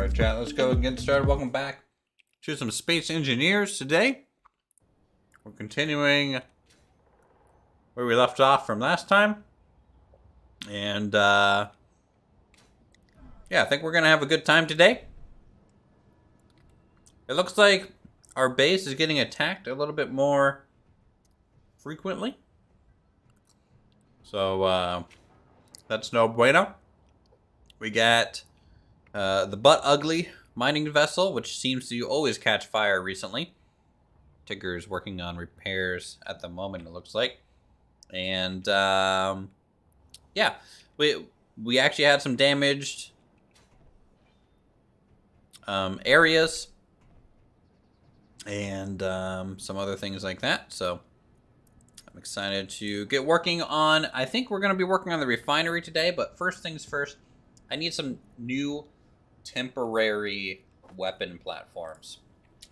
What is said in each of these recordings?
Alright, chat, let's go and get started. Welcome back to some Space Engineers today. We're continuing where we left off from last time. And, yeah, I think we're going to have a good time today. It looks like our base is getting attacked a little bit more frequently. So, that's no bueno. We got the Butt Ugly mining vessel, which seems to always catch fire recently. Tigger is working on repairs at the moment, it looks like. And, yeah, we actually had some damaged areas and some other things like that. So I'm excited to get working on, I think we're going to be working on the refinery today, but first things first, I need some new temporary weapon platforms.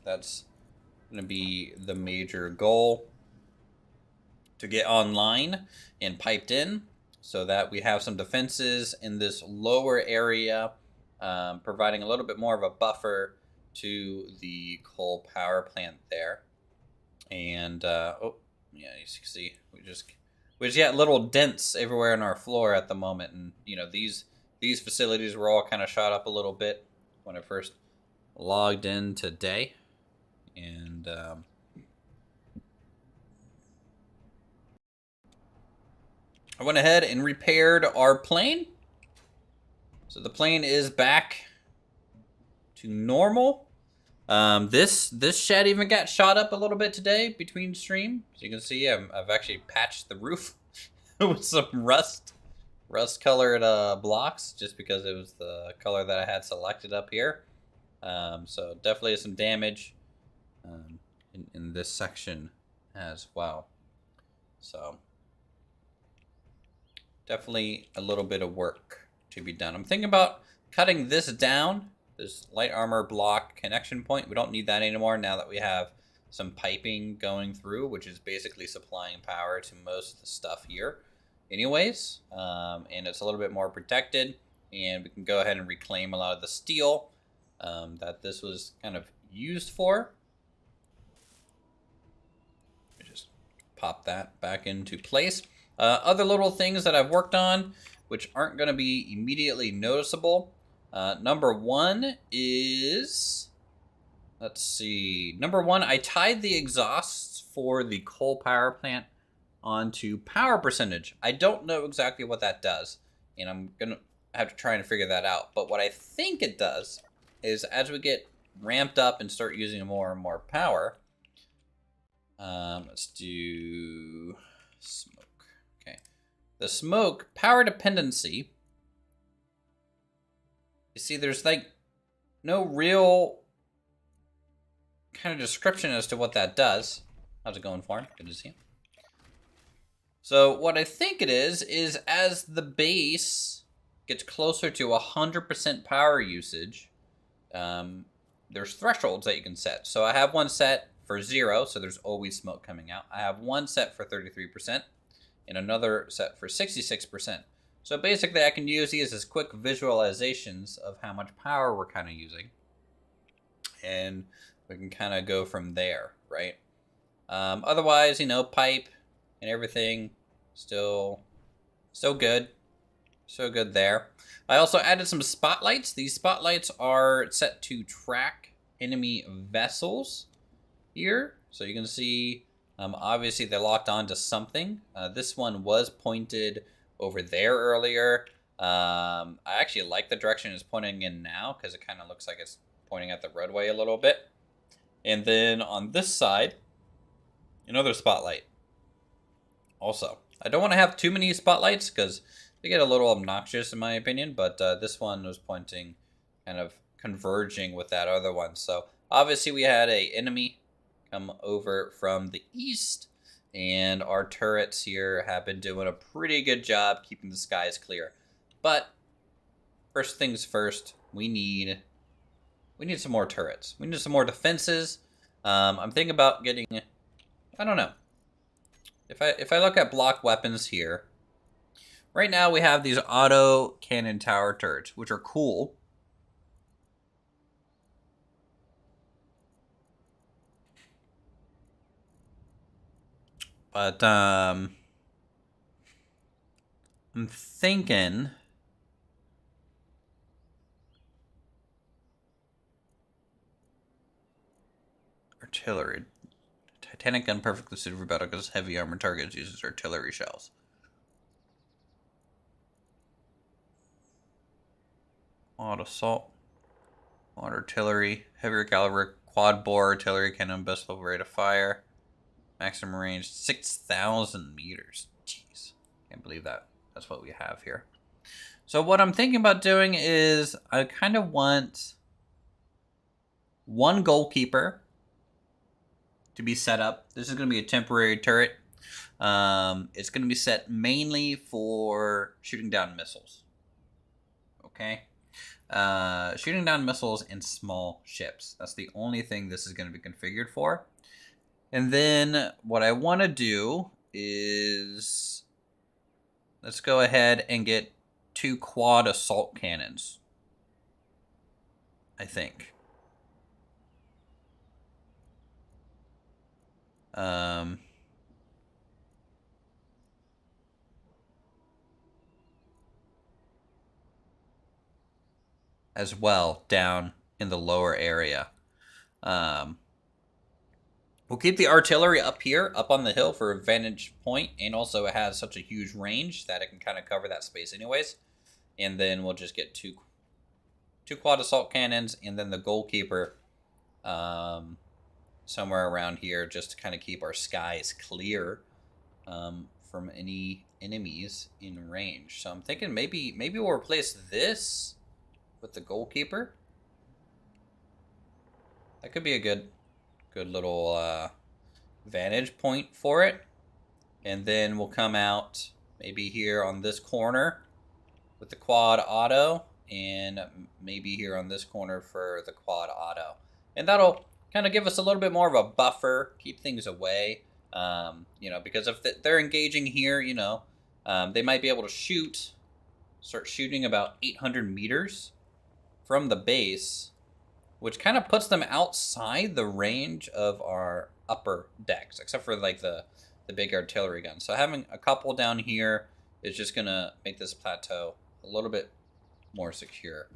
That's going to be the major goal, to get online and piped in so that we have some defenses in this lower area, providing a little bit more of a buffer to the coal power plant there. And, oh, yeah, you can see, we just got little dents everywhere in our floor at the moment. And, you know, these facilities were all kind of shot up a little bit when I first logged in today. And, I went ahead and repaired our plane. So the plane is back to normal. This shed even got shot up a little bit today between stream. As you can see, I've actually patched the roof with some rust colored blocks, just because it was the color that I had selected up here. So definitely some damage in this section as well. So definitely a little bit of work to be done. I'm thinking about cutting this down, this light armor block connection point. We don't need that anymore now that we have some piping going through, which is basically supplying power to most of the stuff here anyways. And it's a little bit more protected, and we can go ahead and reclaim a lot of the steel that this was kind of used for. Just pop that back into place. Other little things that I've worked on, which aren't going to be immediately noticeable. Number one is, let's see. Number one, I tied the exhausts for the coal power plant onto power percentage. I don't know exactly what that does, and I'm going to have to try and figure that out. But what I think it does is, as we get ramped up and start using more and more power, let's do smoke. Okay. The smoke power dependency, you see there's like no real kind of description as to what that does. How's it going, Farm? Good to see you. So what I think it is as the base gets closer to 100% power usage, there's thresholds that you can set. So I have one set for 0, so there's always smoke coming out. I have one set for 33% and another set for 66%. So basically I can use these as quick visualizations of how much power we're kind of using. And we can kind of go from there, right? Otherwise, you know, pipe and everything still good. So good there. I also added some spotlights. These spotlights are set to track enemy vessels here. So you can see, obviously they're locked onto something. This one was pointed over there earlier. I actually like the direction it's pointing in now, because it kind of looks like it's pointing at the roadway a little bit. And then on this side, another spotlight. Also, I don't want to have too many spotlights because they get a little obnoxious in my opinion, but this one was pointing, kind of converging with that other one. So obviously we had an enemy come over from the east, and our turrets here have been doing a pretty good job keeping the skies clear. But first things first, we need some more turrets. We need some more defenses. I'm thinking about getting, I don't know. If I look at block weapons here, right now we have these auto cannon tower turrets, which are cool. But I'm thinking artillery. Titanic gun perfectly suited for battle because heavy armor targets uses artillery shells. Quad assault. Quad artillery. Heavier caliber quad bore artillery cannon, best level rate of fire. Maximum range 6,000 meters. Jeez. Can't believe that. That's what we have here. So what I'm thinking about doing is I kind of want one goalkeeper to be set up. This is going to be a temporary turret. It's going to be set mainly for shooting down missiles. Okay? Shooting down missiles in small ships. That's the only thing this is going to be configured for. And then what I want to do is let's go ahead and get 2 quad assault cannons. I think. As well down in the lower area. We'll keep the artillery up here, up on the hill for a vantage point, and also it has such a huge range that it can kind of cover that space anyways. And then we'll just get two quad assault cannons, and then the goalkeeper somewhere around here just to kind of keep our skies clear from any enemies in range. So I'm thinking maybe we'll replace this with the goalkeeper. That could be a good little vantage point for it. And then we'll come out maybe here on this corner with the quad auto, and maybe here on this corner for the quad auto. And that'll kind of give us a little bit more of a buffer, keep things away. Because if they're engaging here, they might be able to start shooting about 800 meters from the base, which kind of puts them outside the range of our upper decks, except for like the big artillery guns. So having a couple down here is just going to make this plateau a little bit more secure.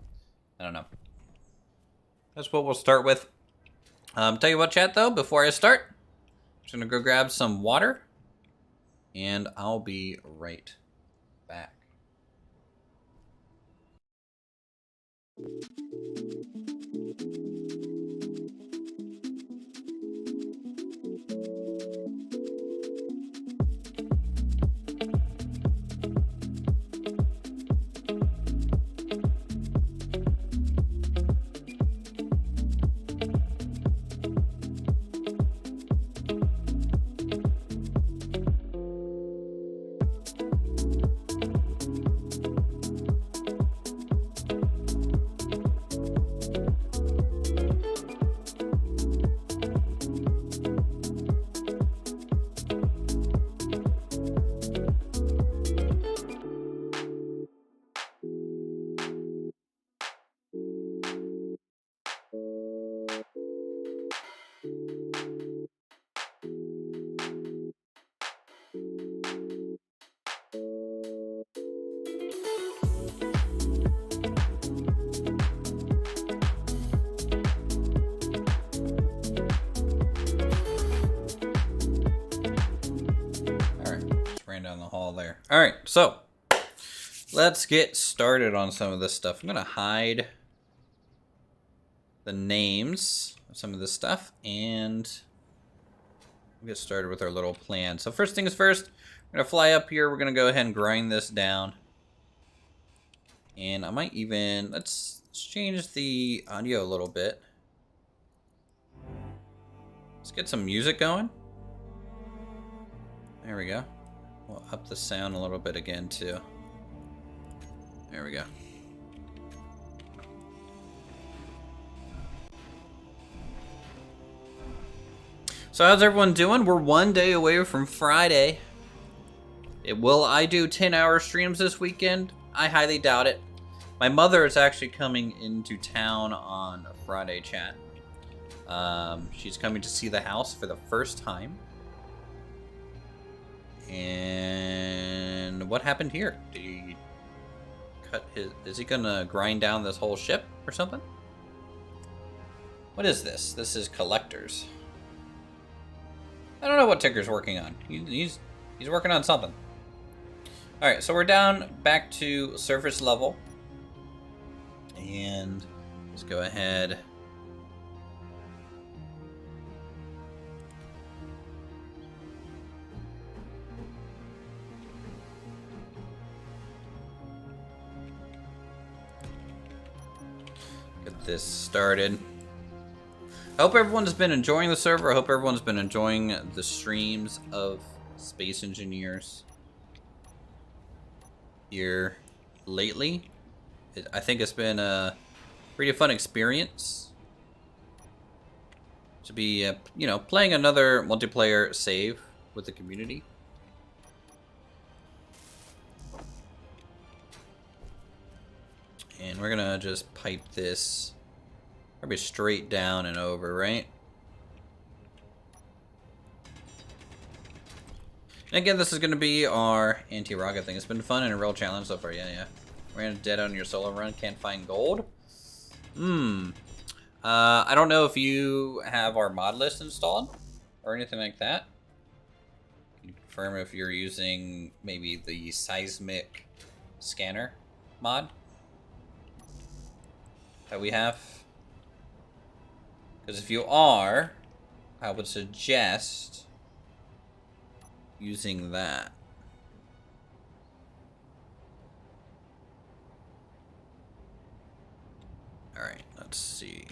I don't know. That's what we'll start with. Tell you what, chat, though, before I start, I'm just going to go grab some water, and I'll be right back. Down the hall there. All right, so let's get started on some of this stuff. I'm gonna hide the names of some of this stuff, and we'll get started with our little plan. So first things first, we're gonna fly up here. We're gonna go ahead and grind this down, and I might even let's change the audio a little bit. Let's get some music going. There we go. We'll up the sound a little bit again, too. There we go. So how's everyone doing? We're 1 day away from Friday. Will I do 10-hour streams this weekend? I highly doubt it. My mother is actually coming into town on a Friday, chat. She's coming to see the house for the first time. And what happened here? Did he cut his... Is he gonna grind down this whole ship or something? What is this? This is collectors. I don't know what Ticker's working on. He's working on something. Alright, so we're down back to surface level. And let's go ahead. Get this started. I hope everyone's been enjoying the server. I hope everyone's been enjoying the streams of Space Engineers here lately. I think it's been a pretty fun experience to be, you know, playing another multiplayer save with the community. And we're gonna just pipe this probably straight down and over, right? And again, this is gonna be our anti-rocket thing. It's been fun and a real challenge so far. Yeah. Ran dead on your solo run. Can't find gold. I don't know if you have our mod list installed or anything like that. Can you confirm if you're using maybe the seismic scanner mod that we have? Because if you are, I would suggest using that. Alright, let's see.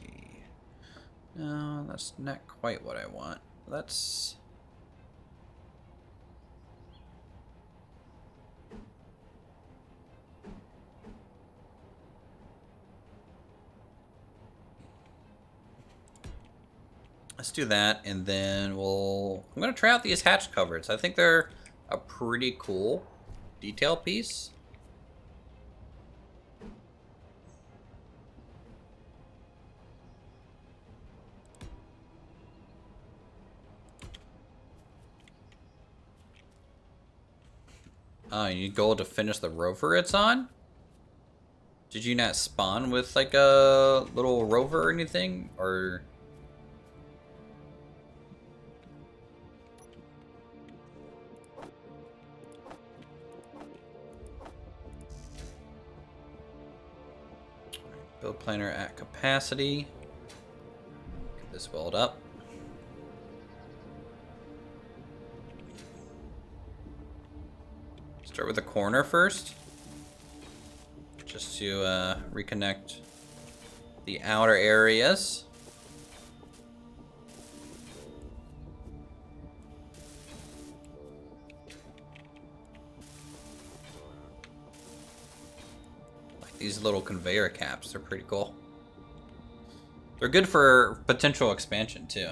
No, that's not quite what I want. Let's... Let's do that, and then I'm gonna try out these hatch covers. I think they're a pretty cool detail piece. Oh, you need gold to finish the rover it's on? Did you not spawn with like a little rover or anything? Or... Build planner at capacity. Get this weld up. Start with the corner first, just to reconnect the outer areas. Like these little conveyor caps, they're pretty cool. They're good for potential expansion too.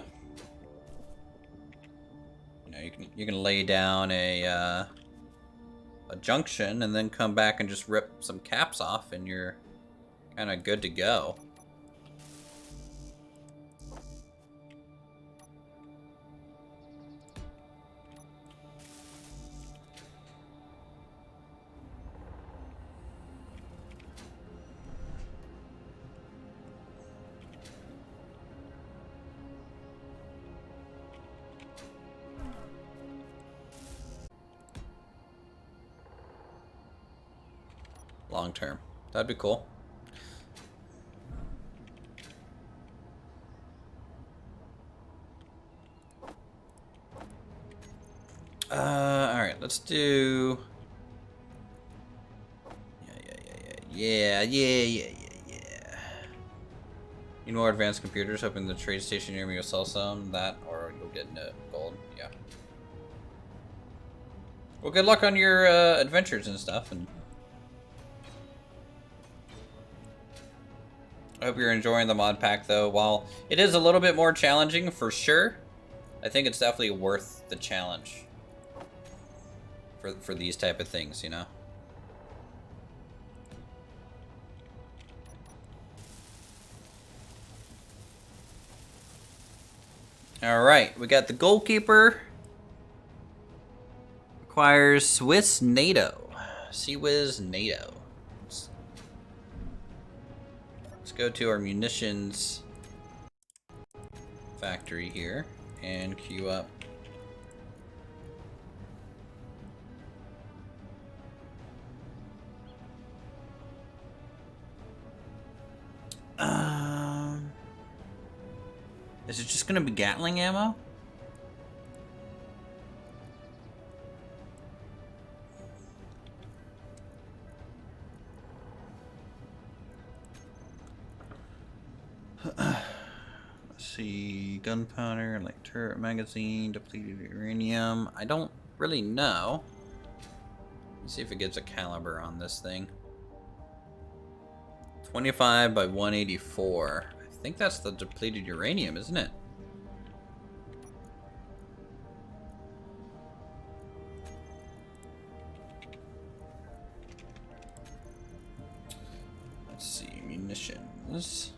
You know, you can lay down a junction and then come back and just rip some caps off and you're kind of good to go. Long term. That'd be cool. Alright, let's do... Yeah. Need more advanced computers, hoping the trade station near me will sell some. That, or you'll get into gold. Yeah. Well, good luck on your adventures and stuff, and I hope you're enjoying the mod pack, though. While it is a little bit more challenging, for sure, I think it's definitely worth the challenge for these type of things, you know? Alright, we got the goalkeeper. Requires Swiss NATO. Sea-Wiz NATO. Let's go to our munitions factory here and queue up. Is it just gonna be Gatling ammo? Let's see, gunpowder, like turret magazine, depleted uranium. I don't really know. Let's see if it gives a caliber on this thing. 25 by 184. I think that's the depleted uranium, isn't it? Let's see, munitions.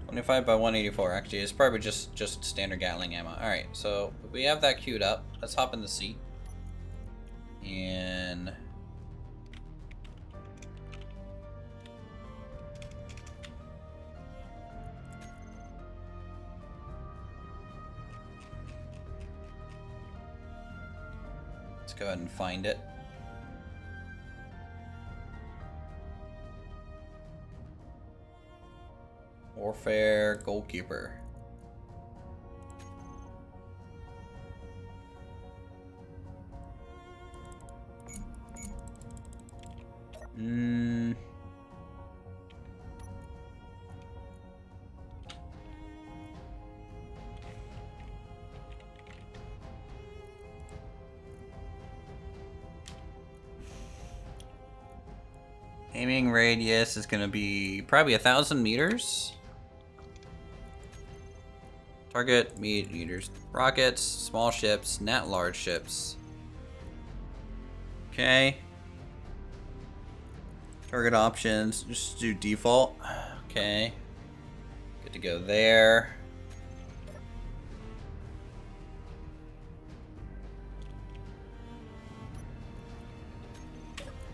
25 by 184. Actually, it's probably just standard Gatling ammo. All right, so we have that queued up. Let's hop in the seat and let's go ahead and find it. Warfare goalkeeper. Aiming radius is going to be probably 1,000 meters. Target meters. Rockets, small ships, not large ships. Okay. Target options, just do default. Okay. Good to go there.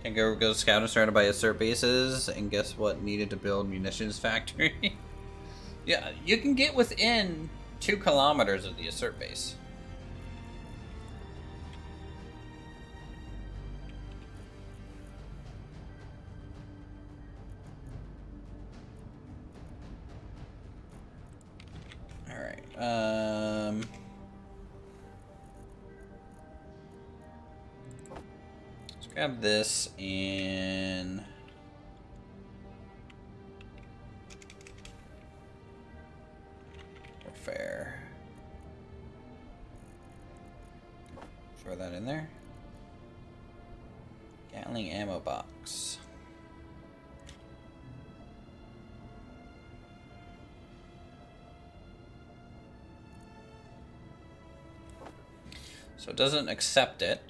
Can go scouting surrounded by assert bases, and guess what? Needed to build munitions factory. Yeah, you can get within 2 kilometers of the assert base. All right. Let's grab this and fair. Throw that in there. Gatling ammo box. So it doesn't accept it.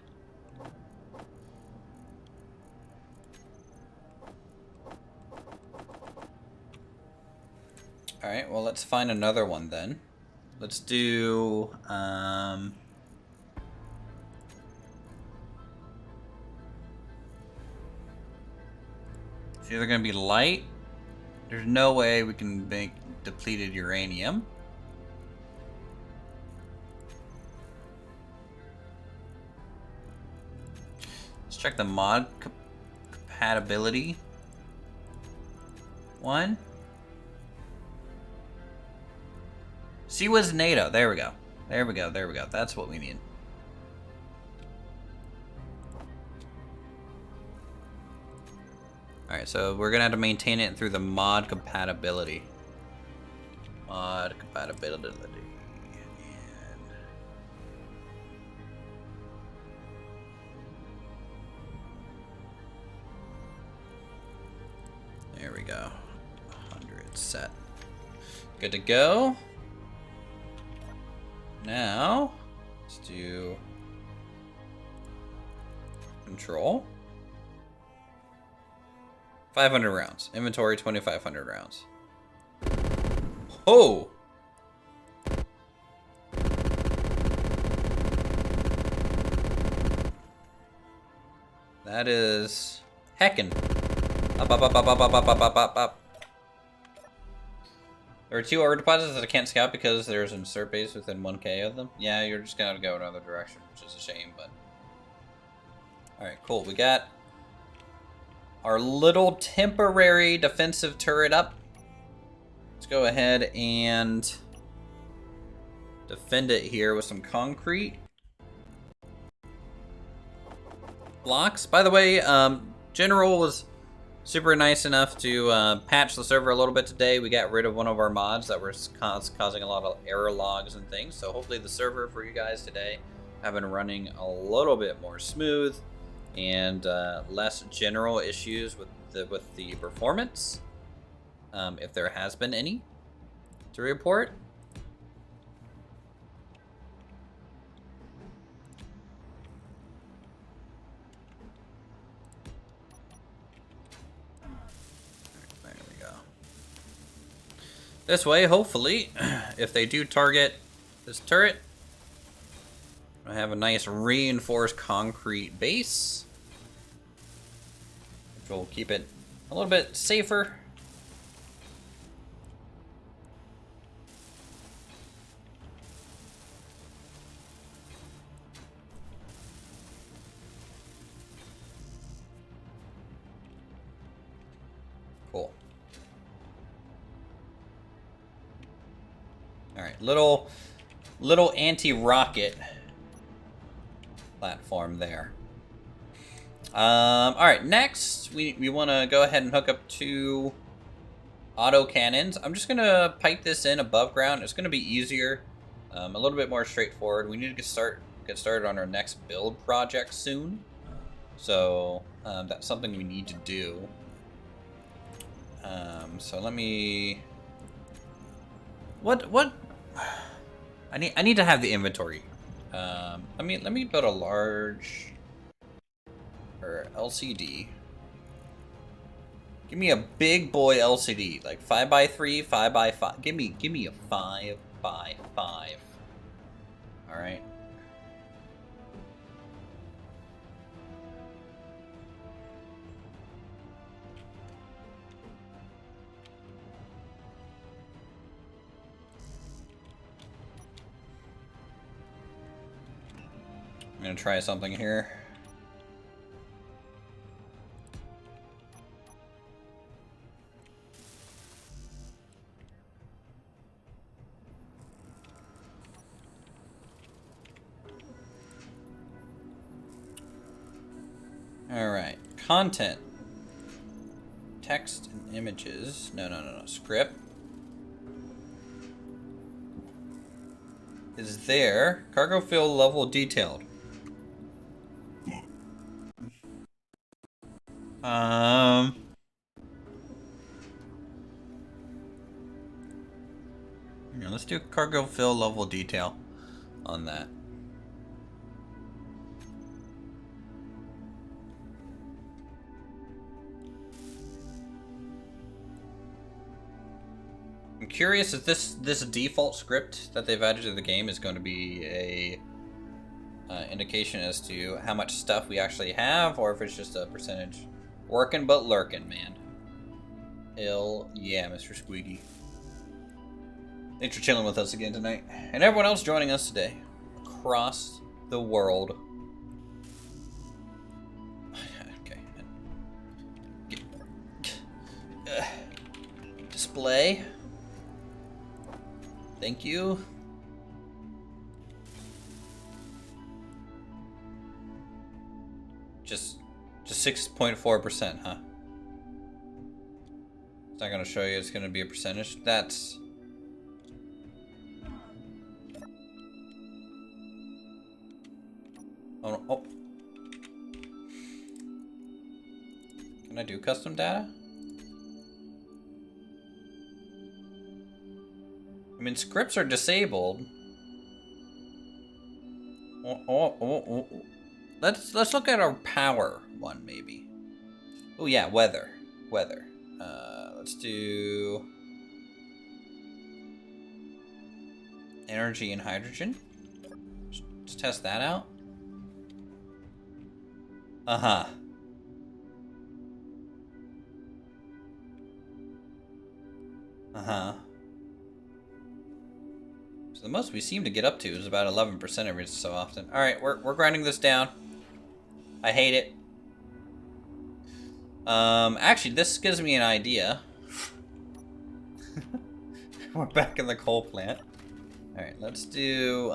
Alright, well let's find another one then. Let's do it's either gonna be light. There's no way we can make depleted uranium. Let's check the mod compatibility one. Sea-Wiz NATO. There we go. There we go. There we go. That's what we need. Alright, so we're gonna have to maintain it through the mod compatibility. Mod compatibility. And there we go. 100 set. Good to go. Now, let's do control. 500 rounds. Inventory, 2,500 rounds. Oh! That is heckin'. Up, up, up, up, up, up, up, up, up, up, up. There are 2 ore deposits that I can't scout because there's an insert base within 1k of them. Yeah, you're just gonna go another direction, which is a shame, but... Alright, cool. We got our little temporary defensive turret up. Let's go ahead and defend it here with some concrete blocks. By the way, General was super nice enough to patch the server a little bit today. We got rid of one of our mods that was causing a lot of error logs and things. So hopefully the server for you guys today have been running a little bit more smooth and less general issues with the performance, if there has been any to report. There we go. This way, hopefully, if they do target this turret, I have a nice reinforced concrete base, which will keep it a little bit safer. Cool. All right, little anti-rocket platform there. All right, next we want to go ahead and hook up 2 auto cannons. I'm just gonna pipe this in above ground. It's gonna be easier, a little bit more straightforward. We need to get started on our next build project soon, so that's something we need to do. So let me. What? I need to have the inventory. Let me build a large or LCD. Give me a big boy LCD, like 5x3, 5x5. Give me a 5x5. All right. I'm gonna try something here. All right, content, text and images. No, script is there. Cargo field level detailed. Yeah, let's do cargo fill level detail on that. I'm curious if this default script that they've added to the game is going to be a indication as to how much stuff we actually have, or if it's just a percentage. Working but lurking, man. Hell yeah, Mr. Squeaky. Thanks for chilling with us again tonight. And everyone else joining us today. Across the world. Okay. Display. Thank you. Just 6.4%, huh? It's not gonna show you it's gonna be a percentage. That's oh. Can I do custom data? I mean, scripts are disabled. Oh. Let's look at our power one maybe. Oh yeah, weather. Let's do energy and hydrogen. Let's test that out. Uh-huh. So the most we seem to get up to is about 11% every so often. All right, we're grinding this down. I hate it. Actually, this gives me an idea. We're back in the coal plant. All right, let's do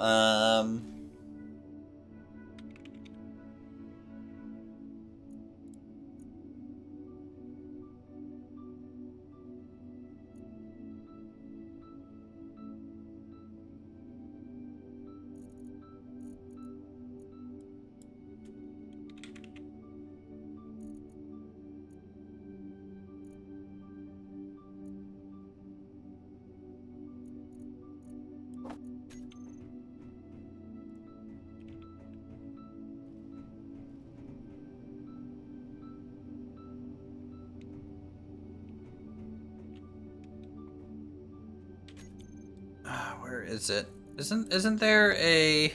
where is it? Isn't there a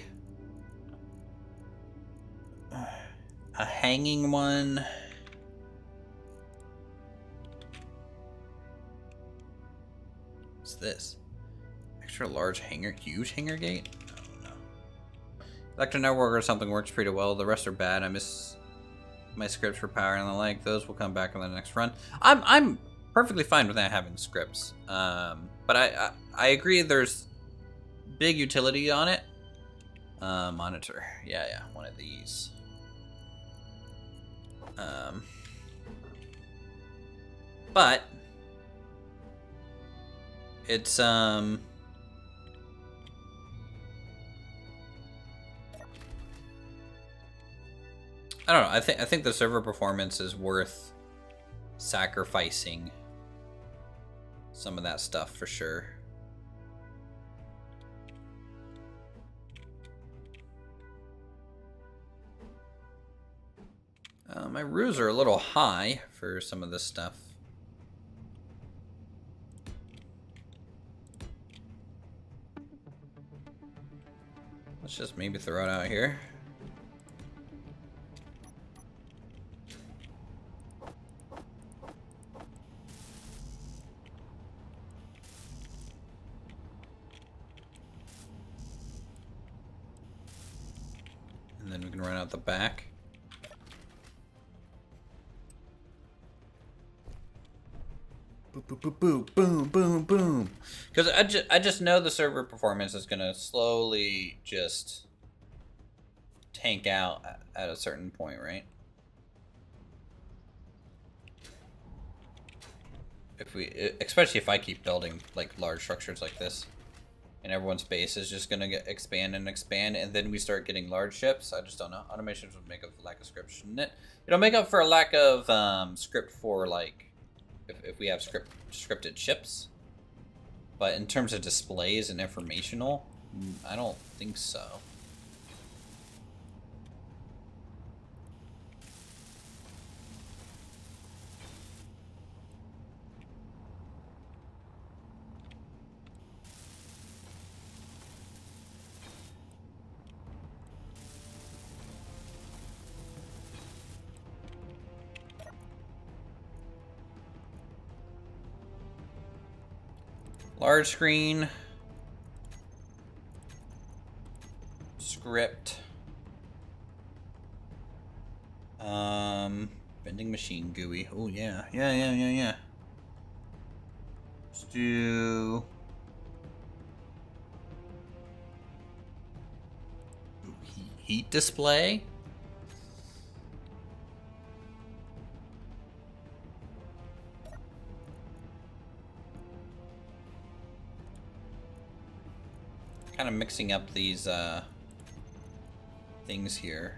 hanging one? What's this? Extra large hanger, huge hanger gate? Oh no. Electro network or something works pretty well. The rest are bad. I miss my scripts for power and the like. Those will come back in the next run. I'm perfectly fine with not having scripts. But I agree there's big utility on it. Monitor. Yeah, one of these. But it's I don't know. I think the server performance is worth sacrificing some of that stuff for sure. My roos are a little high for some of this stuff. Let's just maybe throw it out here. And then we can run out the back. Boom. Because I just know the server performance is gonna slowly just tank out at a certain point, right? Especially if I keep building like large structures like this, and everyone's base is just gonna expand, and then we start getting large ships. I just don't know. Automations would make up for lack of script, shouldn't it? It'll make up for a lack of script for like. If we have scripted ships. But in terms of displays and informational, I don't think so. Large screen. Script. Vending machine GUI. Oh yeah. Yeah. Let's do heat display. Kind of mixing up these things here.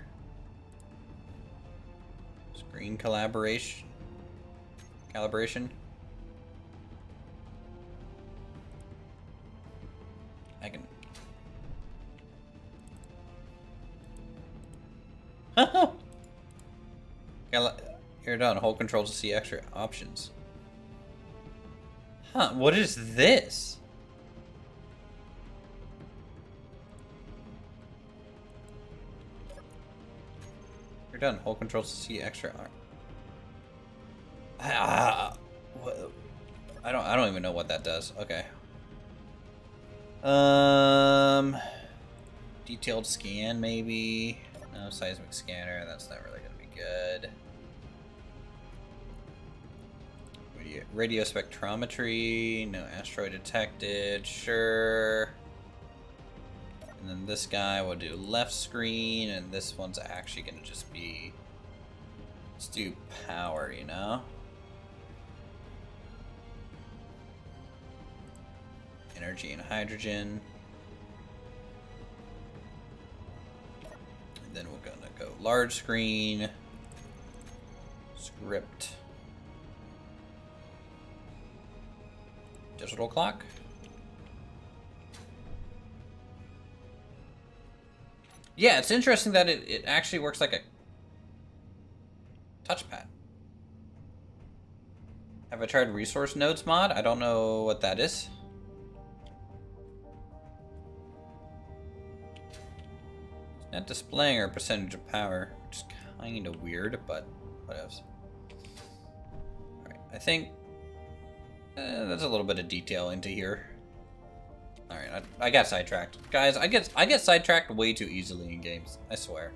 Screen calibration. I can. You're done. Hold control to see extra options. Huh, what is this? You're done. Hold control to see extra what? I don't even know what that does. Okay. Detailed scan maybe. No, seismic scanner. That's not really gonna be good. Radio spectrometry. No asteroid detected. Sure. And then this guy will do left screen, and this one's actually gonna just be. Let's do power, you know. Energy and hydrogen. And then we're gonna go large screen. Script. Digital clock. Yeah, it's interesting that it actually works like a touchpad. Have I tried resource nodes mod? I don't know what that is. It's not displaying our percentage of power, which is kind of weird, but what else? Alright, I think there's a little bit of detail into here. Alright, I got sidetracked. Guys, I get sidetracked way too easily in games. I swear.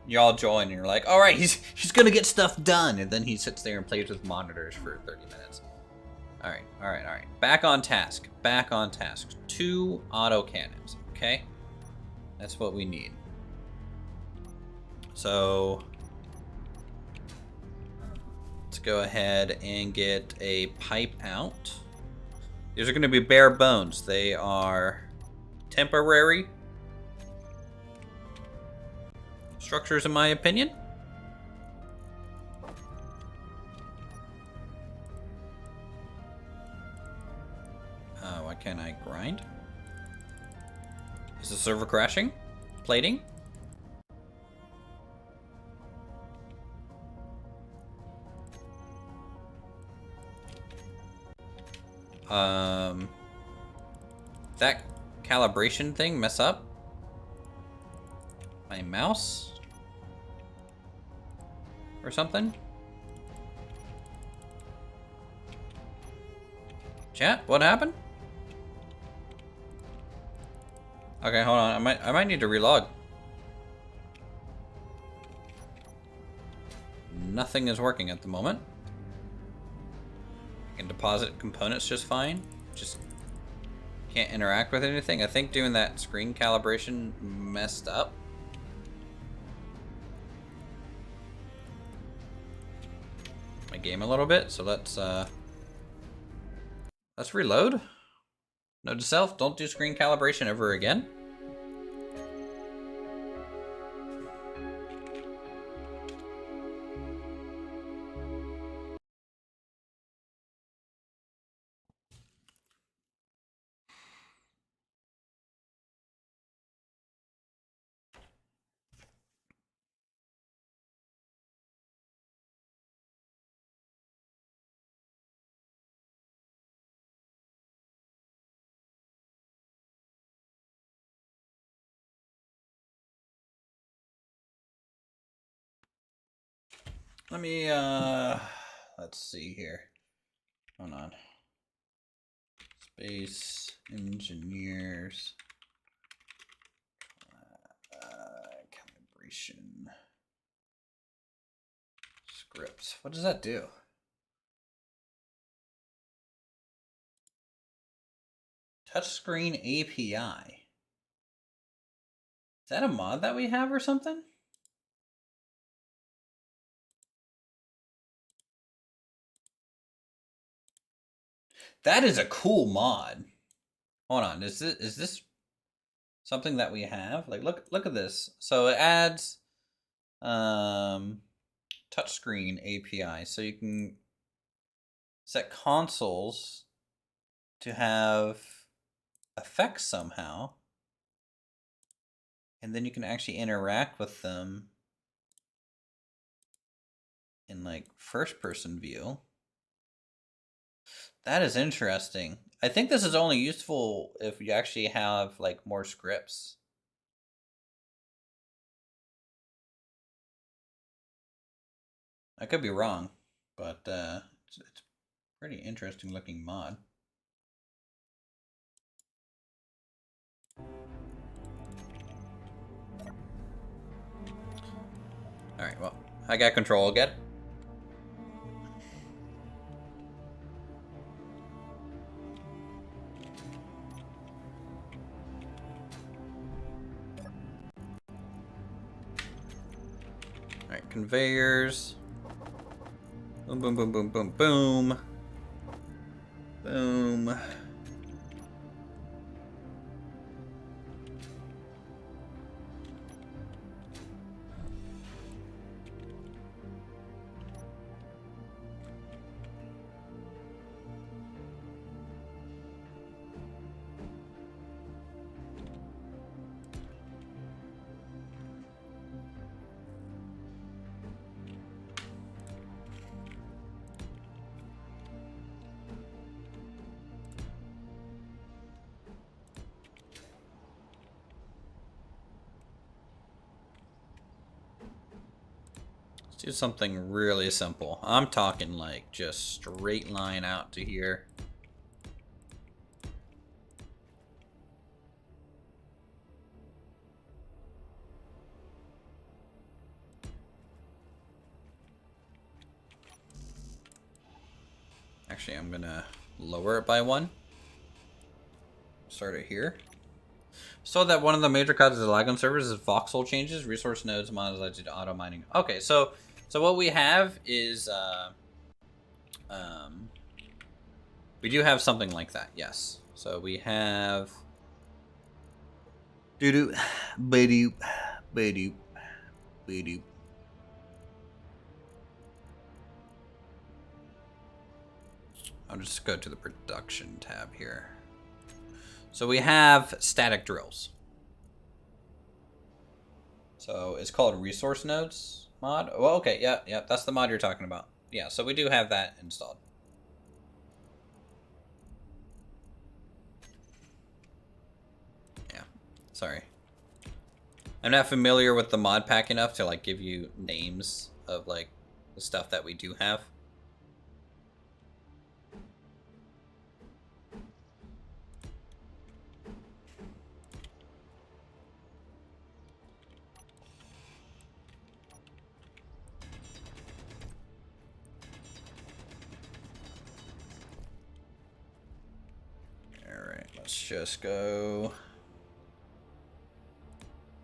Y'all join and you're like, alright, he's gonna get stuff done. And then he sits there and plays with monitors for 30 minutes. Alright. Back on task. 2 auto cannons, okay? That's what we need. So let's go ahead and get a pipe out. These are going to be bare bones. They are temporary structures, in my opinion. Why can't I grind? Is the server crashing? Plating? That calibration thing mess up? My mouse? Or something? Chat, what happened? Okay, hold on. I might need to relog. Nothing is working at the moment. I can deposit components just fine. Just can't interact with anything. I think doing that screen calibration messed up. My game a little bit, so let's reload. Note to self, don't do screen calibration ever again. Let me, let's see here. Hold on. Space engineers. Calibration. Scripts. What does that do? Touchscreen API. Is that a mod that we have or something? That is a cool mod. Hold on, is this something that we have? Like look at this. So it adds touchscreen API, so you can set consoles to have effects somehow, and then you can actually interact with them in like first person view. That is interesting. I think this is only useful if you actually have like more scripts. I could be wrong, but it's pretty interesting looking mod. Alright, well, I got control again. Alright, conveyors. Boom, boom, boom, boom, boom, boom. Boom. Do something really simple. I'm talking like just straight line out to here. Actually, I'm gonna lower it by 1. Start it here. So that one of the major causes of lag on servers is voxel changes, resource nodes monetized to auto mining. Okay, so what we have is we do have something like that, yes. So we have doo-doo, ba-doop, ba-doop, ba-doop. I'll just go to the production tab here. So we have static drills. So it's called resource nodes mod. Well, okay, yeah, that's the mod you're talking about. Yeah, so we do have that installed. Yeah, sorry. I'm not familiar with the mod pack enough to like give you names of like the stuff that we do have. All right, let's just go.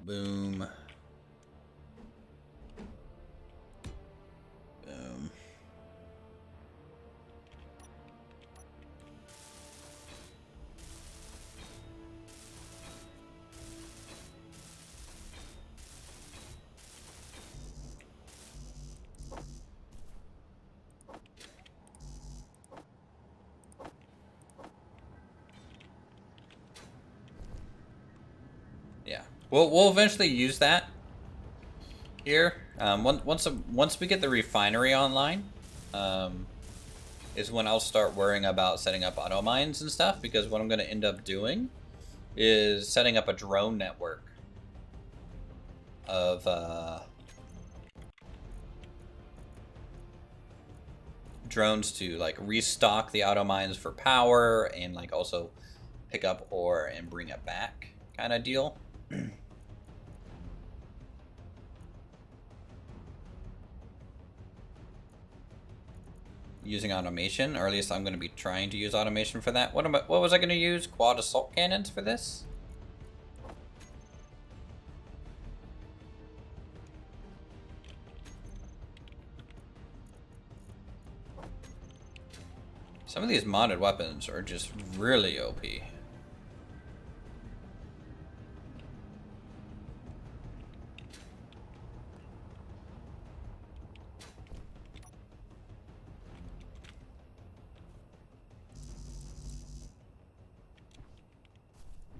Boom. Boom. Yeah, we'll eventually use that here. Once we get the refinery online, is when I'll start worrying about setting up auto mines and stuff, because what I'm going to end up doing is setting up a drone network of drones to like restock the auto mines for power and like also pick up ore and bring it back kind of deal. Using automation, or at least I'm going to be trying to use automation for that. What was I going to use? Quad assault cannons for this? Some of these modded weapons are just really OP.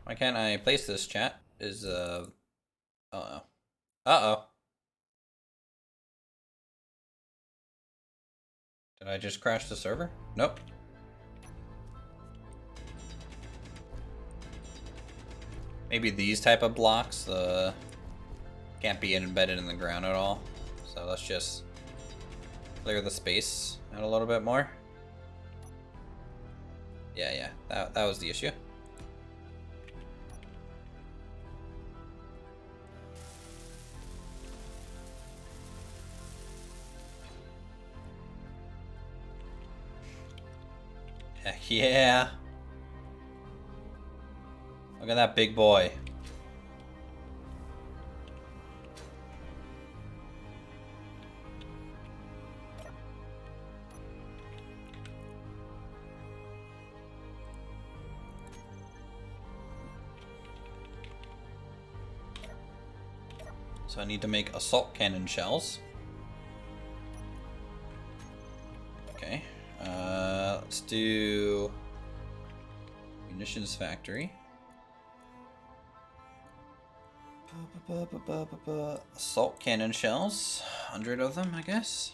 Why can't I place this, chat? Is, uh-oh. Uh-oh. Did I just crash the server? Nope. Maybe these type of blocks can't be embedded in the ground at all. So let's just clear the space out a little bit more. Yeah, that was the issue. Heck yeah. Look at that big boy. So I need to make assault cannon shells. Okay. Let's do munitions factory. Assault cannon shells. 100 of them, I guess.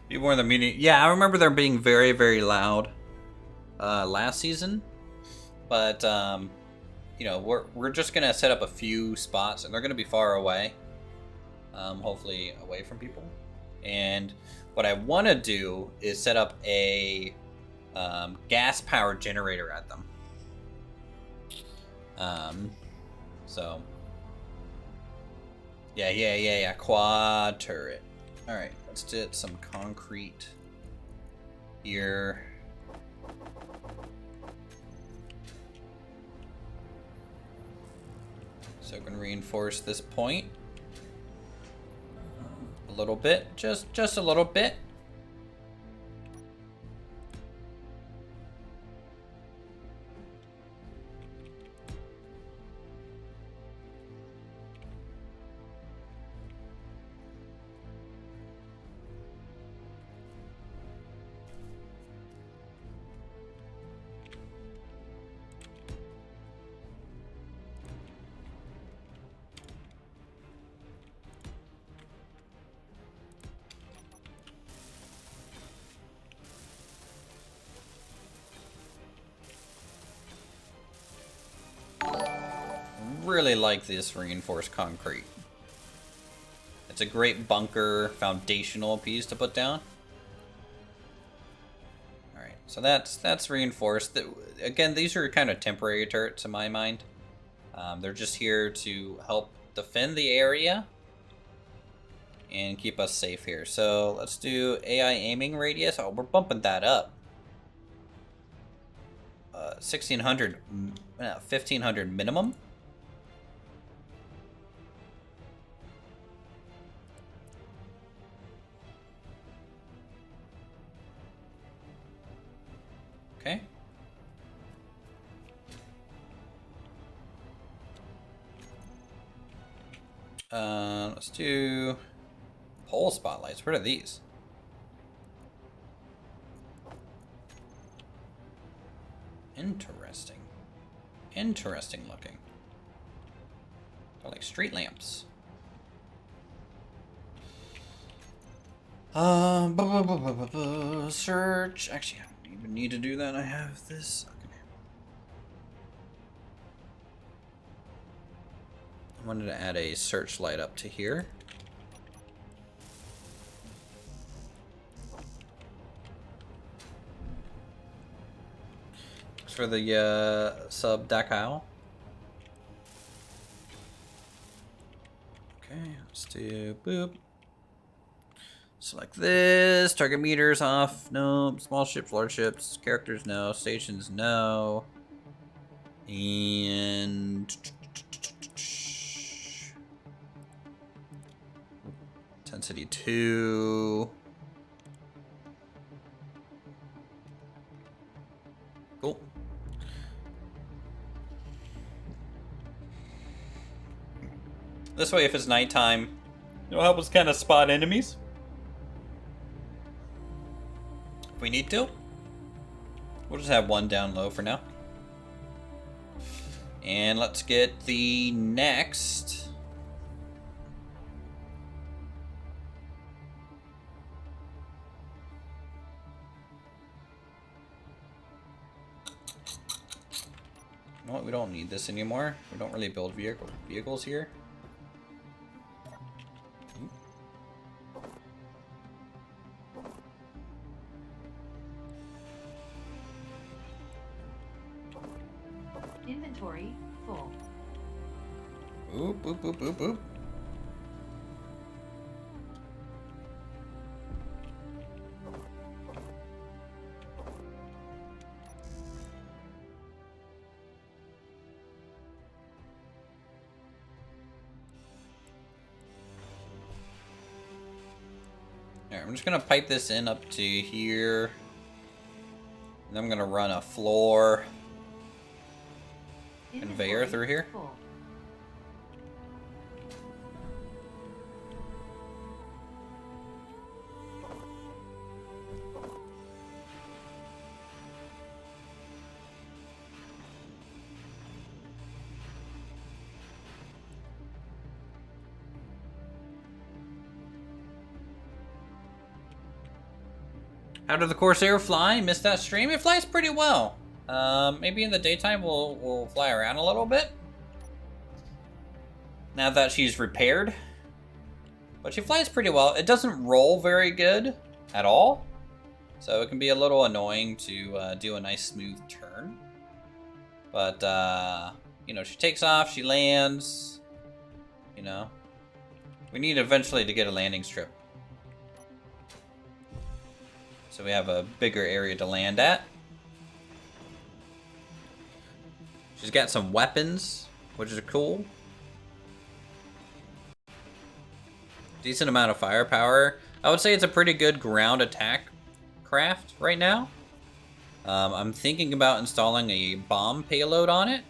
People in the meeting. Yeah, I remember them being very, very loud last season. But you know, we're just gonna set up a few spots, and they're gonna be far away. Hopefully away from people. And what I want to do is set up a gas-powered generator at them. So yeah, quad turret. All right, let's get some concrete here. So I can reinforce this point a little bit, just a little bit. Really like this reinforced concrete. It's a great bunker foundational piece to put down. All right, so that's reinforced. Again, these are kind of temporary turrets in my mind. They're just here to help defend the area and keep us safe here. So let's do AI aiming radius. Oh, we're bumping that up. 1600, 1500 minimum. Okay. Let's do pole spotlights. What are these? Interesting. Interesting looking. They're like street lamps. Search. Actually, I don't even need to do that. I have this. Okay. I wanted to add a searchlight up to here. Thanks for the sub Dakao. Okay, let's do boop. Select this. Target meters off. No. Small ships, large ships. Characters, no. Stations, no. And intensity 2. Cool. This way, if it's nighttime, it'll help us kind of spot enemies. If we need to. We'll just have one down low for now. And let's get the next. You know what? We don't need this anymore. We don't really build vehicles here. Inventory full. Oop, oop, oop, oop, oop. Alright, I'm just gonna pipe this in up to here. And I'm gonna run a floor conveyor through here. Full. How did the Corsair fly? Missed that stream? It flies pretty well. Maybe in the daytime we'll fly around a little bit. Now that she's repaired. But she flies pretty well. It doesn't roll very good at all. So it can be a little annoying to do a nice smooth turn. But, you know, she takes off, she lands. You know. We need eventually to get a landing strip. So we have a bigger area to land at. She's got some weapons, which is cool. Decent amount of firepower. I would say it's a pretty good ground attack craft right now. I'm thinking about installing a bomb payload on it.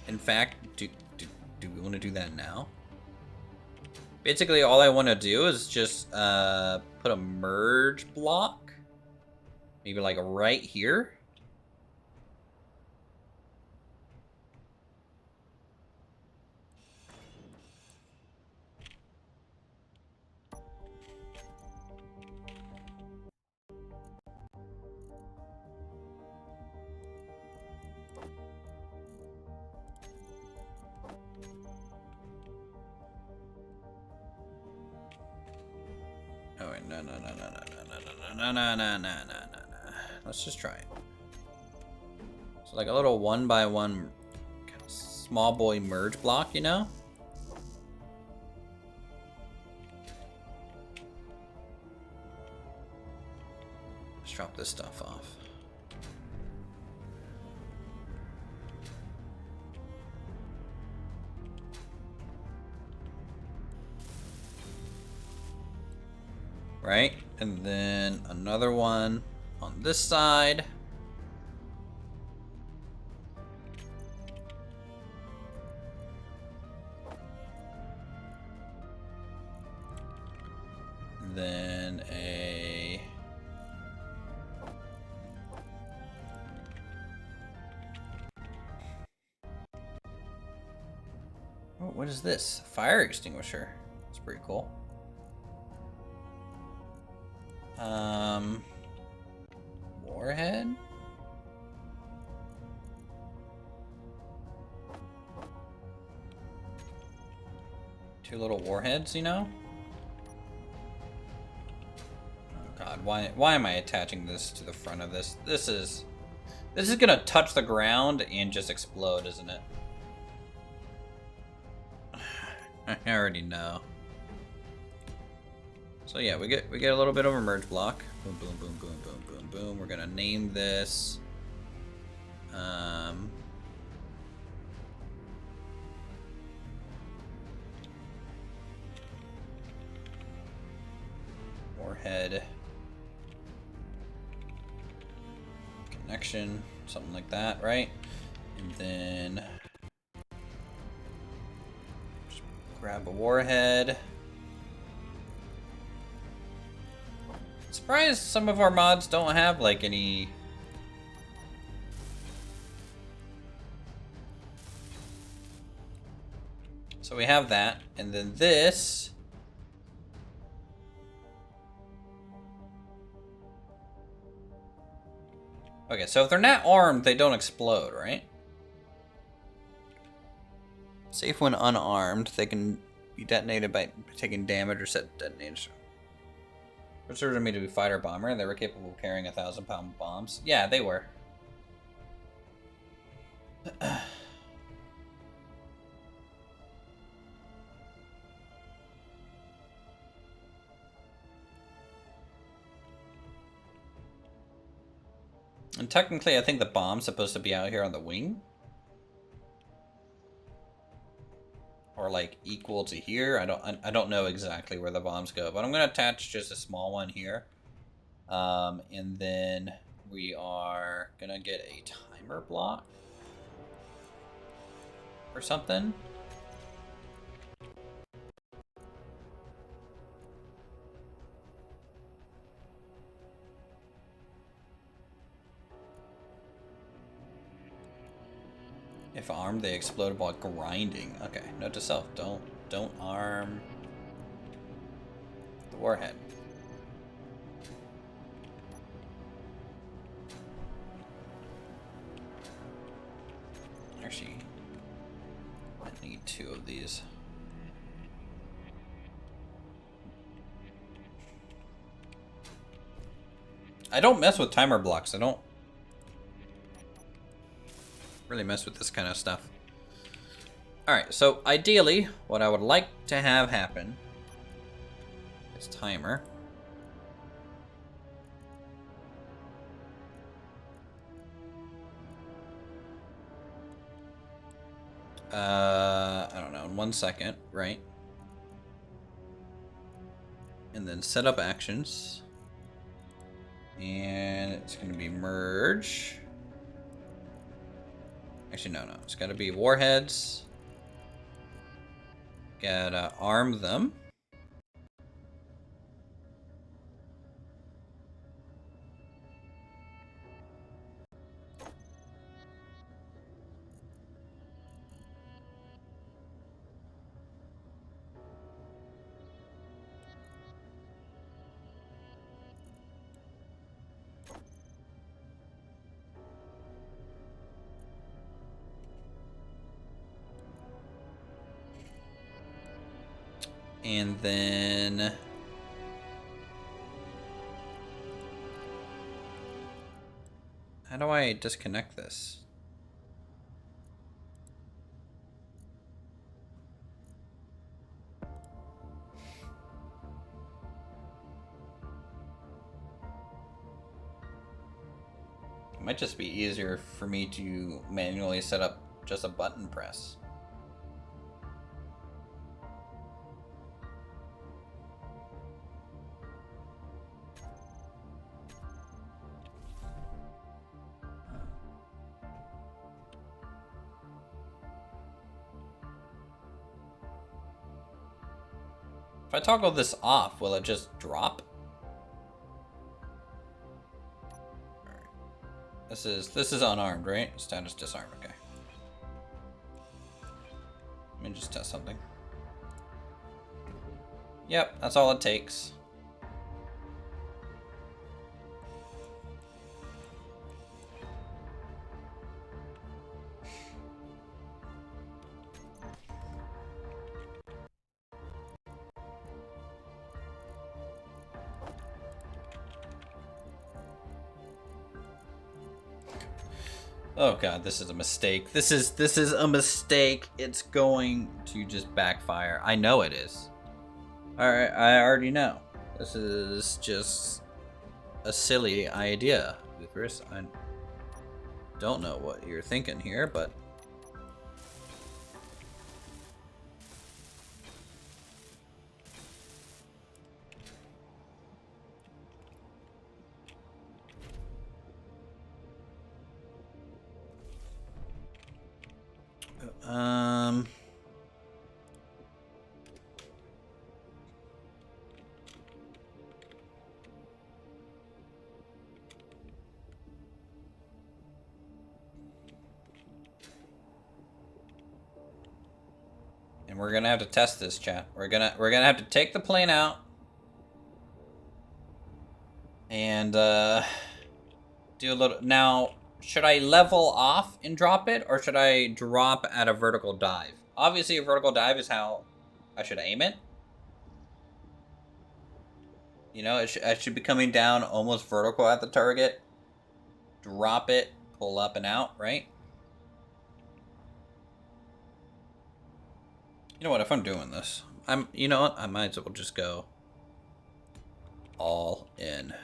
In fact, do we want to do that now? Basically, all I want to do is just put a merge block. Maybe like right here. Oh wait, no. Let's just try it. So like a little 1x1 kind of small boy merge block, you know? Let's drop this stuff off. Right? And then another one on this side. Then a... Oh, what is this? Fire extinguisher. That's pretty cool. Warhead? Two little warheads, you know? Oh god, why am I attaching this to the front of this? This is gonna touch the ground and just explode, isn't it? I already know. So yeah, we get a little bit of a merge block. Boom, boom, boom, boom, boom, boom, boom. We're gonna name this. Warhead connection, something like that, right? And then Grab a warhead. Surprised some of our mods don't have like any. So we have that, and then this. Okay, so if they're not armed, they don't explode, right? Safe when unarmed, they can be detonated by taking damage or set detonators. Considered me to be fighter bomber, and they were capable of carrying 1,000-pound bombs. Yeah, they were. And technically, I think the bomb's supposed to be out here on the wing. Or like equal to here. I don't know exactly where the bombs go, but I'm gonna attach just a small one here. And then we are gonna get a timer block or something. If armed, they explode while grinding. Okay, note to self: don't arm the warhead. Actually, I need 2 of these. I don't mess with timer blocks. I don't really mess with this kind of stuff. Alright, so ideally, what I would like to have happen is timer. I don't know, in 1 second, right? And then set up actions. And it's going to be merge. Actually, no. It's got to be warheads. Gotta arm them. And then how do I disconnect this? It might just be easier for me to manually set up just a button press. If I toggle this off, will it just drop? This is unarmed, right? Status disarmed, okay. Let me just test something. Yep, that's all it takes. Oh god, this is a mistake. This is a mistake. It's going to just backfire. I know it is. Alright, I already know. This is just a silly idea, Uthris. I don't know what you're thinking here, but we're gonna have to test this, chat. We're gonna have to take the plane out and do a little. Now, should I level off and drop it, or should I drop at a vertical dive? Obviously, a vertical dive is how I should aim it. You know, I should be coming down almost vertical at the target. Drop it, pull up and out, right? You know what, if I'm doing this, you know what, I might as well just go all in.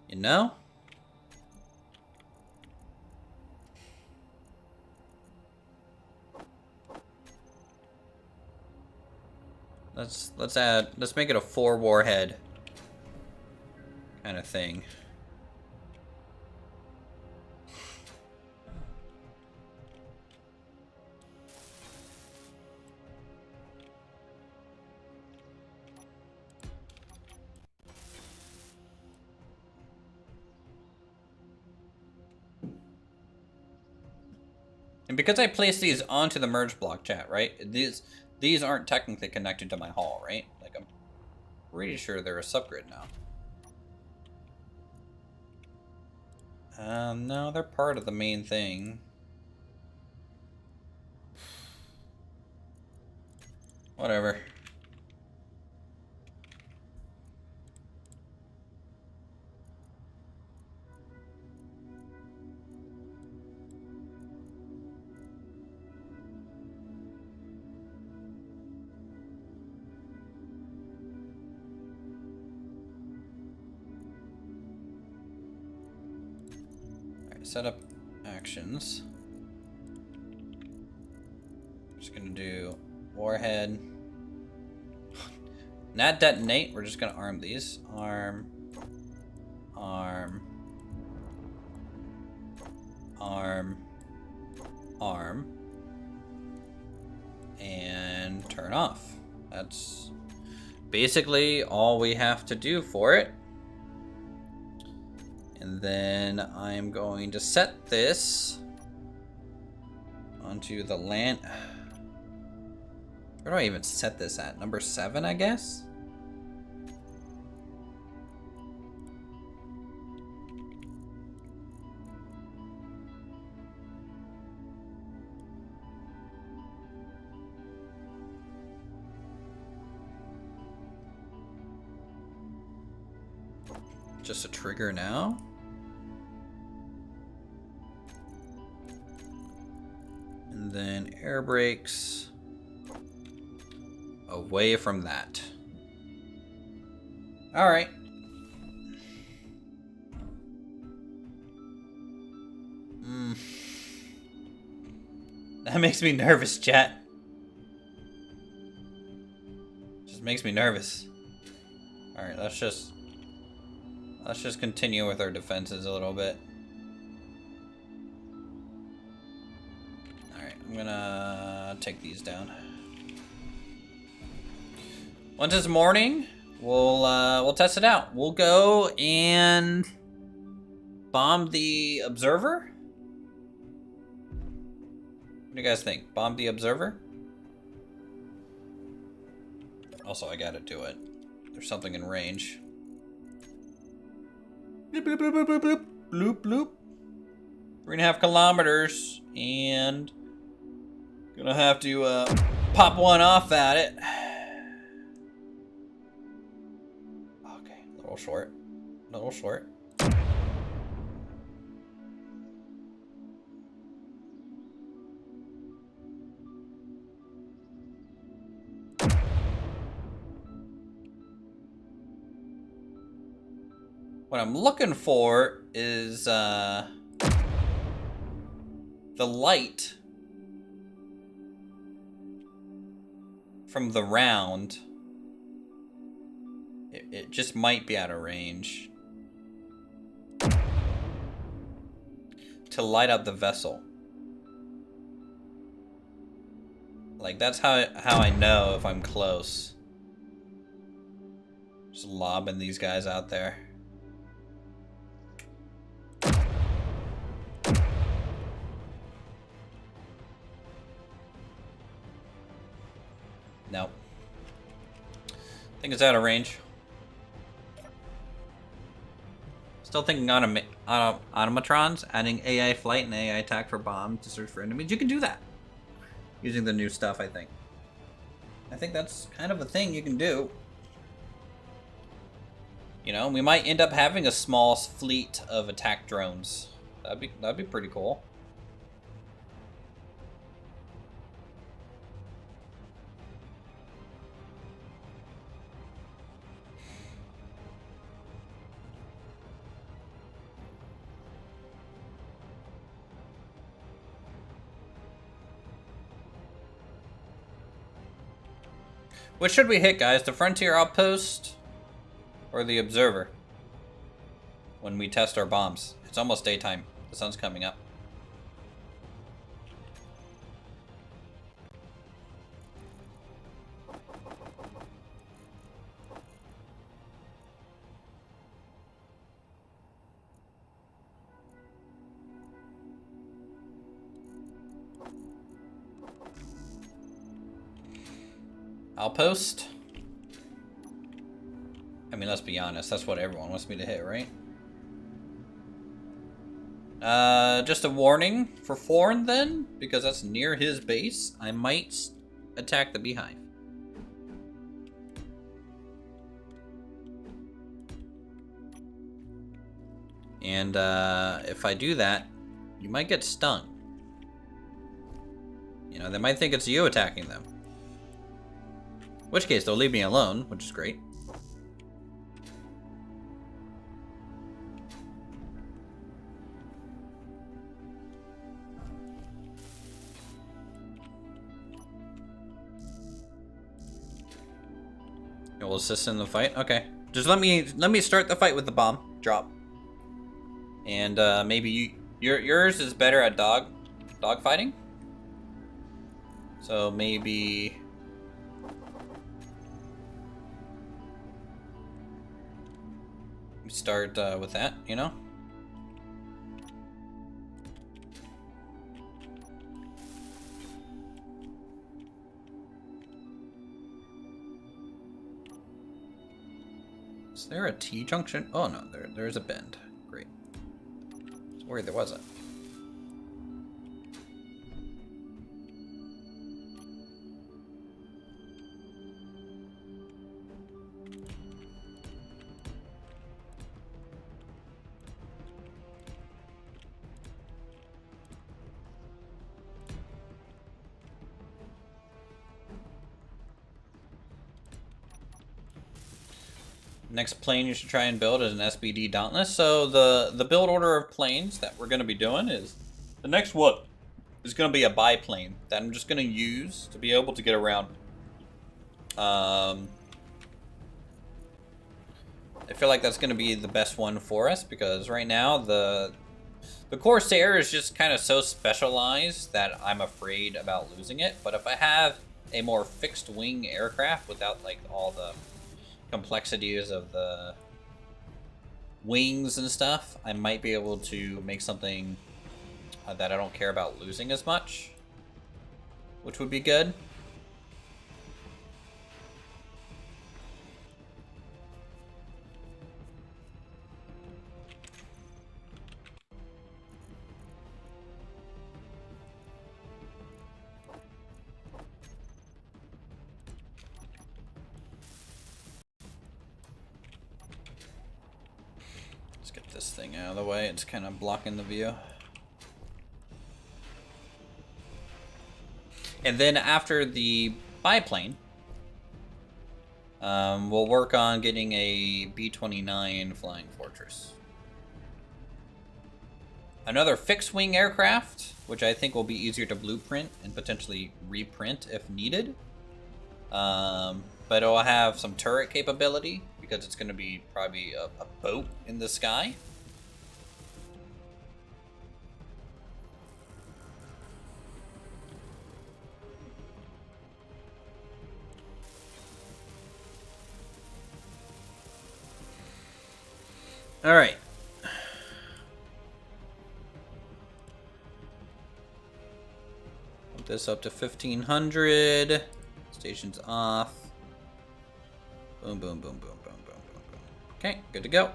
You know? Let's make it a 4 warhead kind of thing. And because I placed these onto the merge block, chat, right? These aren't technically connected to my hull, right? Like, I'm pretty sure they're a subgrid now. No, they're part of the main thing. Whatever. Set up actions. Just gonna do warhead. Not detonate, we're just gonna arm these. Arm. Arm. Arm. Arm. And turn off. That's basically all we have to do for it. And then I'm going to set this onto the land. Where do I even set this at? Number 7, I guess? Just a trigger now? And then air brakes away from that. All right. That makes me nervous, chat. Just makes me nervous. All right, let's just continue with our defenses a little bit. I'm gonna take these down. Once it's morning, we'll test it out. We'll go and bomb the observer. What do you guys think? Bomb the observer? Also, I gotta do it. There's something in range. Bloop, bloop, bloop, bloop, bloop, bloop, bloop. 3.5 kilometers, and gonna have to pop one off at it. Okay, a little short. A little short. What I'm looking for is the light from the round. It just might be out of range to light up the vessel. Like, that's how I know if I'm close. Just lobbing these guys out there. No. I think it's out of range. Still thinking Automatons, adding AI flight and AI attack for bombs to search for enemies. You can do that using the new stuff, I think. I think that's kind of a thing you can do. You know, we might end up having a small fleet of attack drones. That'd be pretty cool. What should we hit, guys? The Frontier Outpost or the Observer? When we test our bombs. It's almost daytime. The sun's coming up. Outpost? I mean, let's be honest. That's what everyone wants me to hit, right? Just a warning for Forn then, because that's near his base. I might attack the beehive. And if I do that, you might get stung. You know, they might think it's you attacking them. In which case, they'll leave me alone, which is great. It will assist in the fight. Okay, just let me start the fight with the bomb drop. And maybe yours is better at dog fighting. So maybe. Start with that, you know? Is there a T-junction? Oh no, there's a bend. Great. I was worried there wasn't. Next plane you should try and build is an SBD Dauntless. So the build order of planes that we're going to be doing is the next one is going to be a biplane that I'm just going to use to be able to get around. I feel like that's going to be the best one for us because right now the Corsair is just kind of so specialized that I'm afraid about losing it. But if I have a more fixed wing aircraft without like all the complexities of the wings and stuff, I might be able to make something that I don't care about losing as much, which would be good. Let's get this thing out of the way. It's kind of blocking the view. And then after the biplane, we'll work on getting a B-29 Flying Fortress. Another fixed-wing aircraft, which I think will be easier to blueprint and potentially reprint if needed. But it'll have some turret capability because it's going to be probably a boat in the sky. All right. Put this up to 1500. Let's Station's off. Boom, boom, boom, boom, boom, boom, boom, boom. Okay, good to go.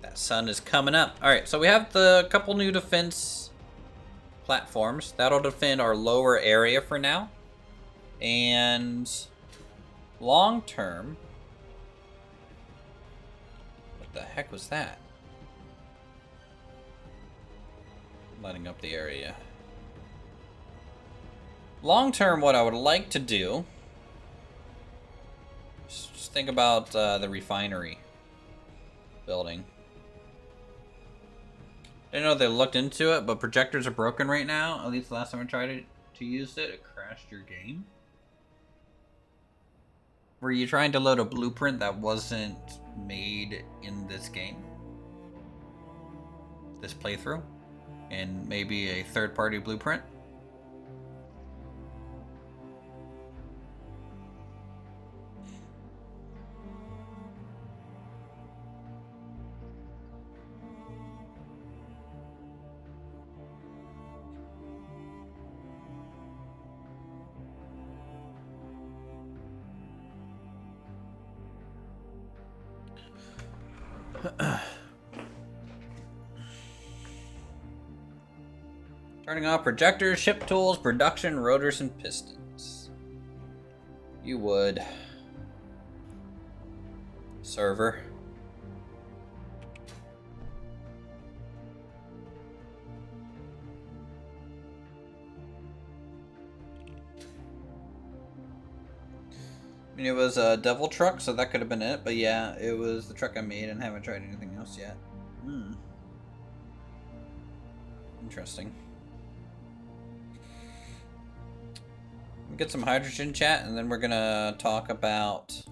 That sun is coming up. Alright, so we have the couple new defense platforms. That'll defend our lower area for now. And long term... What the heck was that? Lighting up the area. Long term, what I would like to do... Just think about the refinery building. I didn't know they looked into it, but projectors are broken right now. At least the last time I tried to use it, it crashed your game. Were you trying to load a blueprint that wasn't made in this game? This playthrough? And maybe a third-party blueprint? Turning off projectors, ship tools, production, rotors, and pistons. You would. Server. I mean, it was a devil truck, so that could have been it. But yeah, it was the truck I made and haven't tried anything else yet. Interesting. We'll get some hydrogen chat, and then we're gonna talk about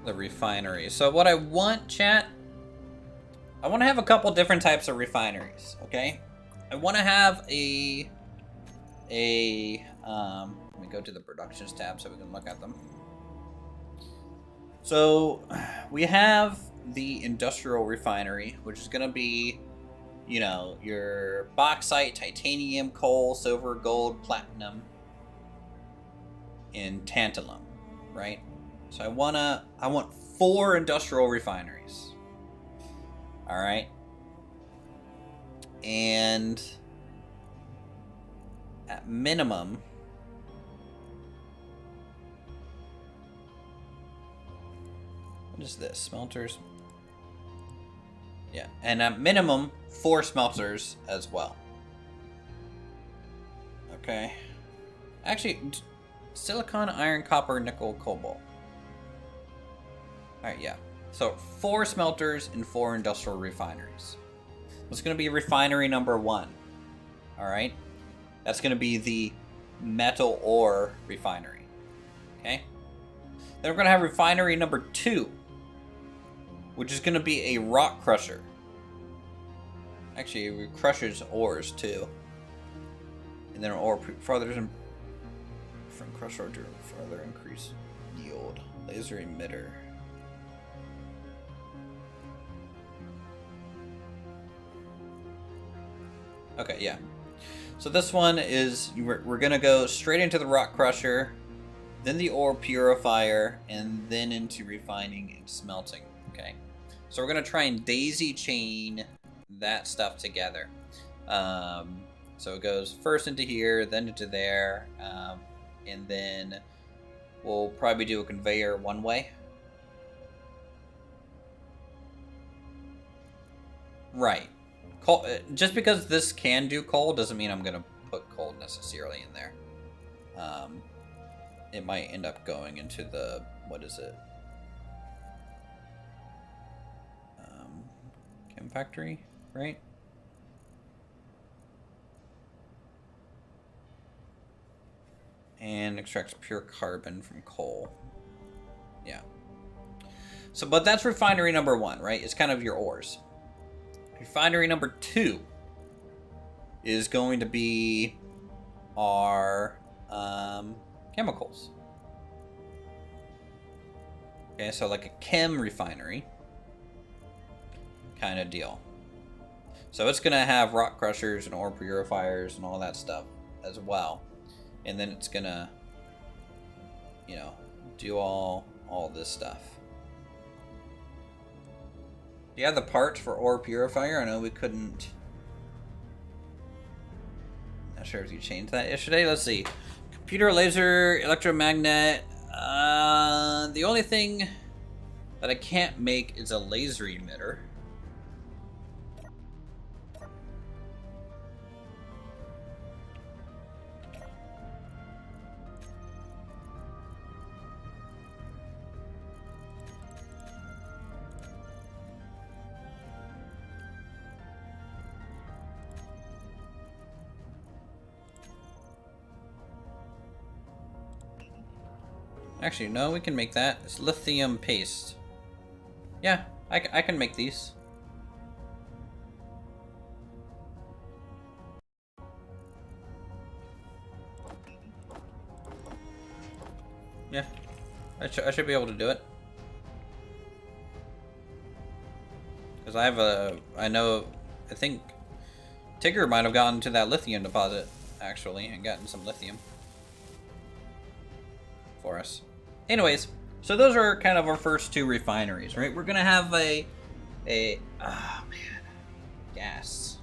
the refinery. So what I want, chat, I want to have a couple different types of refineries, okay? I want to have let me go to the productions tab so we can look at them. So we have the industrial refinery, which is going to be, you know, your bauxite, titanium, coal, silver, gold, platinum, and tantalum, right? So I want 4 industrial refineries. All right. And at minimum, what is this? Smelters? Yeah, and at minimum, 4 smelters as well. Okay. Actually, silicon, iron, copper, nickel, cobalt. Alright, yeah. So 4 smelters and 4 industrial refineries. What's going to be refinery number 1? Alright. That's going to be the metal ore refinery. Okay. Then we're going to have refinery number 2, which is going to be a rock crusher. Actually, it crushes ores too. And then ore farther from crusher to further increase yield. Laser emitter. Okay, yeah. So this one is, we're going to go straight into the rock crusher, then the ore purifier, and then into refining and smelting. Okay. So we're going to try and daisy chain that stuff together. So it goes first into here, then into there, and then we'll probably do a conveyor one way. Right. Coal, just because this can do coal doesn't mean I'm going to put coal necessarily in there. It might end up going into the, what is it? Chem factory, right? And extracts pure carbon from coal. Yeah. So, but that's refinery number 1, right? It's kind of your ores. Refinery number 2 is going to be our chemicals. Okay, so like a chem refinery kind of deal. So it's gonna have rock crushers and ore purifiers and all that stuff as well. And then it's gonna, you know, do all this stuff. Do you have the parts for ore purifier? I know we couldn't. Not sure if you changed that yesterday. Let's see. Computer, laser, electromagnet. The only thing that I can't make is a laser emitter. Actually, no, we can make that. It's lithium paste. Yeah, I can make these. Yeah, I should be able to do it. Because I think Tigger might have gotten to that lithium deposit, actually, and gotten some lithium for us. Anyways, so those are kind of our first two refineries, right? We're gonna have oh man, gas.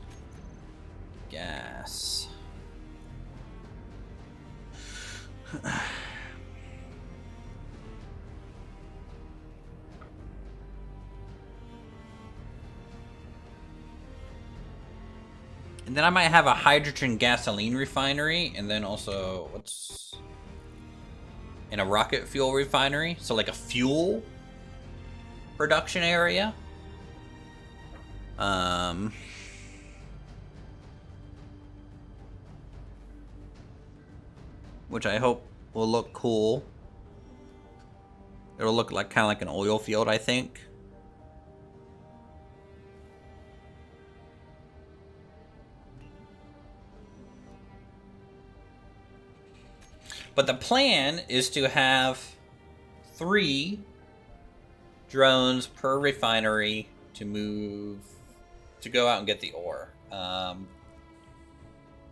And then I might have a hydrogen gasoline refinery, and then also in a rocket fuel refinery, so like a fuel production area. Which I hope will look cool. It'll look like kind of like an oil field, I think. But the plan is to have 3 drones per refinery to go out and get the ore. The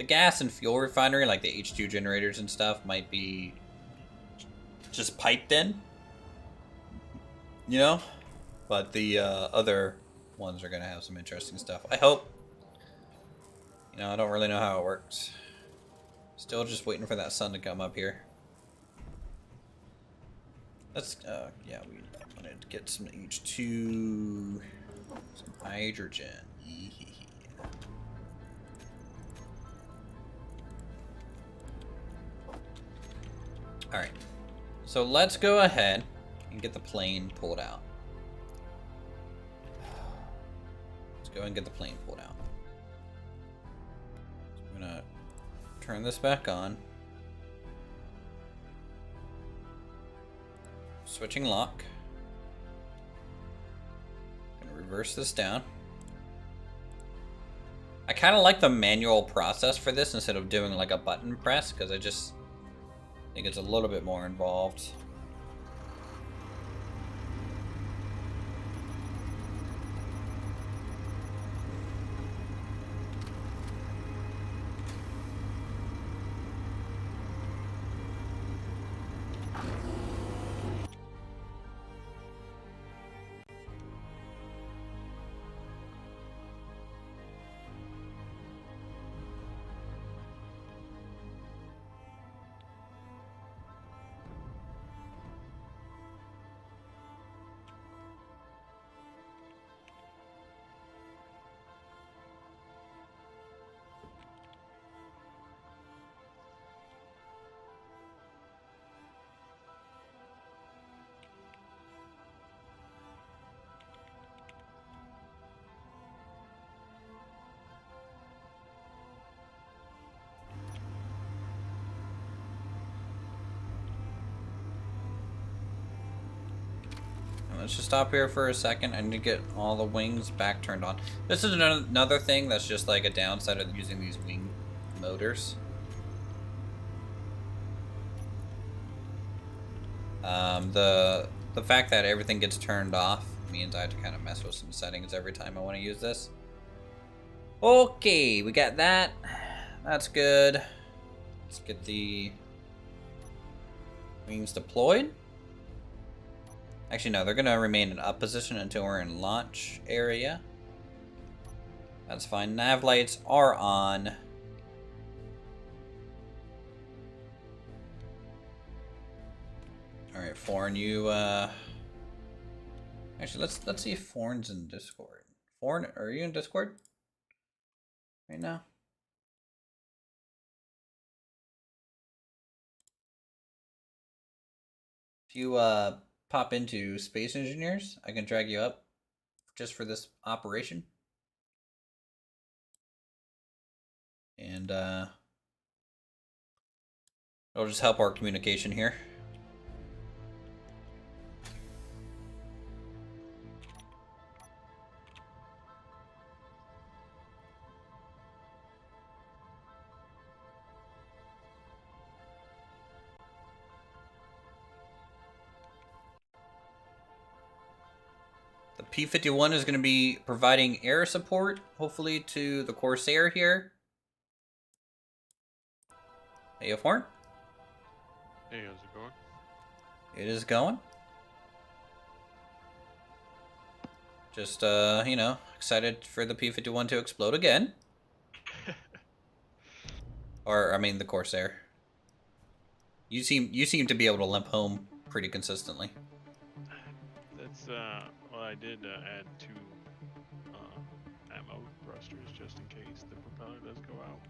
gas and fuel refinery, like the H2 generators and stuff, might be just piped in, you know? But the other ones are going to have some interesting stuff. I hope. You know, I don't really know how it works. Still just waiting for that sun to come up here. Let's, yeah, we wanted to get some H2, some hydrogen. Alright, so let's go ahead and get the plane pulled out. Let's go and get the plane pulled out. So I'm gonna turn this back on. Switching lock. Gonna reverse this down. I kind of like the manual process for this instead of doing like a button press, because I just think it's a little bit more involved. Let's just stop here for a second. I need to get all the wings back turned on. This is another thing that's just like a downside of using these wing motors. The fact that everything gets turned off means I have to kind of mess with some settings every time I want to use this. Okay, we got that. That's good. Let's get the wings deployed. Actually, no, they're going to remain in up position until we're in launch area. That's fine. Nav lights are on. All right, Foreign, you actually let's see if Foreign's in Discord. Foreign, are you in Discord right now? If you pop into Space Engineers, I can drag you up just for this operation. And it'll just help our communication here. The P-51 is going to be providing air support, hopefully, to the Corsair here. Hey, Horn. Hey, how's it going? It is going. Just, you know, excited for the P-51 to explode again. Or, I mean, the Corsair. You seem to be able to limp home pretty consistently. That's, well, I did add 2 ammo thrusters just in case the propeller does go out.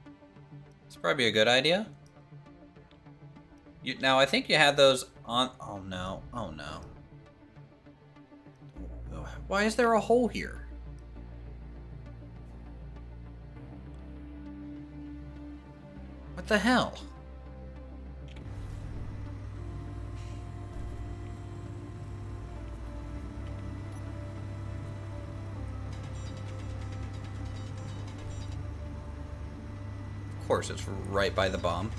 It's probably a good idea. Now, I think you had those on... Oh, no. Oh, no. Why is there a hole here? What the hell? Of course, it's right by the bomb.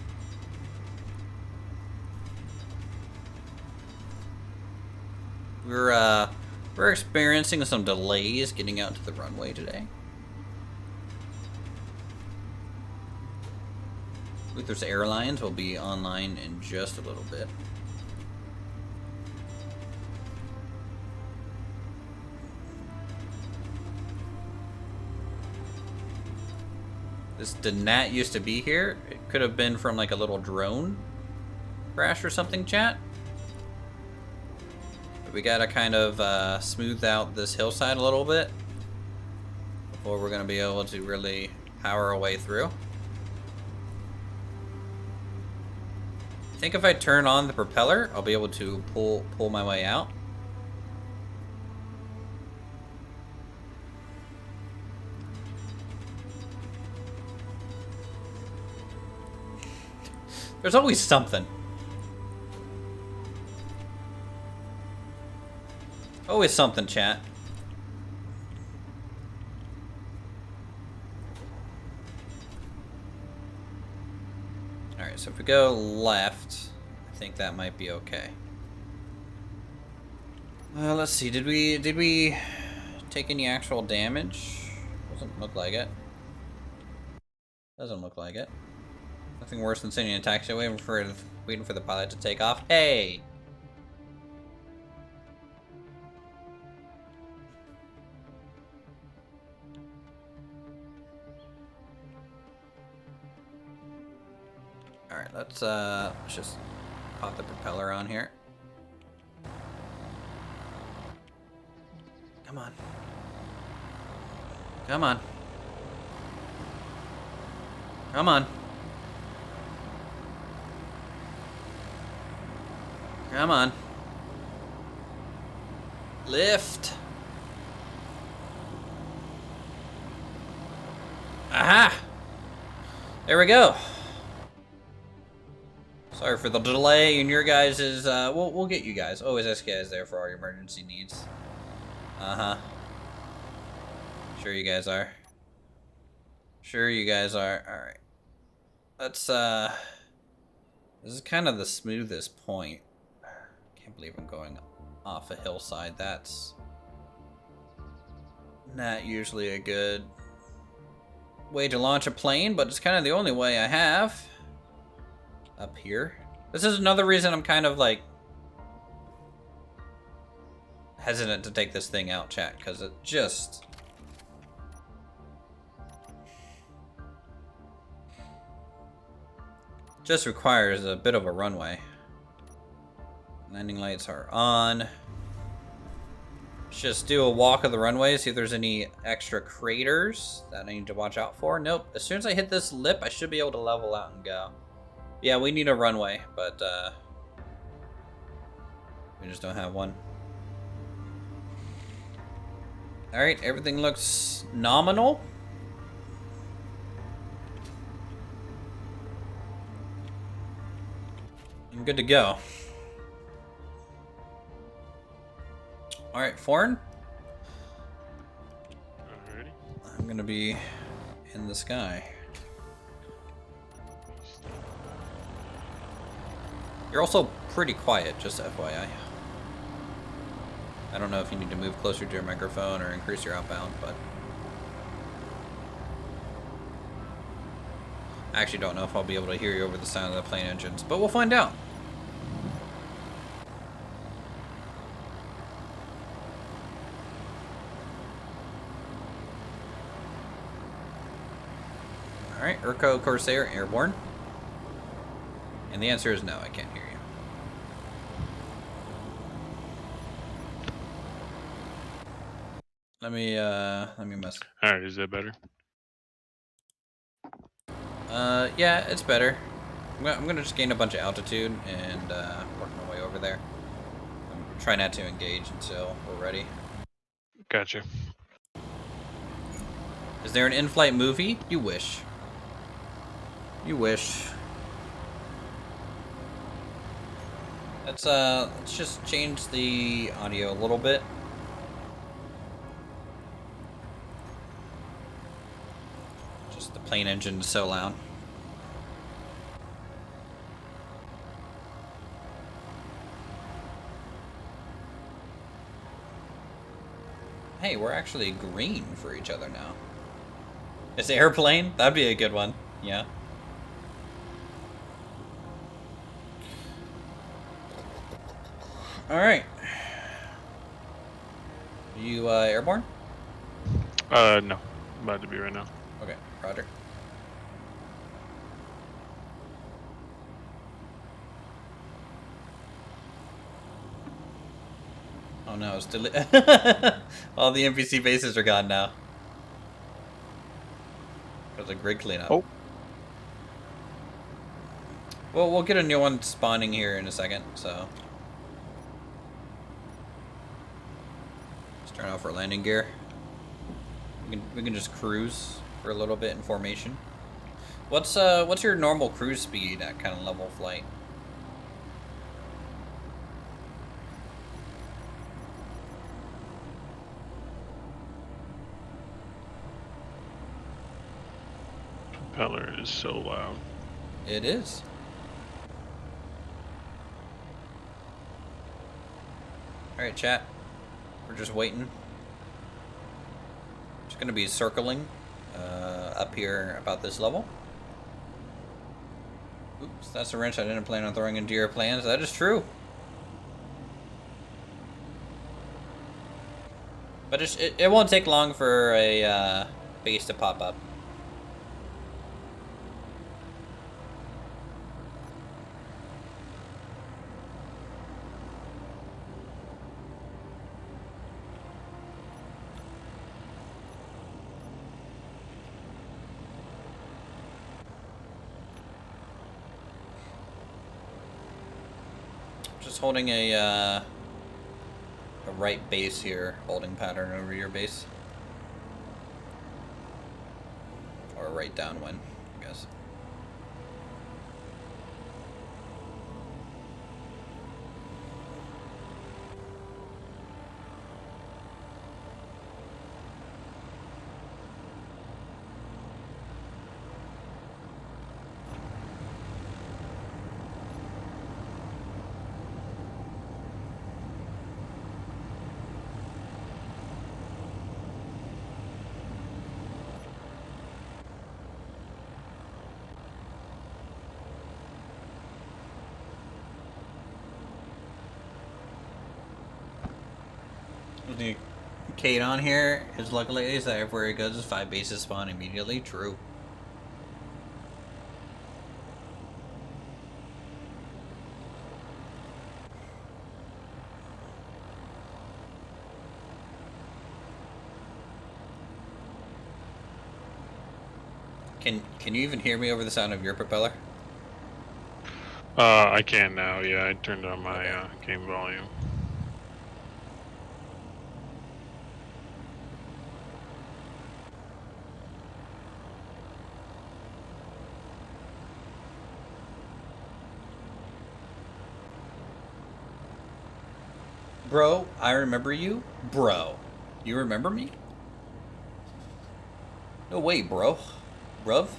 We're experiencing some delays getting out to the runway today. Uthris Airlines will be online in just a little bit. This did not used to be here. It could have been from like a little drone crash or something, chat. But we gotta kind of smooth out this hillside a little bit before we're gonna be able to really power our way through. I think if I turn on the propeller, I'll be able to pull my way out. There's always something. Always something, chat. Alright, so if we go left, I think that might be okay. Let's see, did we take any actual damage? Doesn't look like it. Doesn't look like it. Nothing worse than sending a taxi waiting for the pilot to take off. Hey! Alright, let's just pop the propeller on here. Come on. Come on. Come on. Come on. Lift. Aha! There we go. Sorry for the delay in your guys's, we'll get you guys. Always ask you guys there for all your emergency needs. Uh-huh. Sure you guys are. Sure you guys are. Alright. Let's, this is kind of the smoothest point. Can't believe I'm going off a hillside. That's not usually a good way to launch a plane, but it's kind of the only way I have. Up here. This is another reason I'm kind of like hesitant to take this thing out, chat, because it just requires a bit of a runway. Landing lights are on. Let's just do a walk of the runway, see if there's any extra craters that I need to watch out for. Nope. As soon as I hit this lip, I should be able to level out and go. Yeah, we need a runway, but we just don't have one. Alright, everything looks nominal. I'm good to go. Alright, foreign. Alrighty. I'm gonna be in the sky. You're also pretty quiet, just FYI. I don't know if you need to move closer to your microphone or increase your outbound, but I actually don't know if I'll be able to hear you over the sound of the plane engines, but we'll find out. Alright, Urko Corsair airborne. And the answer is no, I can't hear you. Let me mess. Alright, is that better? Yeah, it's better. I'm gonna just gain a bunch of altitude and work my way over there. Try not to engage until we're ready. Gotcha. Is there an in-flight movie? You wish. You wish. Let's just change the audio a little bit. Just the plane engine is so loud. Hey, we're actually green for each other now. It's airplane? That'd be a good one. Yeah. Alright. You airborne? No. I'm about to be right now. Okay, roger. Oh no, it's all the NPC bases are gone now. There's a grid cleanup. Oh. Well, we'll get a new one spawning here in a second, so. Let's turn off our landing gear. We can just cruise for a little bit in formation. What's your normal cruise speed at kind of level flight? Propeller is so loud. It is. Alright, chat. We're just waiting. Just gonna be circling up here about this level. Oops, that's a wrench I didn't plan on throwing into your plans. That is true. But it won't take long for a base to pop up. Just holding a right base here, holding pattern over your base. Or a right downwind, I guess. Kate on here is luckily is that everywhere he goes, 5 bases spawn immediately. True. Can you even hear me over the sound of your propeller? I can now, yeah. I turned on my game volume. Bro, I remember you? Bro, you remember me? No way, bro. Bruv?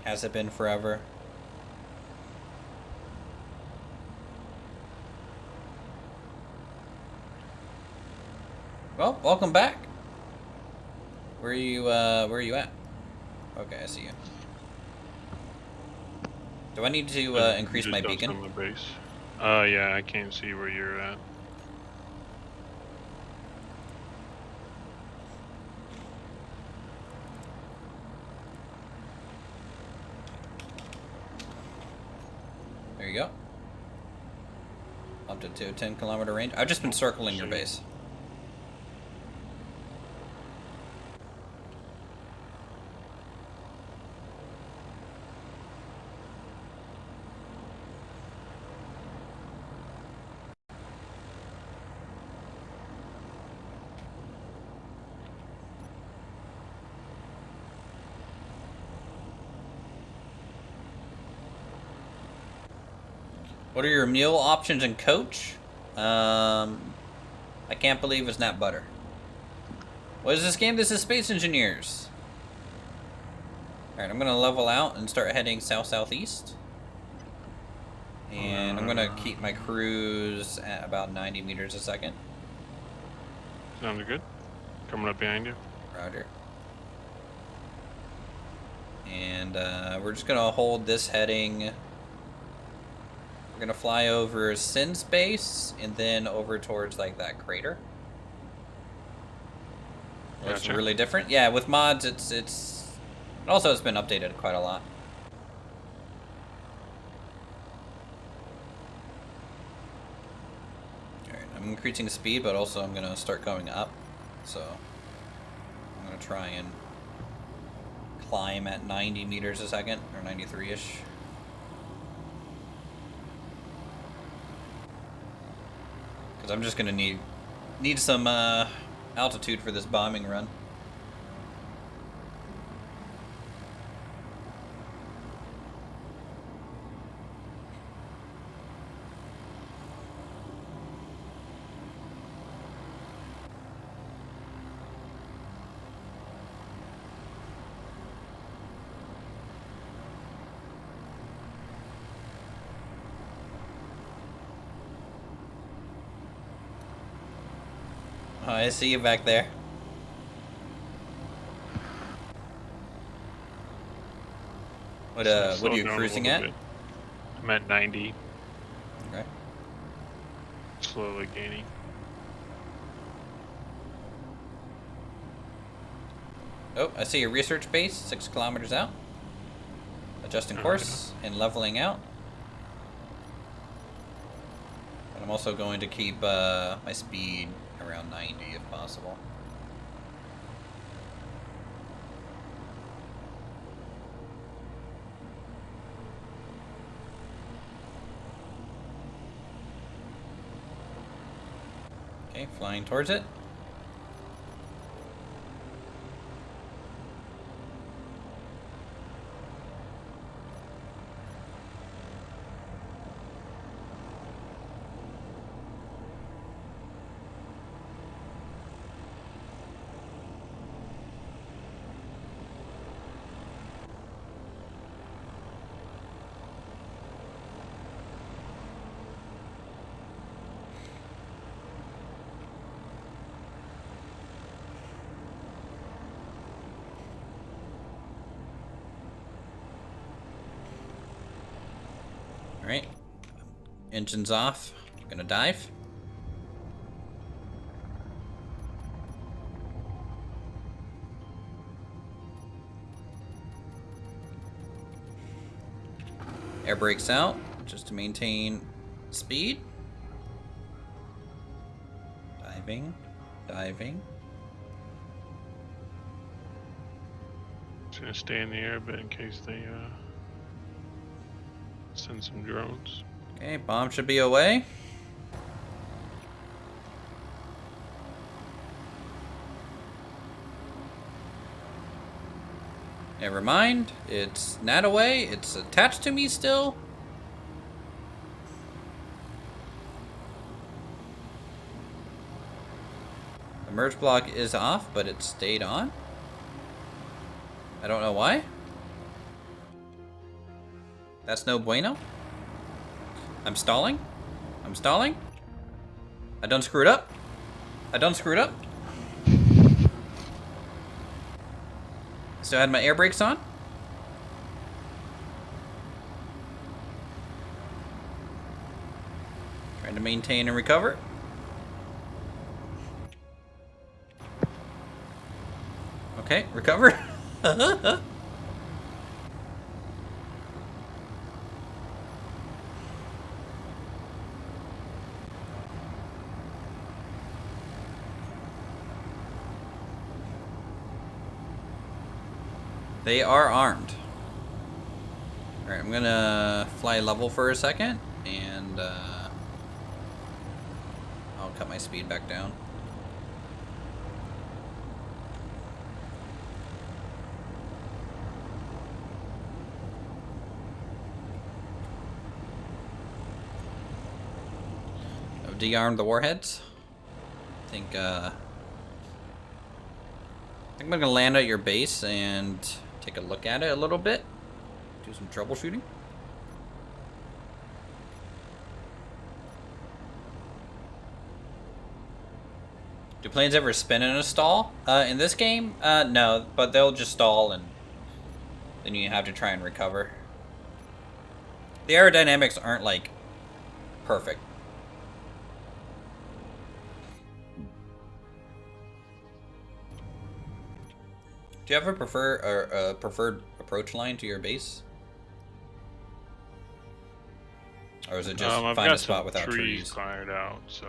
Has it been forever? Well, welcome back. Where are you at? Okay, I see you. Do I need to increase my beacon? On the base. Yeah, I can't see where you're at. There you go. Up to 10-kilometer range. I've just been circling your base. What are your meal options and coach? I can't believe it's not butter. What is this game? This is Space Engineers. Alright, I'm going to level out and start heading south-southeast. And I'm going to keep my cruise at about 90 meters a second. Sounds good. Coming up behind you. Roger. And we're just going to hold this heading. We're gonna fly over Sin's base and then over towards like that crater. Looks Gotcha. really different. Yeah, with mods, it's also it's been updated quite a lot. All right, I'm increasing the speed, but also I'm gonna start going up. So I'm gonna try and climb at 90 meters a second or 93-ish. I'm just gonna need some altitude for this bombing run. Oh, I see you back there. What are you cruising at? I'm at 90. Okay. Slowly gaining. Oh, I see a research base 6 kilometers out. Adjusting course and leveling out. And I'm also going to keep my speed around 90 if possible. Okay, flying towards it. Engines off. Gonna dive. Air brakes out, just to maintain speed. Diving, diving. Just gonna stay in the air a bit in case they send some drones. Okay, bomb should be away. Never mind, it's not away, it's attached to me still. The merge block is off, but it stayed on. I don't know why. That's no bueno. I'm stalling. I'm stalling. I done screwed up. I done screwed up. Still had my air brakes on. Trying to maintain and recover. Okay, recover. They are armed. Alright, I'm gonna fly level for a second, and I'll cut my speed back down. I've de-armed the warheads. I think I'm gonna land at your base and take a look at it a little bit. Do some troubleshooting. Do planes ever spin in a stall? In this game? No, but they'll just stall and then you have to try and recover. The aerodynamics aren't like perfect. Do you have a preferred approach line to your base? Or is it just I've find a got spot some without trees trees? cleared out, so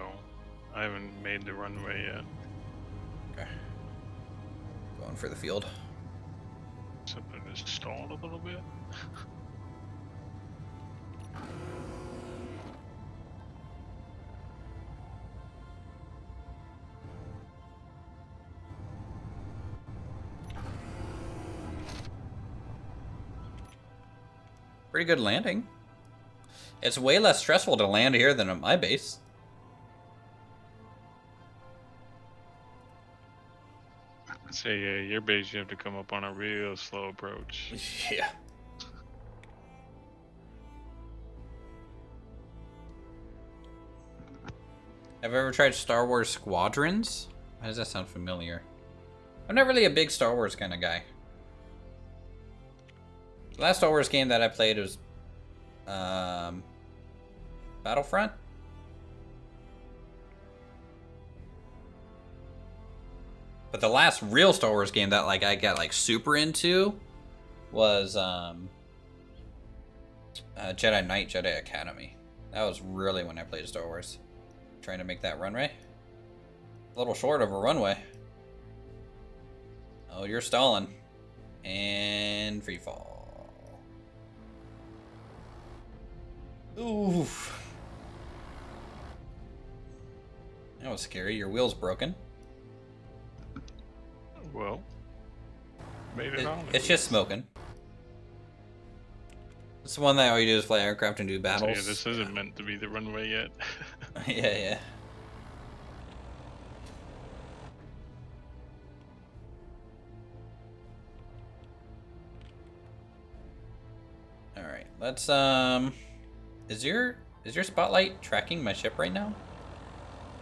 I haven't made the runway yet. Okay. Going for the field. Something just stalled a little bit. Pretty good landing. It's way less stressful to land here than at my base. Say, yeah, your base you have to come up on a real slow approach. Yeah. Have you ever tried Star Wars Squadrons? Why does that sound familiar? I'm not really a big Star Wars kind of guy. The last Star Wars game that I played was Battlefront. But the last real Star Wars game that like I got like super into was Jedi Knight, Jedi Academy. That was really when I played Star Wars. Trying to make that runway. A little short of a runway. Oh, you're stalling. And free fall. Oof. That was scary. Your wheel's broken. Well, made it on. It's just smoking. It's the one that all you do is fly aircraft and do So, battles. yeah, this isn't meant to be the runway yet. Yeah. Alright, let's is your spotlight tracking my ship right now?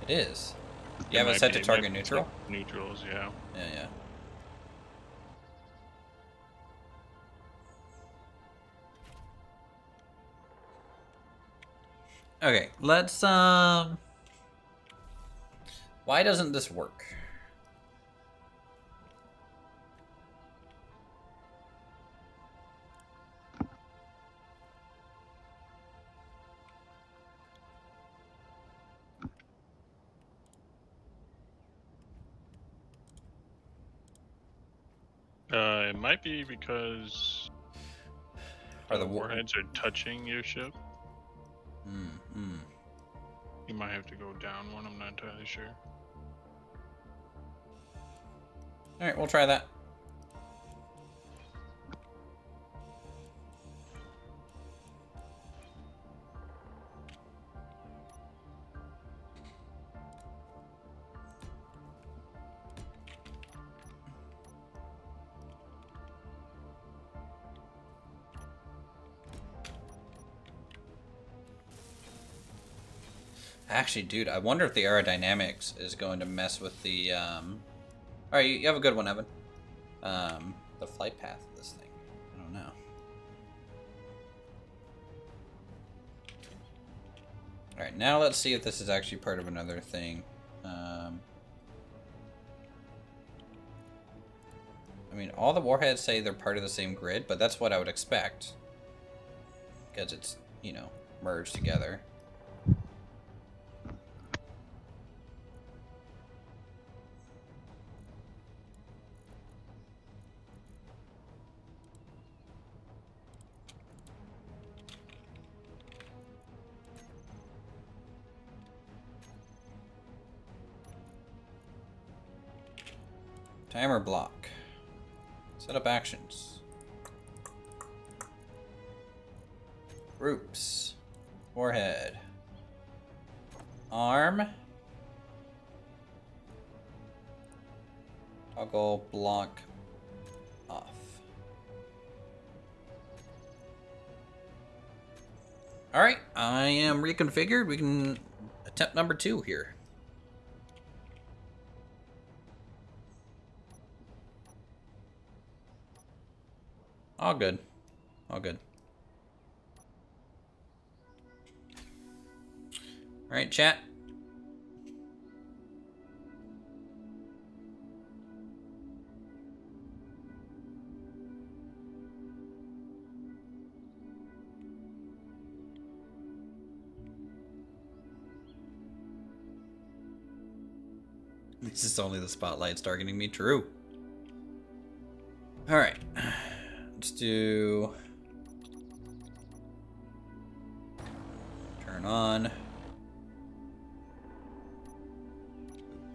It is. You have it set to target neutral? Neutrals, yeah. Yeah. Okay, let's why doesn't this work? It might be because Are the the warheads are touching your ship. Mm-hmm. You might have to go down one. I'm not entirely sure. All right, we'll try that. Actually, dude, I wonder if the aerodynamics is going to mess with the. All right, you have a good one, Evan. The flight path of this thing. I don't know. All right, now let's see if this is actually part of another thing. I mean, all the warheads say they're part of the same grid, but that's what I would expect. Because it's, you know, merged together. Timer block. Set up actions. Groups. Warhead. Arm. Toggle block off. Alright, I am reconfigured. We can attempt number 2 here. All good. All good. Alright, chat. This is only the spotlights targeting me. True. Alright. Let's do... Turn on.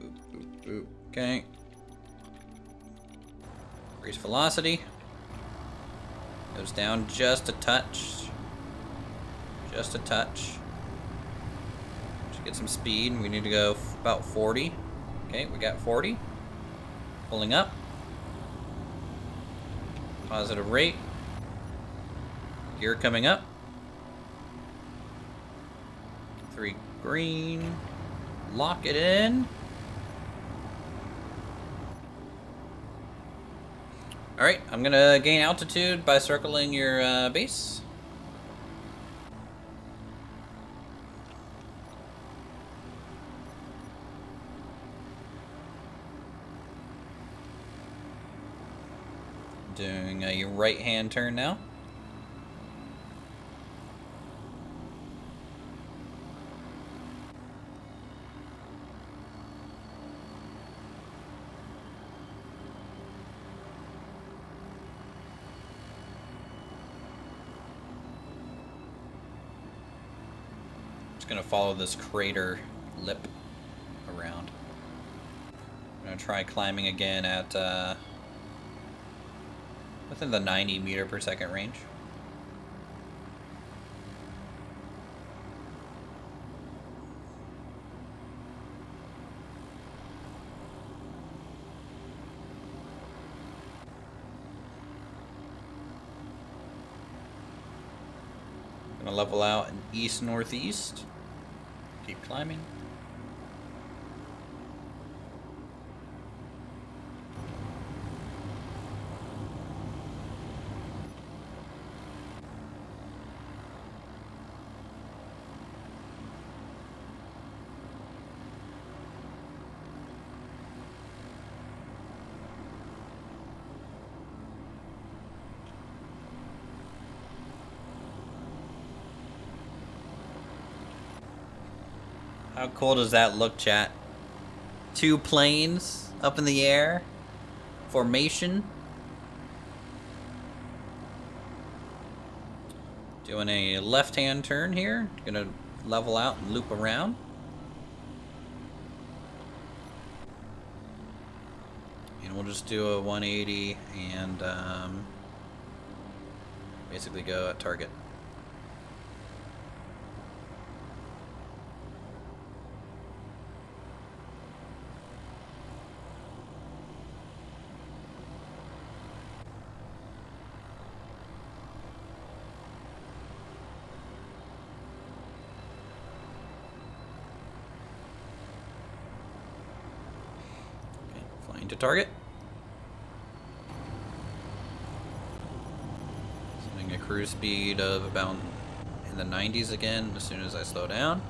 Boop, boop, boop. Okay. Increase velocity. Goes down just a touch. Just a touch. Should get some speed. We need to go about 40. Okay, we got 40. Pulling up. Positive rate. Gear coming up. 3 green. Lock it in. Alright, I'm gonna gain altitude by circling your base. Doing your right hand turn now. Just gonna follow this crater lip around. I'm gonna try climbing again at within the 90 meter per second range. Gonna level out in east-northeast. Keep climbing. How cool does that look, chat? 2 planes up in the air. Formation. Doing a left-hand turn here. Gonna level out and loop around. And we'll just do a 180 and basically go at target. Okay, flying to target. Setting a cruise speed of about in the 90s again as soon as I slow down.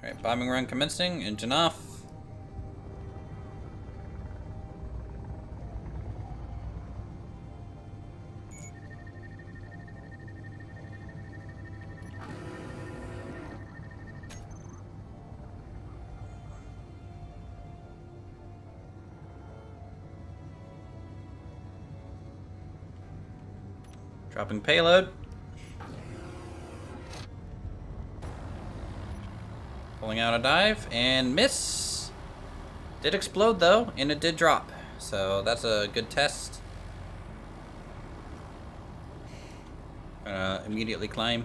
Alright, bombing run commencing. Engine off. Dropping payload. Pulling out a dive and miss. Did explode though, and it did drop. So that's a good test. Immediately climb.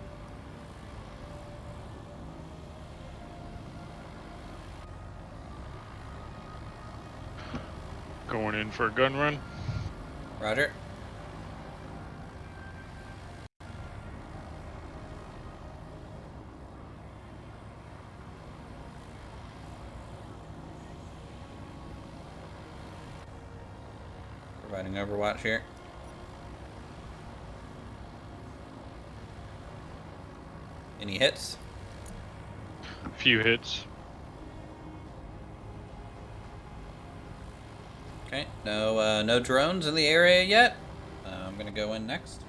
Going in for a gun run. Roger. Providing overwatch here. Any hits? A few hits. Okay, no drones in the area yet. I'm gonna go in next.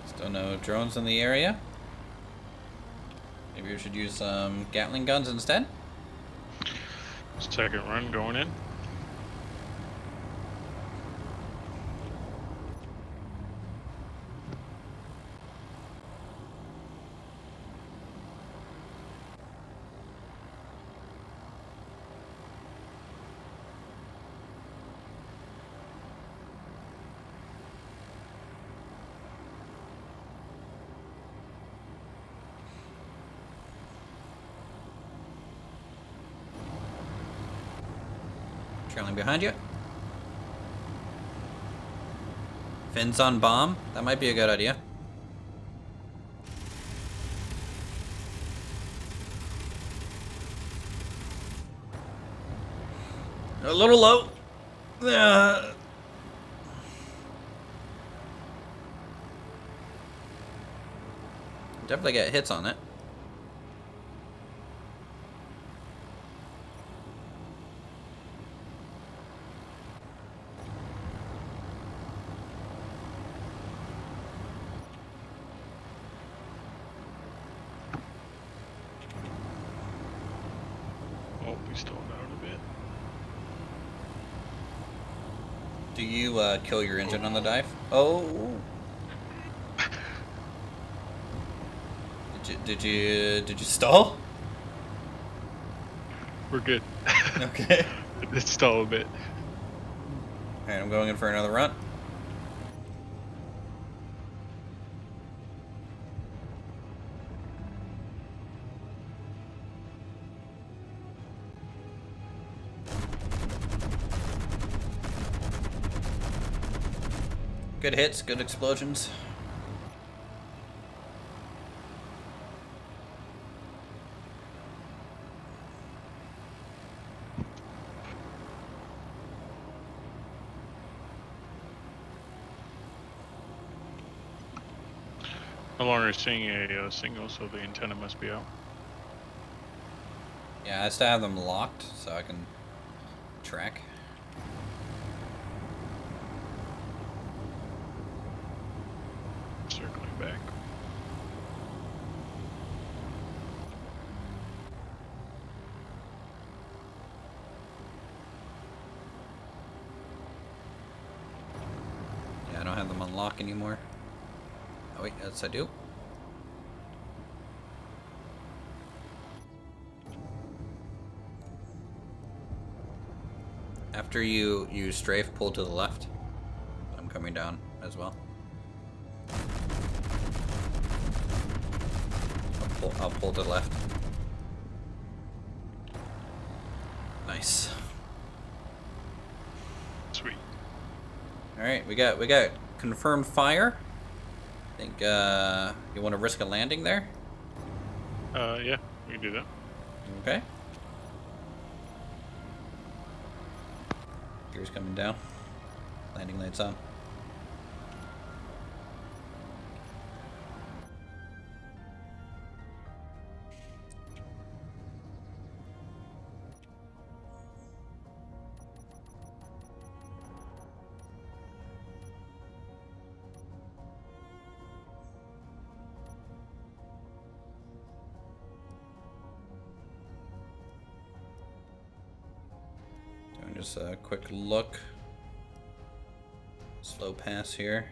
Still no drones in the area. Maybe we should use some Gatling guns instead. Second run going in. Trailing behind you. Fins on bomb. That might be a good idea. A little low. Definitely get hits on it. Do you kill your engine on the dive? Oh. Did you stall? We're good. Okay. It's stall a bit. Alright, I'm going in for another run. Good hits, good explosions. No longer seeing a signal, so the antenna must be out. Yeah, I still have them locked so I can track. Circling back. Yeah, I don't have them on lock anymore. Oh wait, yes I do. After you strafe, pull to the left. I'm coming down as well. I'll pull to the left. Nice. Sweet. All right, we got confirmed fire. I think you want to risk a landing there? Yeah, we can do that. Okay. Gears coming down. Landing lights on. Doing just a quick look. Slow pass here.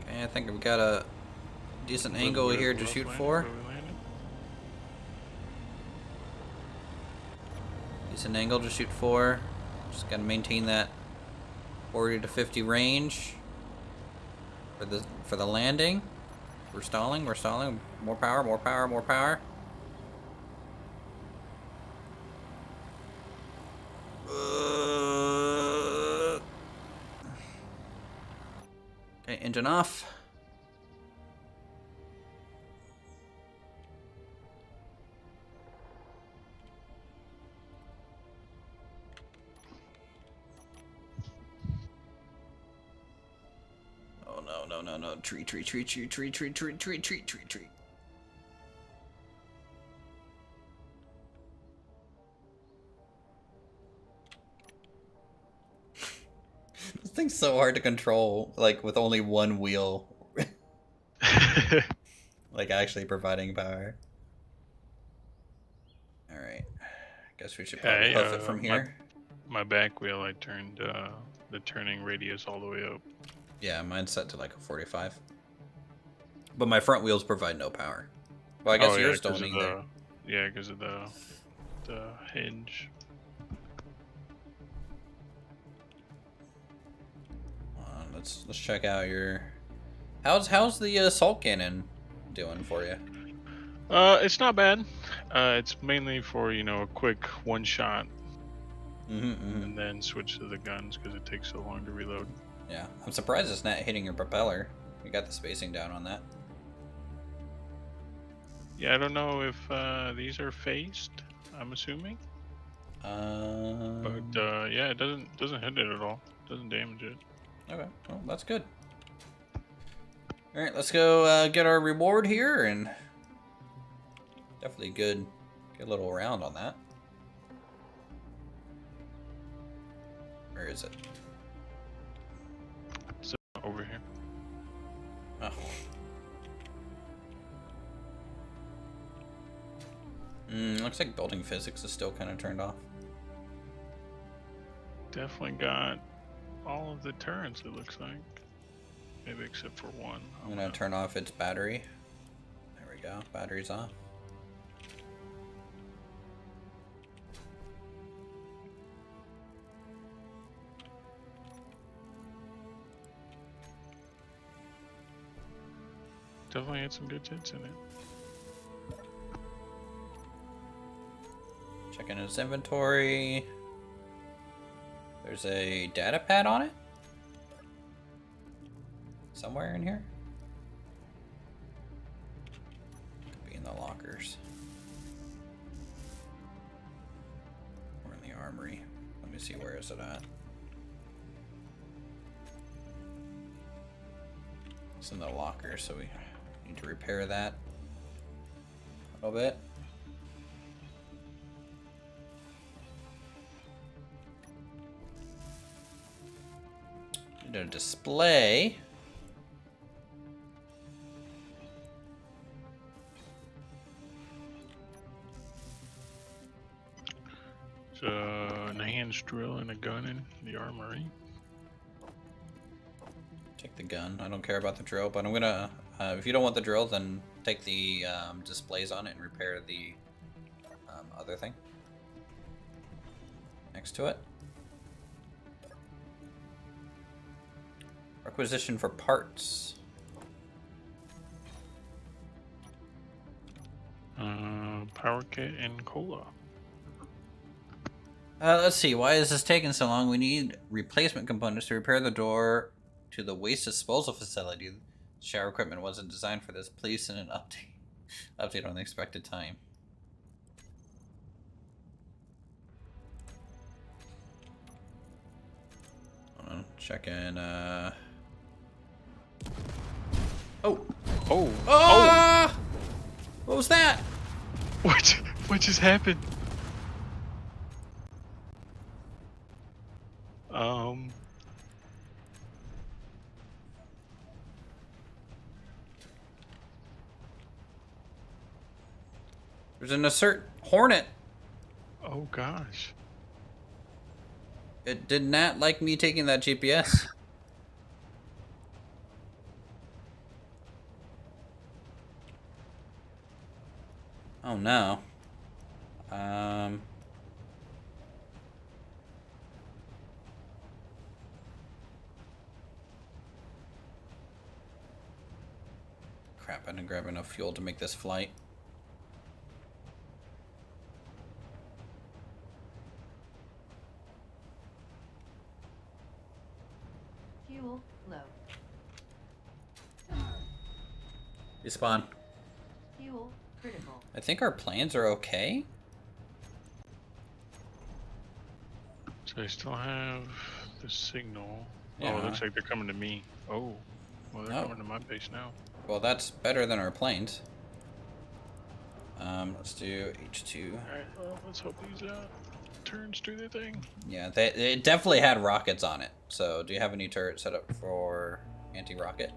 Okay, I think we've got a decent angle here to shoot for. Decent angle to shoot for. Just gotta maintain that 40 to 50 range for the landing. We're stalling. More power, more power, more power. Okay, engine off. Oh no. Tree. This thing's so hard to control, like with only one wheel. Like actually providing power. Alright. Guess we should probably hoof it from here. My back wheel, I turned the turning radius all the way up. Yeah, mine's set to like a 45. But my front wheels provide no power. Well, I guess yours don't either. Yeah, because of the hinge. Let's check out your. How's the assault cannon doing for you? It's not bad. It's mainly for a quick one shot, and then switch to the guns because it takes so long to reload. Yeah, I'm surprised it's not hitting your propeller. You got the spacing down on that. Yeah, I don't know if these are faced. I'm assuming. But yeah, it doesn't hit it at all. Doesn't damage it. Okay, well that's good. All right, let's go get our reward here, and definitely good little round on that. Where is it? So over here. Oh. Looks like building physics is still kind of turned off. Definitely got all of the turrets, it looks like. Maybe except for one. I'm gonna turn off its battery. There we go. Battery's off. Definitely had some good hits in it. Checking his inventory. There's a data pad on it. Somewhere in here. Could be in the lockers. Or in the armory. Let me see, where is it at? It's in the locker, so we need to repair that a little bit. Need a display. So an enhanced drill and a gun in the armory. Take the gun. I don't care about the drill, but I'm gonna. If you don't want the drill, then take the displays on it and repair the other thing next to it. Requisition for parts. Power kit and cola. Let's see. Why is this taking so long? We need replacement components to repair the door to the waste disposal facility. Shower equipment wasn't designed for this. Please send an update on the expected time. Hold on. Check in. Oh. Oh. Ah! What was that? What just happened? There's an assert hornet. Oh gosh. It did not like me taking that GPS. Oh no. Crap, I didn't grab enough fuel to make this flight. Fuel low. Respawn. Fuel critical. I think our plans are okay. So I still have the signal. Yeah. Oh, it looks like they're coming to me. Oh. Well, they're Oh. coming to my base now. Well, that's better than our planes. Let's do H2. Alright, well, let's hope these turns do their thing. Yeah, it definitely had rockets on it. So, do you have any turret set up for anti-rocket?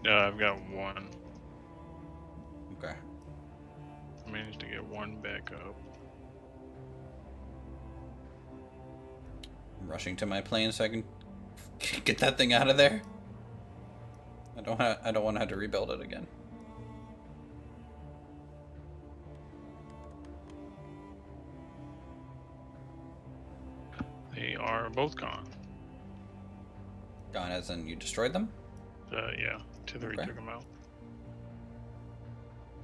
I've got one. Okay. I managed to get one back up. I'm rushing to my plane so I can get that thing out of there. I don't want to have to rebuild it again. They are both gone. Gone as in you destroyed them? Yeah, Tillery Okay. took them out.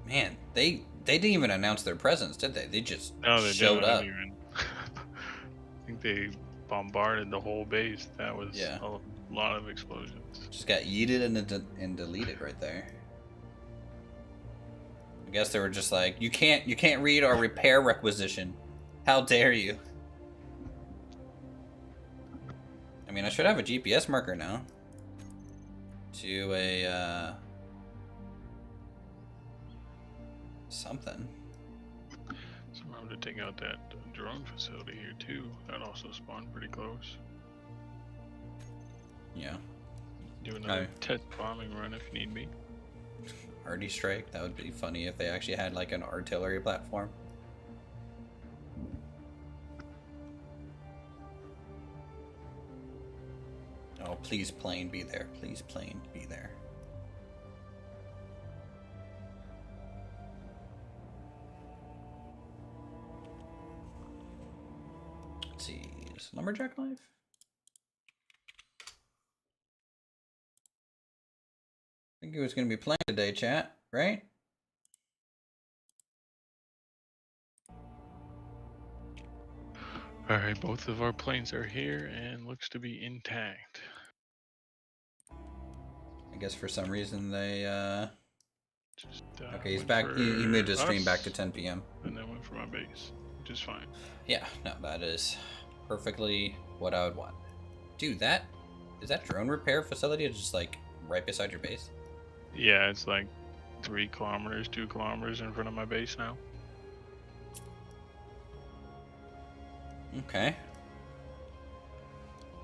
Man, they didn't even announce their presence, did they? They just No, they showed up. didn't even. I think they bombarded the whole base. That was Yeah. a lot of explosions. Just got yeeted and deleted right there. I guess they were just like, you can't read our repair requisition. How dare you? I mean, I should have a GPS marker now. To a, something. Somehow to take out that drone facility here too. That also spawned pretty close. Yeah. Do another test bombing run if you need me. Arty strike. That would be funny if they actually had like an artillery platform. Oh, please plane be there. Please plane be there. Let's see. Is Lumberjack live? I think he was going to be playing today, chat, right? Alright, both of our planes are here and looks to be intact. I guess for some reason they, Just, okay, he's back. He moved his stream back to us, 10 p.m. And then went for my base, which is fine. Yeah, no, that is perfectly what I would want. Dude, is that drone repair facility just like right beside your base? Yeah, it's like 3 kilometers, 2 kilometers in front of my base now. Okay.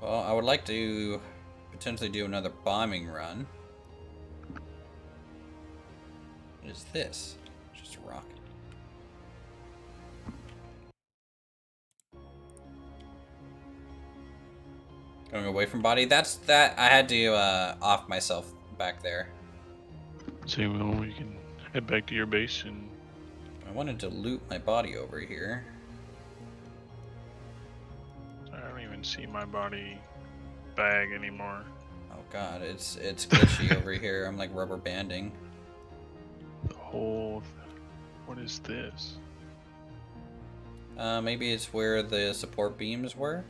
Well, I would like to potentially do another bombing run. What is this? Just a rocket. Going away from body. That I had to off myself back there. So well, you can head back to your base and... I wanted to loot my body over here. I don't even see my body bag anymore. Oh god, it's glitchy over here. I'm like rubber banding. The whole... What is this? Maybe it's where the support beams were.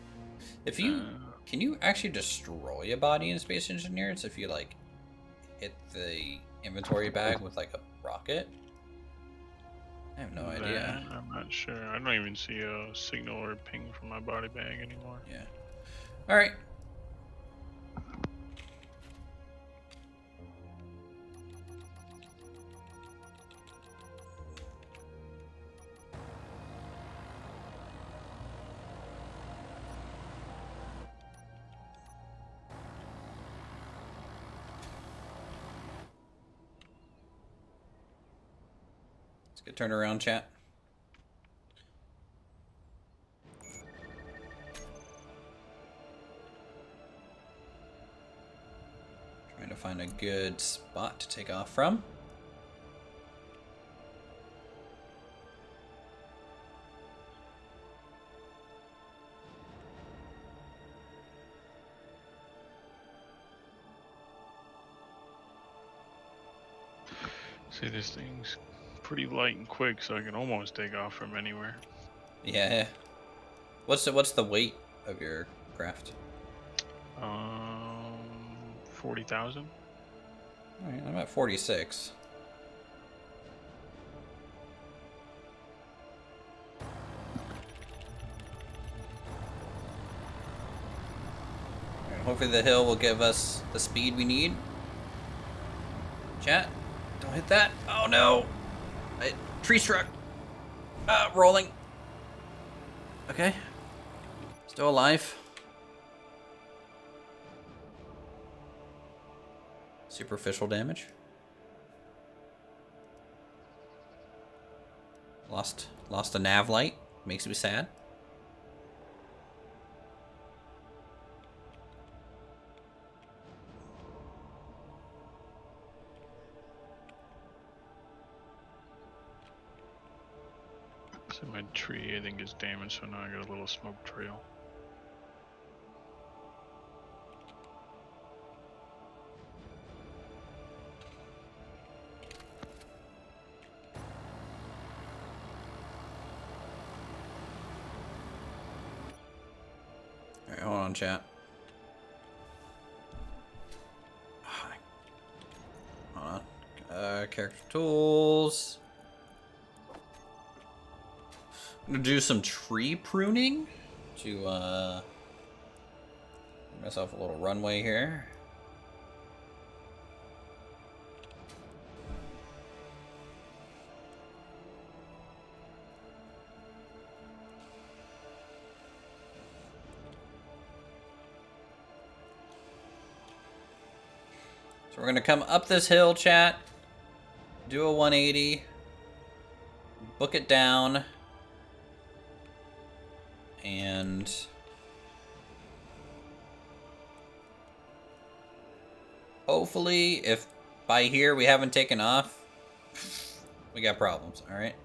If you can you actually destroy a body in Space Engineers if you like hit the inventory bag with like a rocket? I have no idea. I'm not sure. I don't even see a signal or a ping from my body bag anymore. Yeah. All right. Good turnaround, chat. Trying to find a good spot to take off from. See, this thing's pretty light and quick, so I can almost take off from anywhere. Yeah. What's the weight of your craft? 40,000. All right, I'm at 46. All right, hopefully the hill will give us the speed we need. Chat, don't hit that. Oh no. Tree struck. Rolling. Okay. Still alive. Superficial damage. Lost a nav light. Makes me sad. So my tree, I think, is damaged, so now I got a little smoke trail. Alright, hold on, chat. Hold on. Character tools. I'm gonna do some tree pruning to give myself a little runway here. So we're gonna come up this hill, chat, do a 180, book it down, and hopefully, if by here we haven't taken off, we got problems, alright?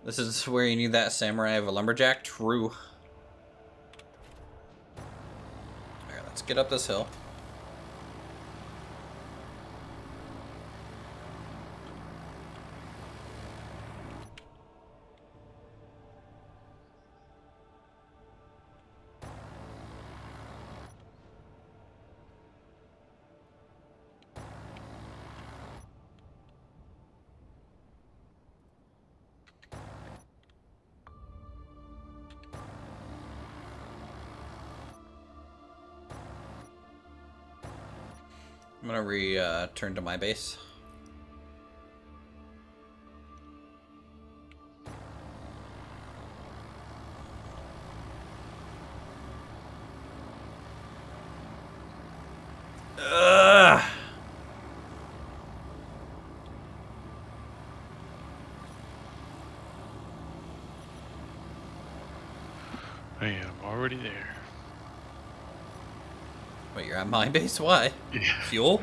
This is where you need that samurai of a lumberjack. True. Alright, let's get up this hill. I'm gonna return to my base. Ugh. I am already there. Wait, you're at my base? Why? Yeah. Fuel?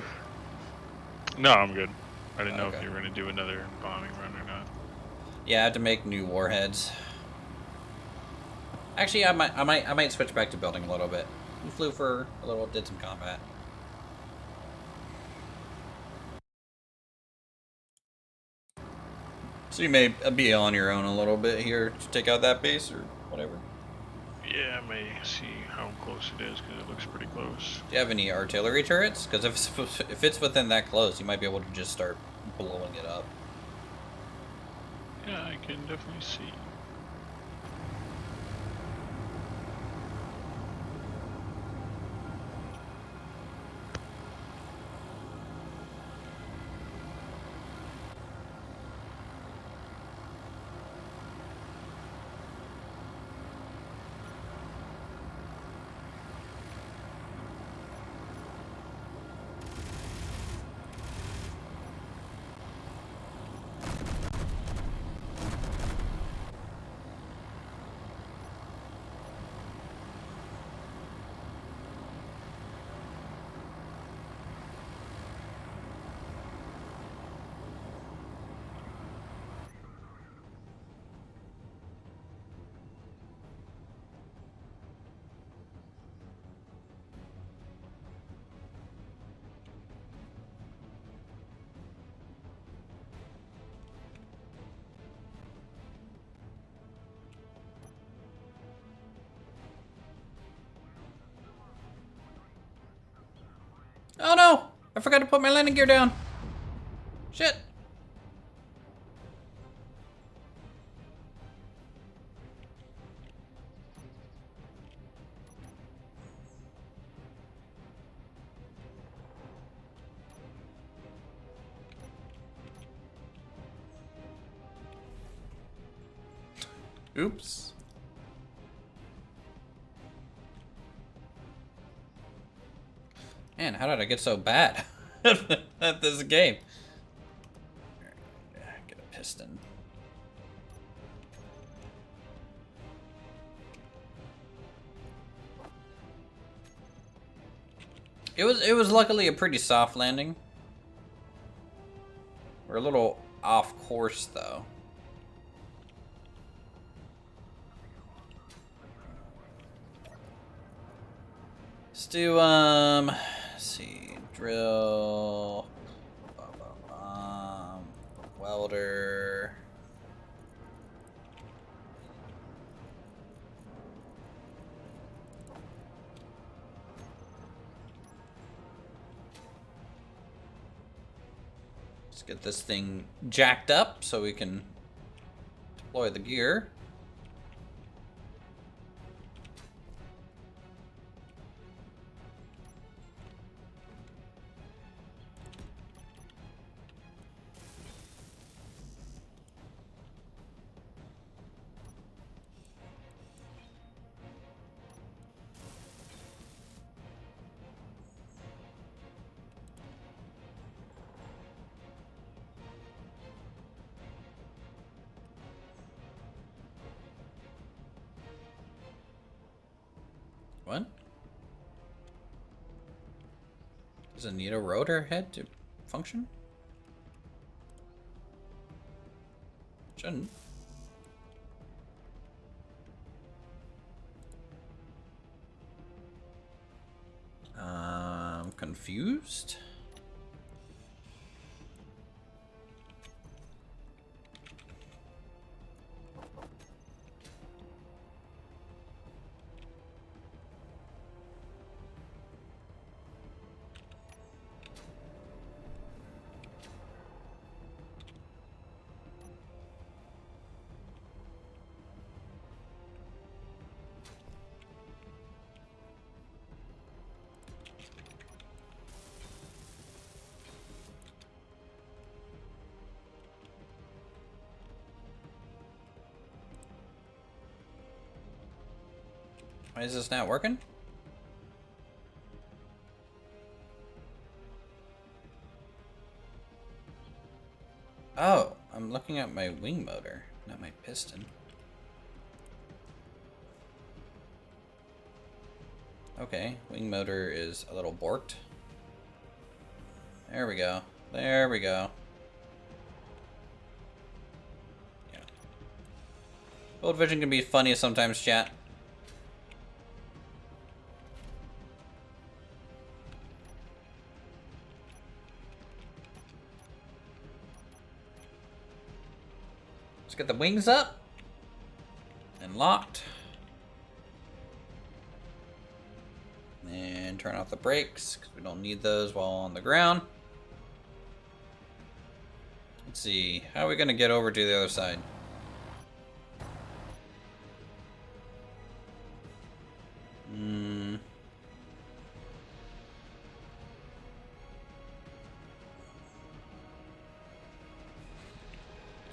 No, I'm good. I didn't know Okay. if you were going to do another bombing run or not. Yeah, I had to make new warheads. Actually, I might switch back to building a little bit. We flew for a little, did some combat. So you may be on your own a little bit here to take out that base or whatever. Yeah, I may see how close it is because it looks pretty close. Do you have any artillery turrets? Because if it's within that close, you might be able to just start blowing it up. Yeah, I can definitely see. Oh no! I forgot to put my landing gear down. Shit. Oops. Man, how did I get so bad at this game? Get a piston. It was luckily a pretty soft landing. We're a little off course though. Let's do let's see, drill, welder. Let's get this thing jacked up so we can deploy the gear. What? Does it need a rotor head to function? Shouldn't. I'm confused. Why is this not working? Oh, I'm looking at my wing motor, not my piston. Okay, wing motor is a little borked. There we go. There we go. Yeah. Old vision can be funny sometimes, chat. Let's get the wings up and locked. And turn off the brakes because we don't need those while on the ground. Let's see, how are we going to get over to the other side?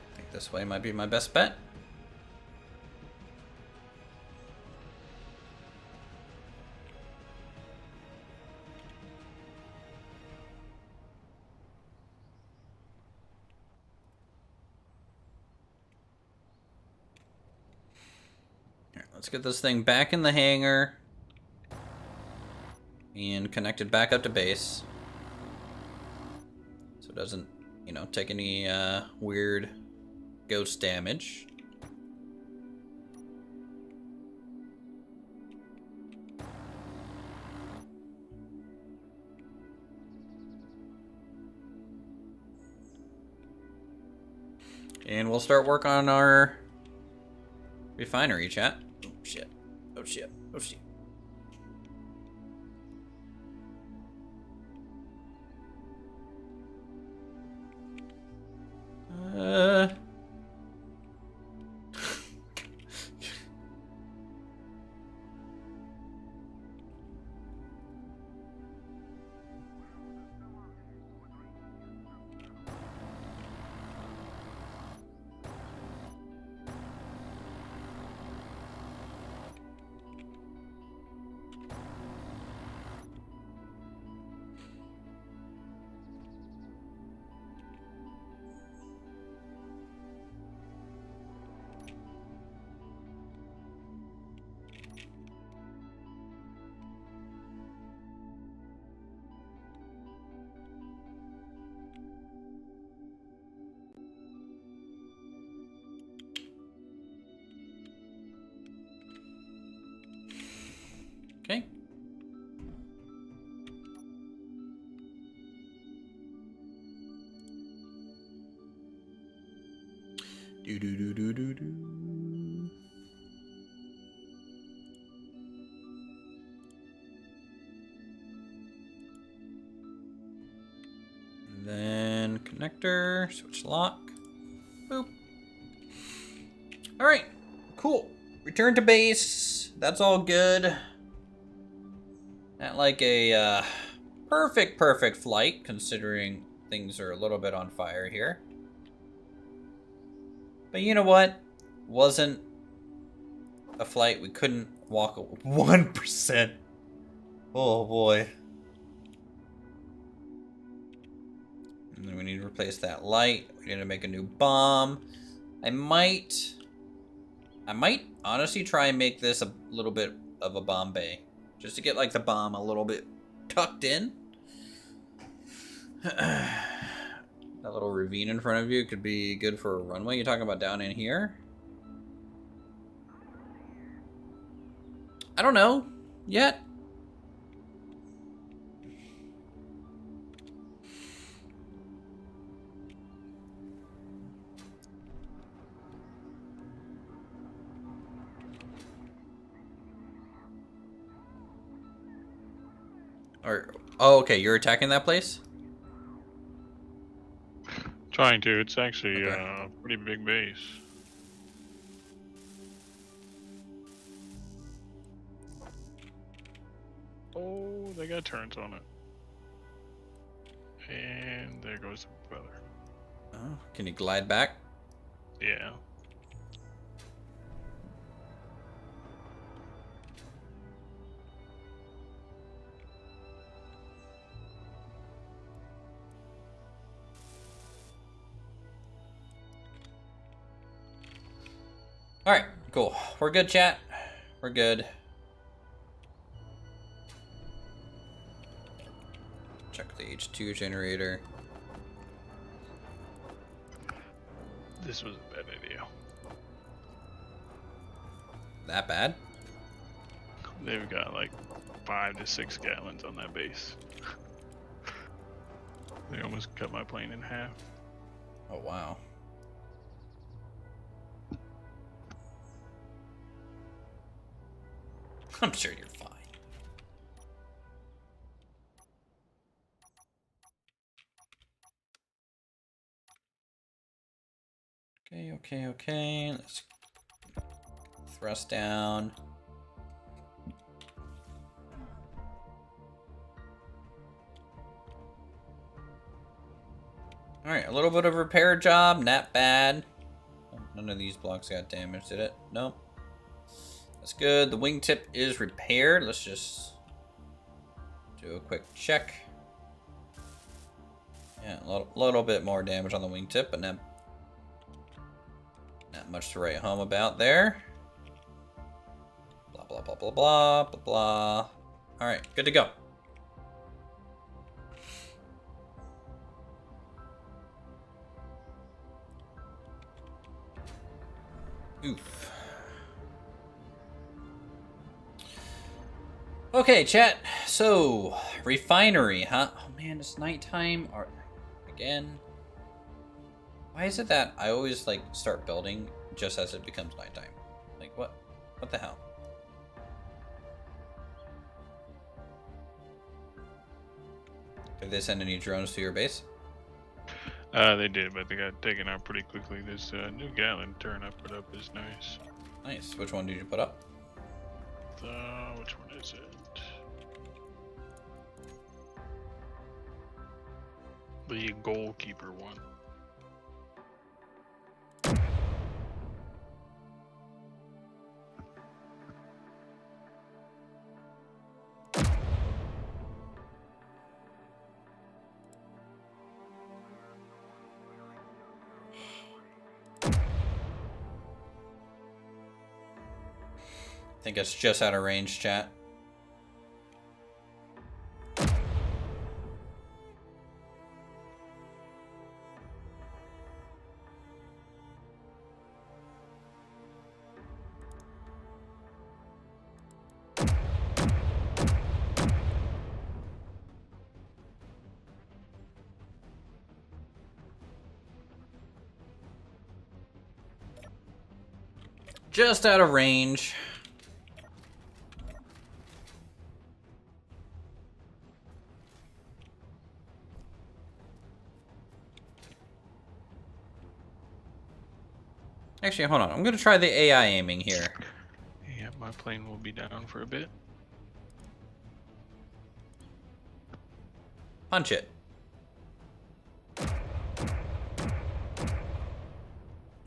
I think this way might be my best bet. Let's get this thing back in the hangar and connected back up to base so it doesn't, you know, take any weird ghost damage. And we'll start work on our refinery, chat. Oh shit. Oh shit. Oh shit. Okay. Do do do do do do. And then connector, switch lock. Boop. Return to base. That's all good. Not like a perfect flight, considering things are a little bit on fire here. But you know what? Wasn't a flight we couldn't walk 1%. Oh boy. And then we need to replace that light. We need to make a new bomb. I might honestly try and make this a little bit of a bomb bay. Just to get like the bomb a little bit tucked in. That little ravine in front of you could be good for a runway. You're talking about down in here? I don't know yet. Oh, okay, you're attacking that place? Trying to. It's actually Okay. a pretty big base. Oh, they got turns on it. And there goes the propeller. Oh, can you glide back? Yeah. Alright, cool. We're good, chat. We're good. Check the H2 generator. This was a bad idea. That bad? They've got like 5 to 6 gallons on that base. They almost cut my plane in half. Oh, wow. I'm sure you're fine. Okay. Let's thrust down. Alright, a little bit of repair job, not bad. None of these blocks got damaged, did it? Nope. That's good. The wingtip is repaired. Let's just do a quick check. Yeah, a little bit more damage on the wingtip, but not much to write home about there. Blah, blah, blah, blah, blah, blah, blah. Alright, good to go. Oof. Okay, chat. So, refinery, huh? Oh man, it's nighttime. Or again. Why is it that I always like start building just as it becomes nighttime? Like what? What the hell? Did they send any drones to your base? They did, but they got taken out pretty quickly. This new gallon turn I put up is nice. Nice. Which one did you put up? Which one is it? The goalkeeper one. I think it's just out of range, chat. Just out of range. Actually, hold on. I'm going to try the AI aiming here. my plane will be down for a bit. Punch it.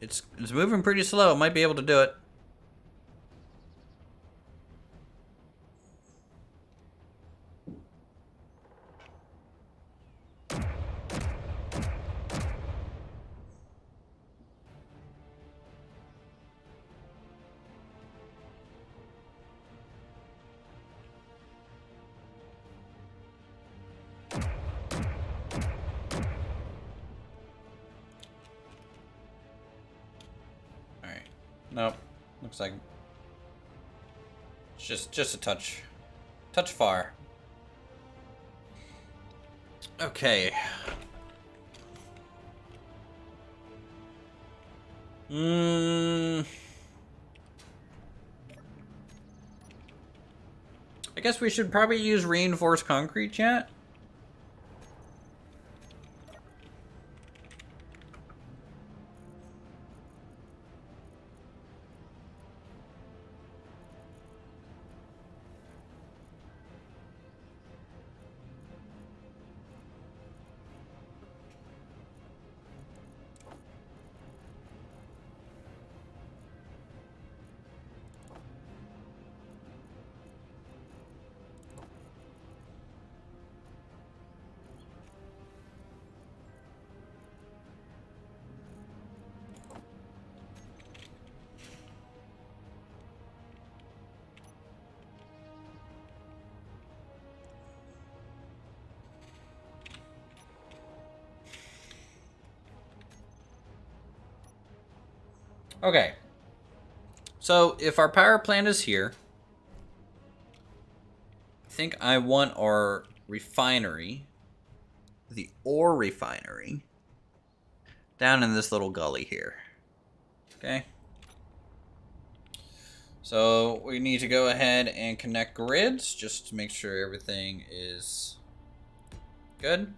It's moving pretty slow. It might be able to do it. Nope. Looks like it's just a touch far. Okay. I guess we should probably use reinforced concrete, chat. Okay. So if our power plant is here, I think I want our refinery, the ore refinery, down in this little gully here. Okay. So we need to go ahead and connect grids just to make sure everything is good.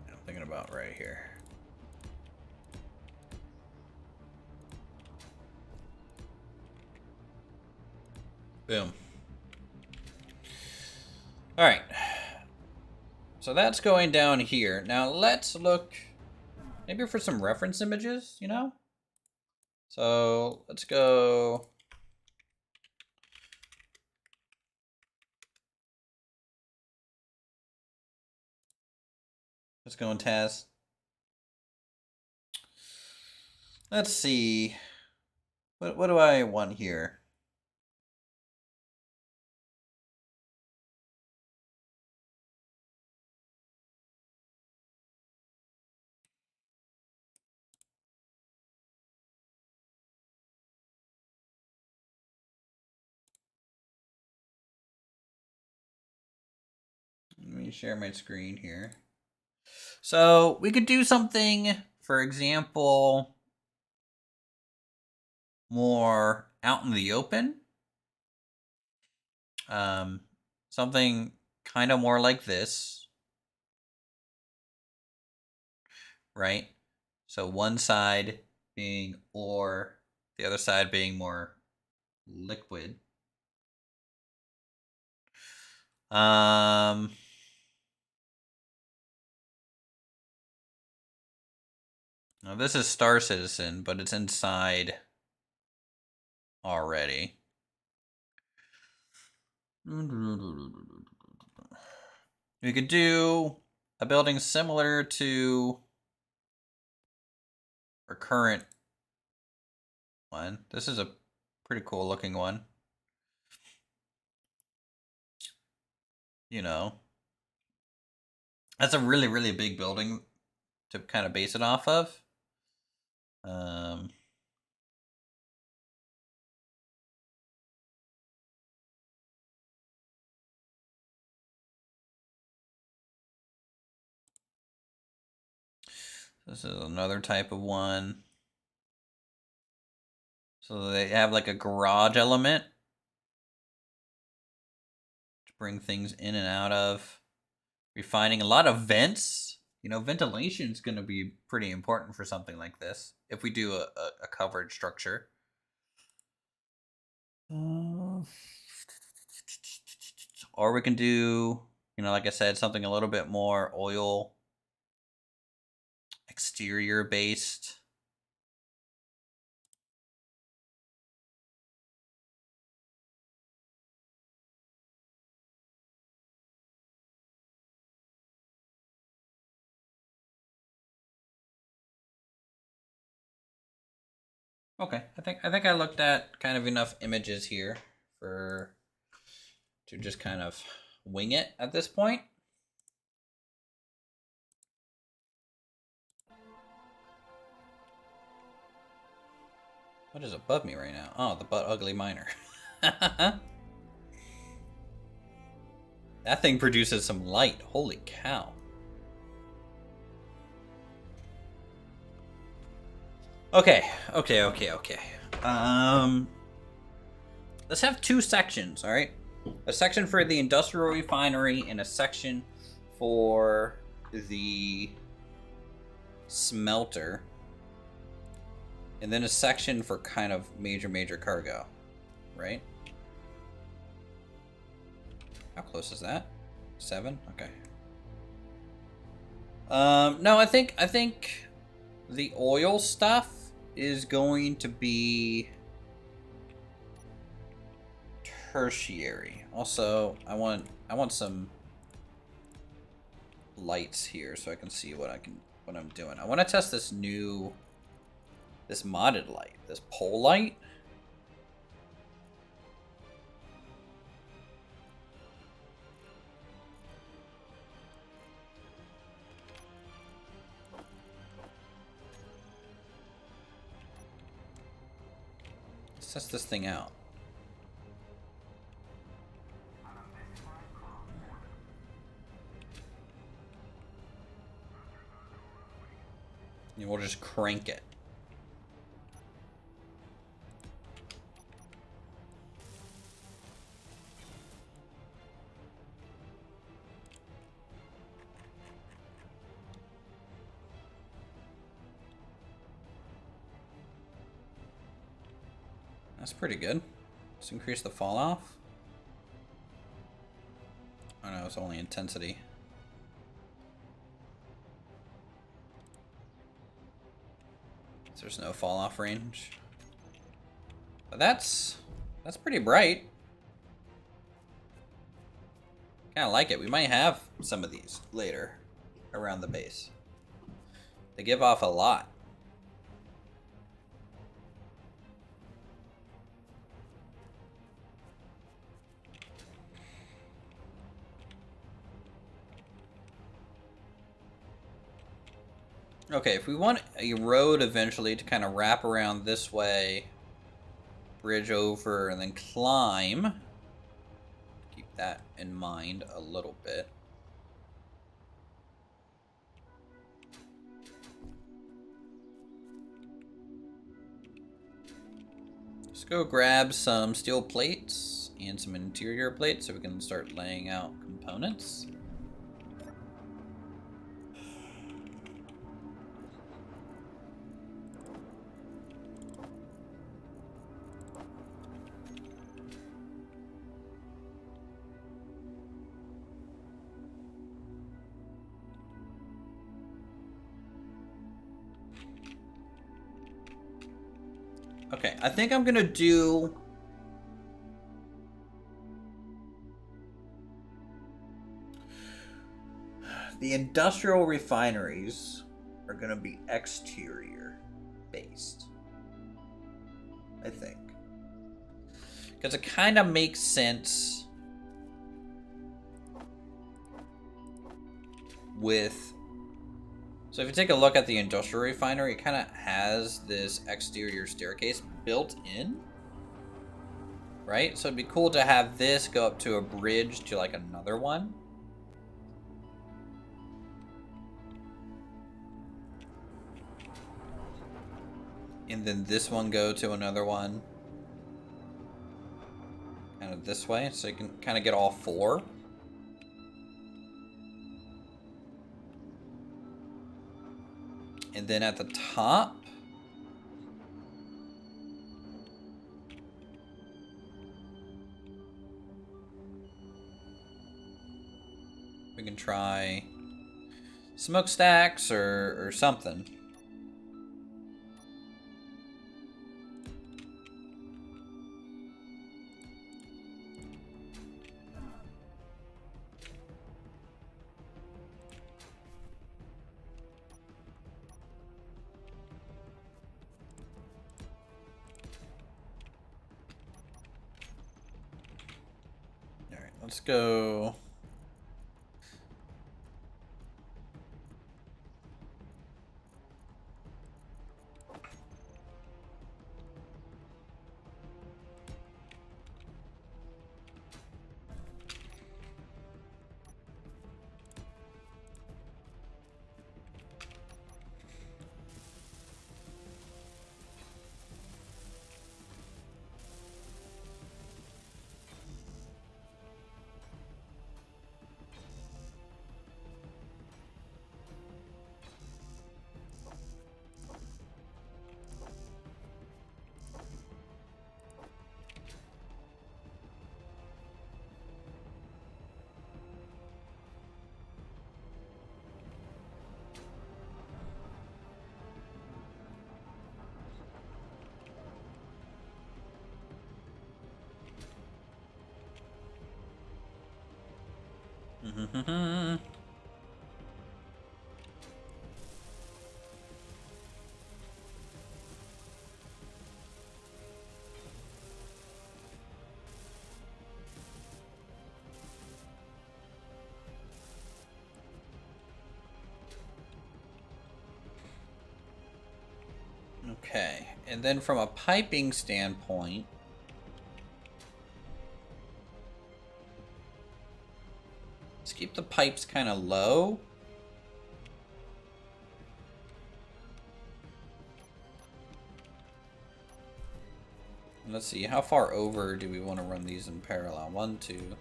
I'm thinking about right here. Boom. All right. So that's going down here. Now let's look maybe for some reference images, you know? So let's go. Let's go in Taz. Let's see. What do I want here? Let me share my screen here. So we could do something, for example, more out in the open. Something kind of more like this, right? So one side being ore, the other side being more liquid. Now this is Star Citizen, but it's inside already. We could do a building similar to our current one. This is a pretty cool looking one. You know, that's a really, really big building to kind of base it off of. This is another type of one. So they have like a garage element to bring things in and out of. Refining a lot of vents. You know, ventilation is going to be pretty important for something like this if we do a covered structure. Or we can do, you know, like I said, something a little bit more oil exterior based. Okay, I think I looked at kind of enough images here to just kind of wing it at this point. What is above me right now? Oh, the butt ugly miner. That thing produces some light. Holy cow. Okay. Let's have two sections, all right? A section for the industrial refinery and a section for the smelter. And then a section for kind of major cargo, right? How close is that? 7? Okay. No, I think the oil stuff is going to be tertiary. Also, I want some lights here so I can see what I'm doing. I want to test this modded light, this pole light. Let's test this thing out. And we'll just crank it. That's pretty good. Let's increase the fall off. Oh no, it's only intensity. There's no fall off range. But that's pretty bright. Kinda like it. We might have some of these later around the base. They give off a lot. Okay, if we want a road eventually to kind of wrap around this way, bridge over, and then climb, keep that in mind a little bit. Let's go grab some steel plates and some interior plates so we can start laying out components. Okay, I think I'm gonna do the industrial refineries are gonna be exterior based, I think, because it kind of makes sense with. So if you take a look at the industrial refinery, it kind of has this exterior staircase built in, right? So it'd be cool to have this go up to a bridge to like another one. And then this one go to another one. Kind of this way, so you can kind of get all 4. And then at the top, we can try smokestacks or something. All right, let's go. Okay, and then from a piping standpoint, let's keep the pipes kind of low. And let's see, how far over do we want to run these in parallel? 1, 2.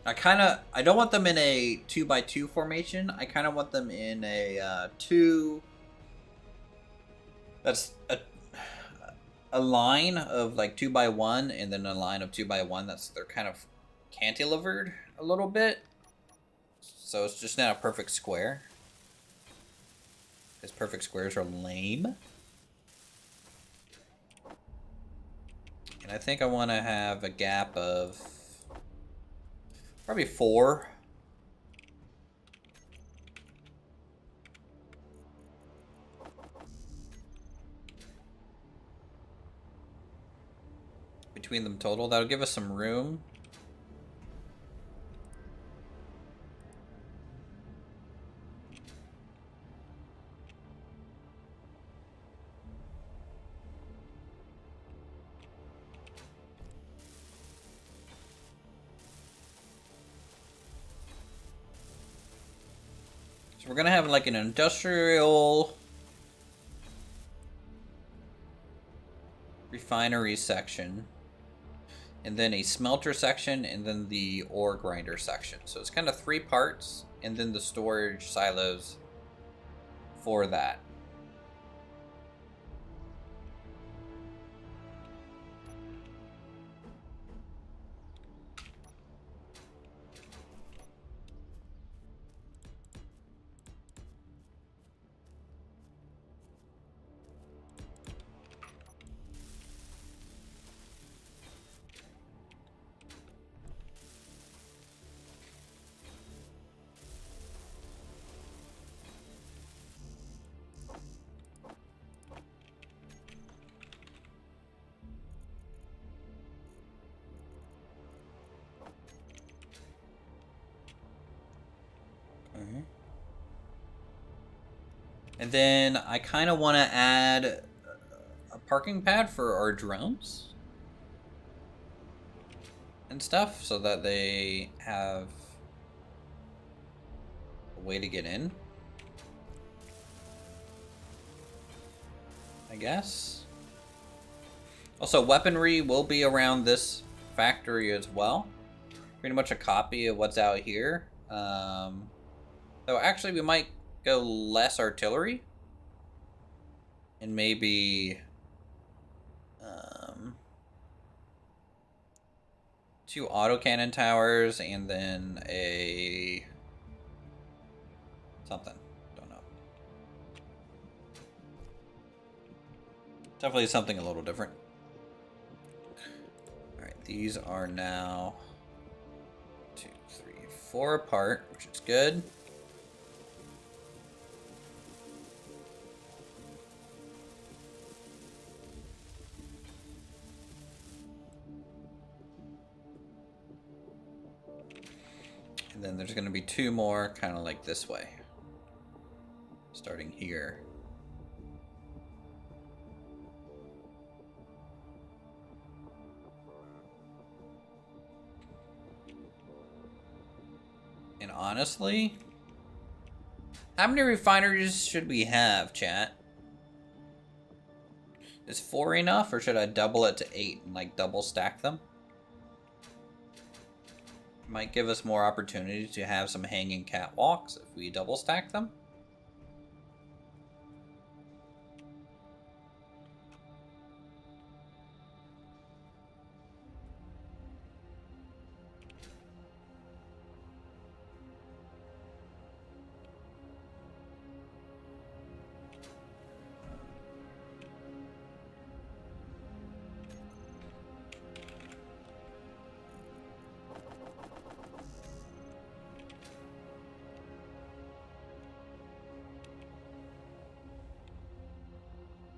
I don't want them in a 2x2 formation. I kind of want them in a 2. That's a line of like 2x1, and then a line of 2x1. They're kind of cantilevered a little bit, so it's just not a perfect square, because perfect squares are lame. And I think I want to have a gap of probably 4. Between them total. That'll give us some room. So we're gonna have like an industrial refinery section, and then a smelter section, and then the ore grinder section. So it's kind of 3 parts, and then the storage silos for that. And then I kind of want to add a parking pad for our drones and stuff, so that they have a way to get in. I guess. Also, weaponry will be around this factory as well. Pretty much a copy of what's out here. So actually, we might go less artillery. And maybe 2 autocannon towers and then a something. Don't know. Definitely something a little different. Alright, these are now 2, 3, 4 apart, which is good. And then there's going to be 2 more kind of like this way. Starting here. And honestly, how many refineries should we have, chat? Is 4 enough, or should I double it to 8 and like double stack them? Might give us more opportunity to have some hanging catwalks if we double stack them.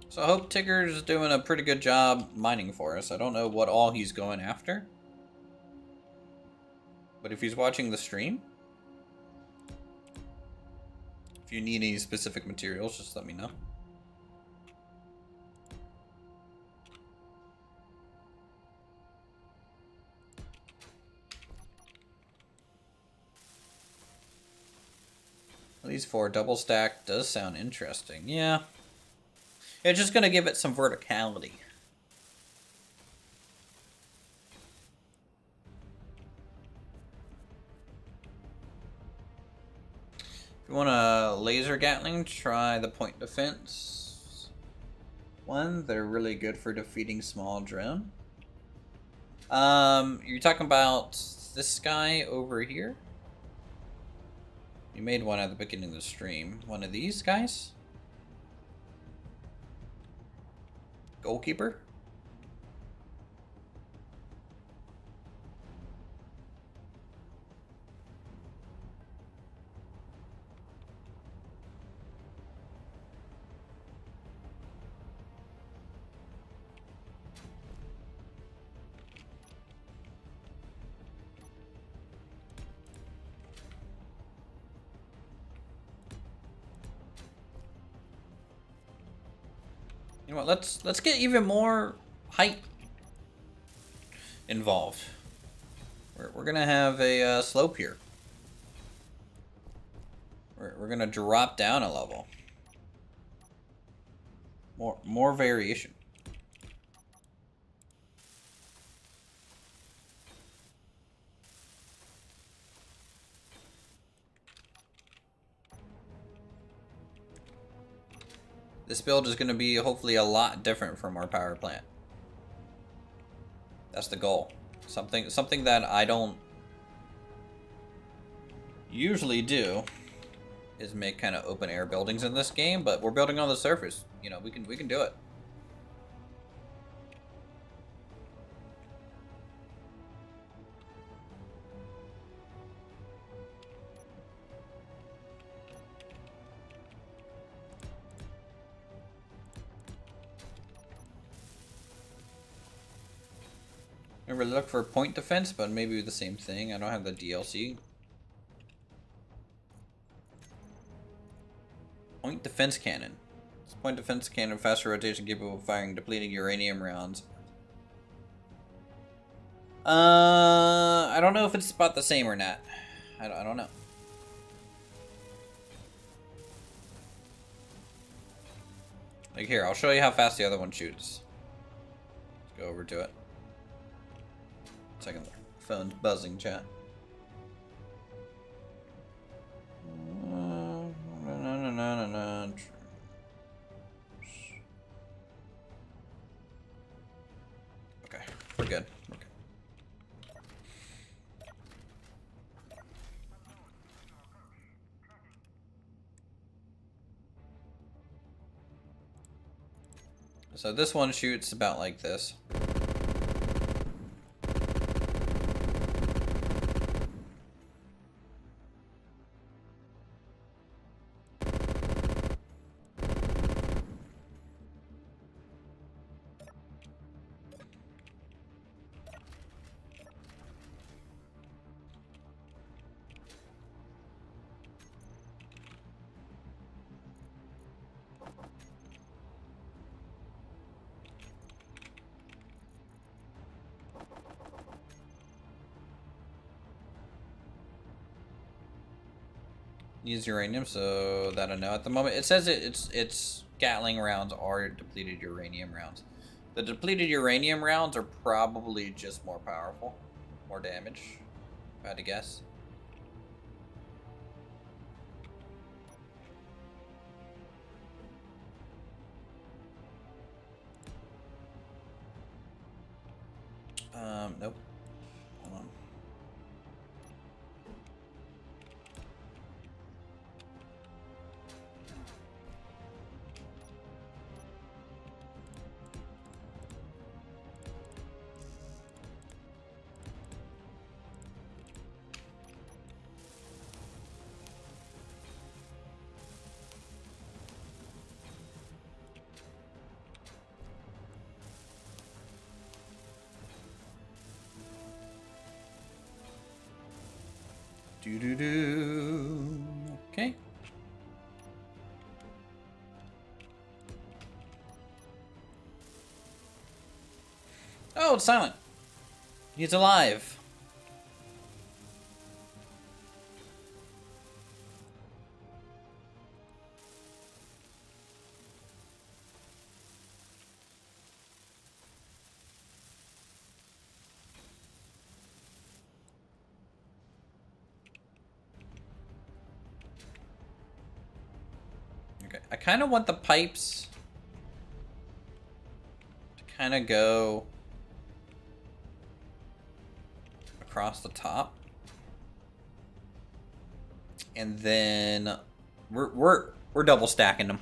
So I hope Tigger's doing a pretty good job mining for us. I don't know what all he's going after. But if he's watching the stream, if you need any specific materials, just let me know. These 4 double stack does sound interesting. Yeah. It's just going to give it some verticality. If you want a laser Gatling, try the point defense one. They're really good for defeating small drone. You're talking about this guy over here? You made one at the beginning of the stream. One of these guys? Goalkeeper? You know what? Let's get even more height involved. We're gonna have a slope here. We're gonna drop down a level. More variation. This build is going to be hopefully a lot different from our power plant. That's the goal. Something that I don't usually do is make kind of open air buildings in this game, but we're building on the surface. You know, we can do it. I really look for point defense, but maybe the same thing. I don't have the DLC. Point defense cannon. It's point defense cannon, faster rotation, capable of firing depleting uranium rounds. I don't know if it's about the same or not. I don't know. Like here, I'll show you how fast the other one shoots. Let's go over to it. Second, the phone's buzzing, chat. Okay, we're good. We're good. So this one shoots about like this. Use uranium, so that I know. At the moment, it says it's Gatling rounds are depleted uranium rounds. The depleted uranium rounds are probably just more powerful, more damage, if I had to guess. Nope. Hold on. Do. Okay. Oh, it's silent. He's alive. Okay, I kind of want the pipes to kind of go across the top, and then we're double stacking them.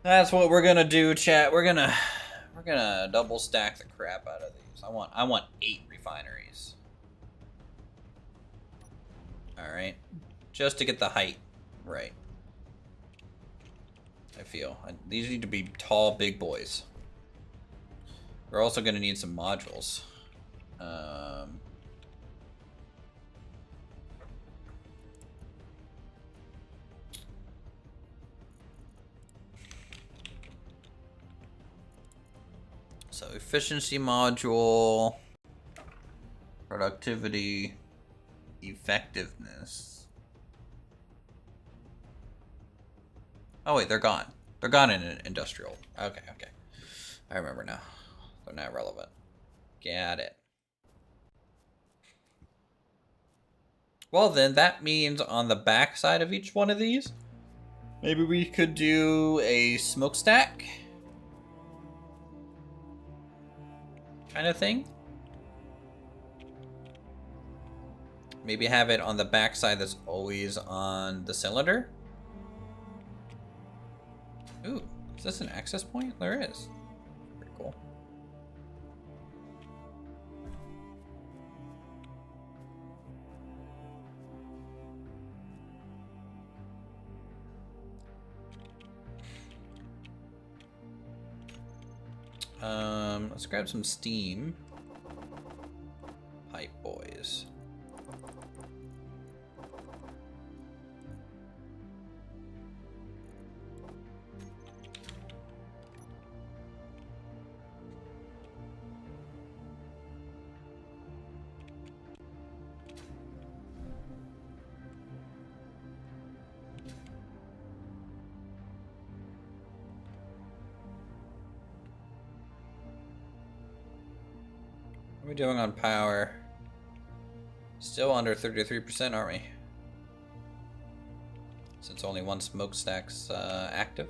That's what we're gonna do, chat. We're gonna double stack the crap out of these. I want 8 refineries. All right, just to get the height right. I feel these need to be tall, big boys. We're also gonna need some modules. So efficiency module, productivity, effectiveness. Oh wait, they're gone. They're gone in an industrial. Okay. I remember now. They're not relevant. Got it. Well then, that means on the back side of each one of these, maybe we could do a smokestack kind of thing. Maybe have it on the back side that's always on the cylinder. Ooh, is this an access point? There is. Pretty cool. Let's grab some steam. Pipe boys. What are we doing on power? Still under 33%, aren't we? Since only one smokestack's active.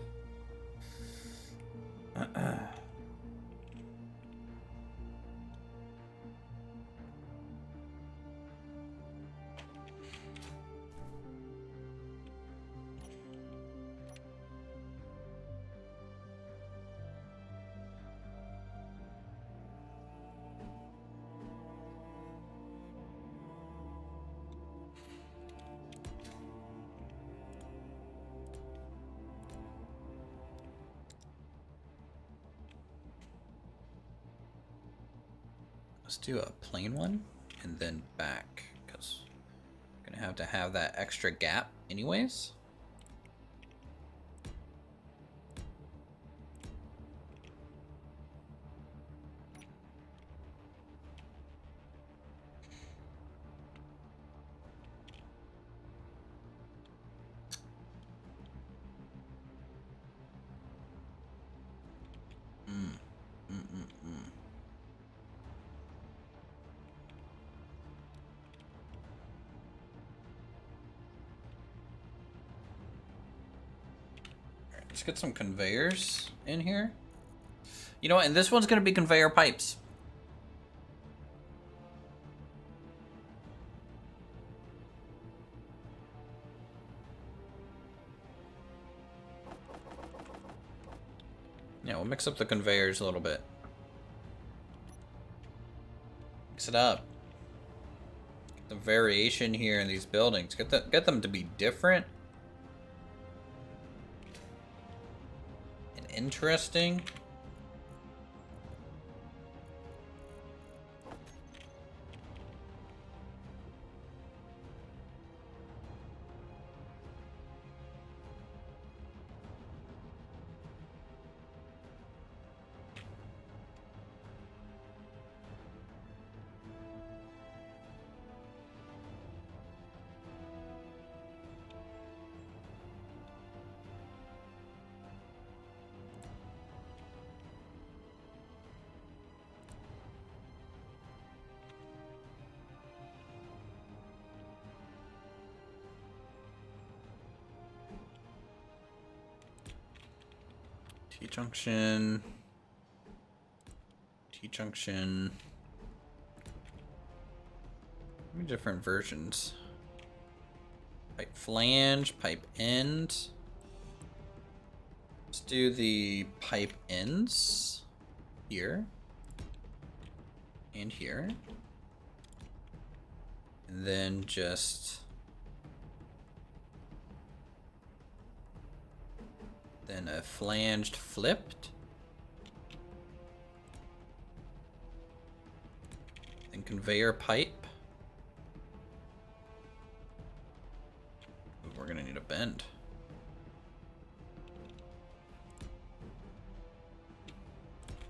Let's do a plain one and then back, because we're gonna have that extra gap anyways. Let's get some conveyors in here. You know what? And this one's going to be conveyor pipes. Yeah, we'll mix up the conveyors a little bit. Mix it up. Get the variation here in these buildings. Get them to be different. Interesting. T-junction. T-junction. Maybe different versions. Pipe flange, pipe end. Let's do the pipe ends here and here. And then just then a flanged flipped. Then conveyor pipe. Ooh, we're gonna need a bend.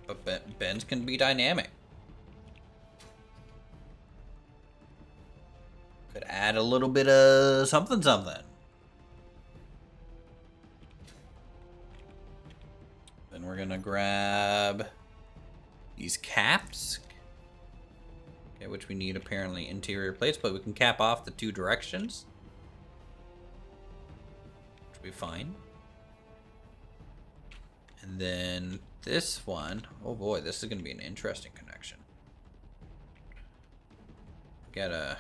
But bends can be dynamic. Could add a little bit of something. Then we're gonna grab these caps. Okay, which we need apparently interior plates, but we can cap off the two directions. Which will be fine. And then this one, oh boy, this is gonna be an interesting connection. Gotta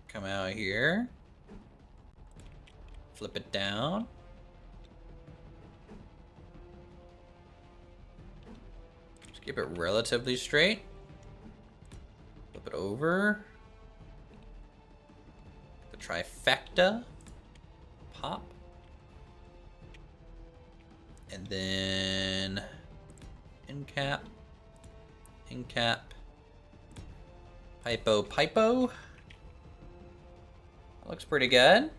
come out here, flip it down. Just keep it relatively straight. Flip it over. The trifecta. Pop. And then end cap. End cap. Pipo. Looks pretty good.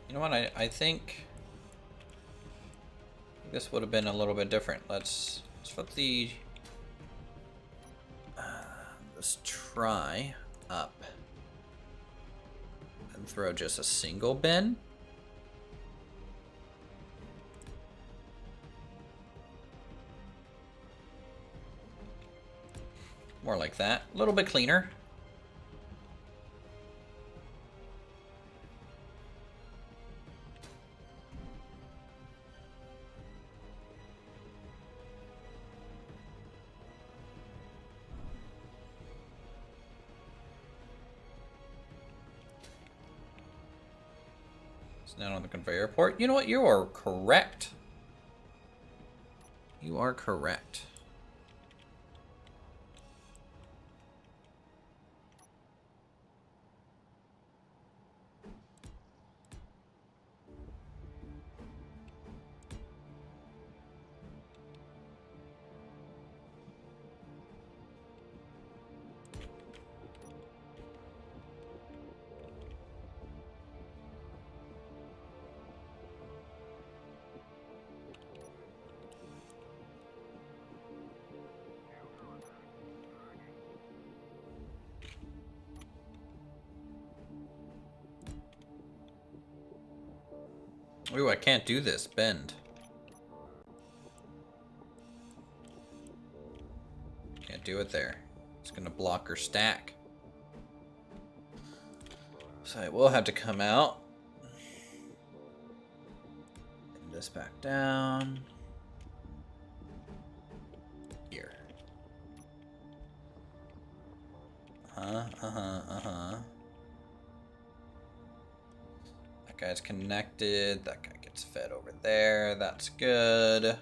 You know what? I think this would have been a little bit different. Let's flip the let's try up. and throw just a single bin. More like that. A little bit cleaner. It's not on the conveyor port. You know what? You are correct. You are correct. Ooh, I can't do this. Bend. Can't do it there. It's gonna block her stack. So I will have to come out. Bend this back down. Here. Uh-huh. That guy's connected. That guy gets fed over there. That's good.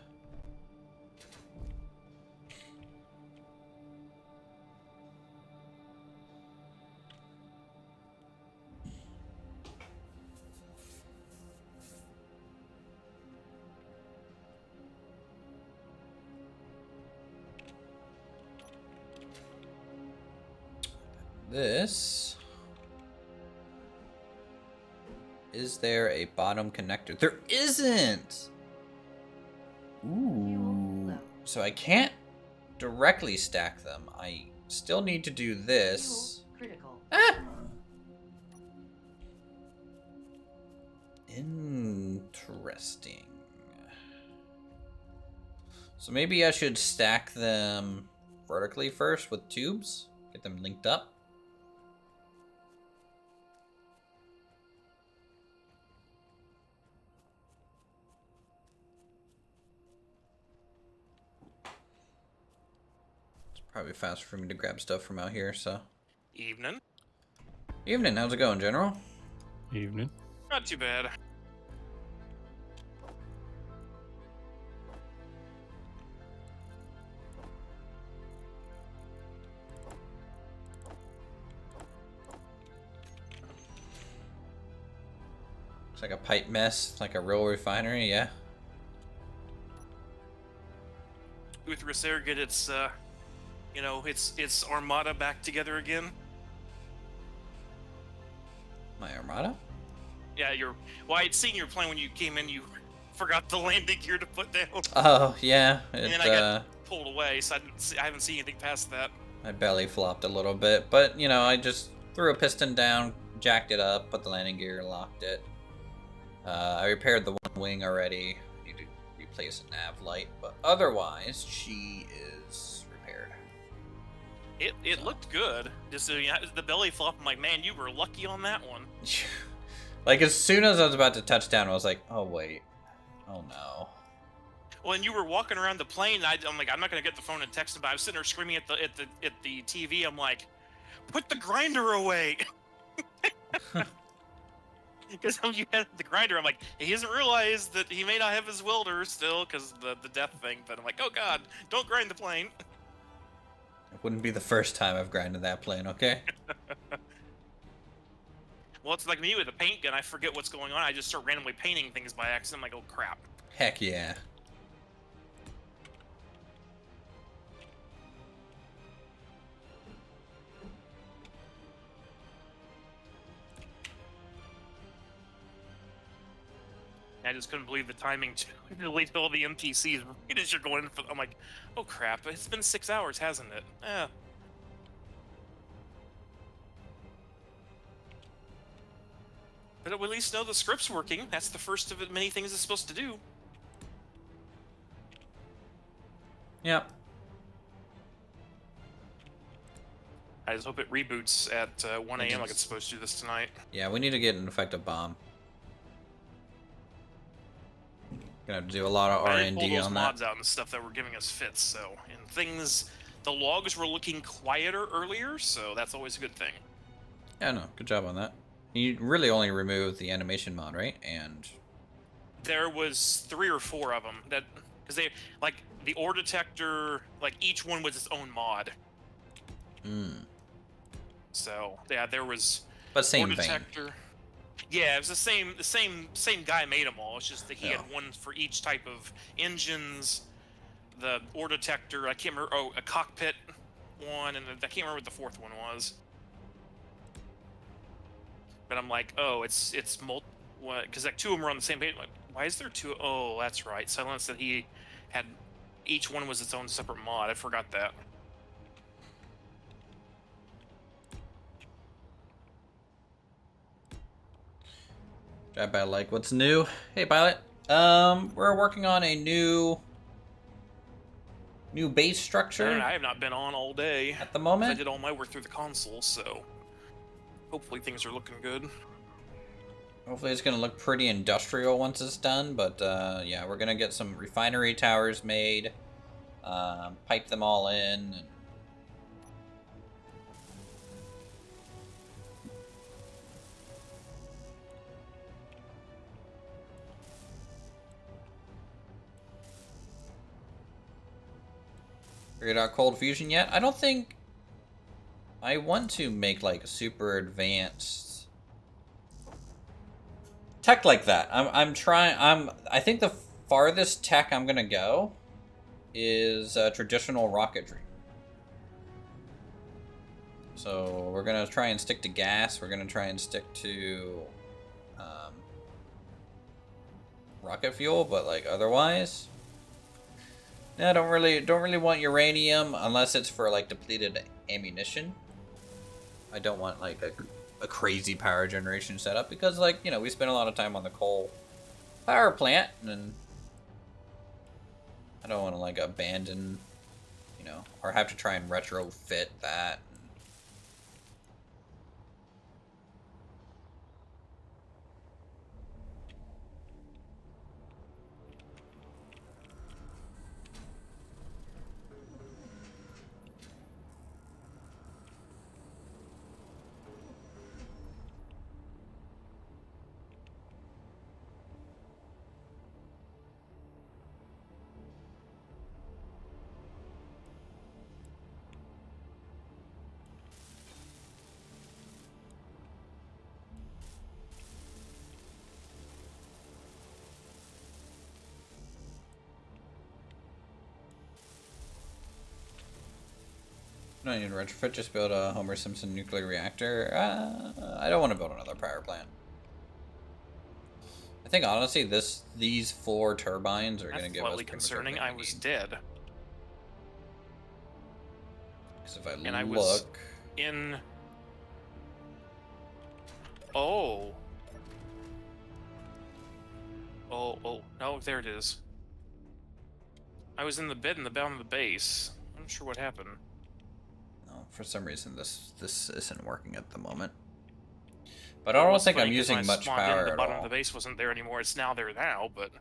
This. Is there a bottom connector? There isn't! Ooh. So I can't directly stack them. I still need to do this. Critical. Ah! Interesting. So maybe I should stack them vertically first with tubes. Get them linked up. Probably faster for me to grab stuff from out here, so. Evening. Evening, how's it going, General? Evening. Not too bad. Looks like a pipe mess, like a real refinery, yeah. Uthris there get its, you know, its armada back together again. My armada? Yeah, well, I'd seen your plane when you came in. You forgot the landing gear to put down, Oh, yeah. and then I got pulled away, so I haven't seen anything past that. My belly flopped a little bit, but, you know, I just threw a piston down, jacked it up, put the landing gear, locked it. I repaired the one wing already. I need to replace a nav light, but otherwise, she is repaired. It looked good. Just so, you know, the belly flop. I'm like, man, you were lucky on that one. Like, as soon as I was about to touch down, I was like, oh, wait. Oh, no. When you were walking around the plane, I'm like, I'm not gonna get the phone and text him. But I was sitting there screaming at the TV. I'm like, put the grinder away. Because you had the grinder, I'm like, he hasn't realized that he may not have his welder still because the death thing. But I'm like, oh god, don't grind the plane. It wouldn't be the first time I've grinded that plane, okay? Well, it's like me with a paint gun. I forget what's going on. I just start randomly painting things by accident. I'm like, oh crap. Heck yeah. I just couldn't believe the timing to delete all the NPCs right as you're going in for. I'm like, oh crap! It's been 6 hours, hasn't it? Yeah. But at least know the script's working. That's the first of many things it's supposed to do. Yep. I just hope it reboots at 1 a.m. like it's supposed to this tonight. Yeah, we need to get an effective bomb. Gonna have to do a lot of I did pull R&D those on mods that. out and stuff that were giving us fits, so and things. The logs were looking quieter earlier, so that's always a good thing. Yeah, no, good job on that. You really only removed the animation mod, right? And There was 3 or 4 of them that, because they like the ore detector, like each one was its own mod. So yeah, there was. but same ore vein. detector. Yeah, it was the same guy made them all. It's just that he Yeah. had one for each type of engines. The ore detector, I can't remember. Oh, a cockpit one, and I can't remember what the 4th one was. But I'm like, oh, it's what? Because like 2 of them were on the same page. Like, why is there 2? Oh, that's right. Silence said he had each one was its own separate mod. I forgot that. Drive by like, what's new? Hey, pilot. We're working on a new base structure I have not been on all day. at the 'Cause I moment. did all my work through the console, so hopefully things are looking good. Hopefully it's gonna look pretty industrial once it's done, but yeah, we're gonna get some refinery towers made, pipe them all in, and figured out cold fusion yet? I don't think I want to make like a super advanced tech like that. I think the farthest tech I'm gonna go is traditional rocketry. So we're gonna try and stick to gas. We're gonna try and stick to rocket fuel, but like otherwise, yeah, I don't really want uranium unless it's for like depleted ammunition. I don't want like a crazy power generation setup because, like, you know, we spend a lot of time on the coal power plant, and I don't want to like abandon, you know, or have to try and retrofit that. No need to retrofit, just build a Homer Simpson nuclear reactor. I don't want to build another power plant. I think honestly, these 4 turbines are going to That's give us slightly pretty much concerning. everything I we was need. dead. Because if I And I was look, in. Oh. Oh, no, there it is. I was in the bed in the bottom of the base. I'm not sure what happened. no, for some reason this isn't working at the moment. But I Well, don't what's think I'm funny, 'cause using when I much spawned in, power the at bottom all. of the base wasn't there anymore. It's now there now, but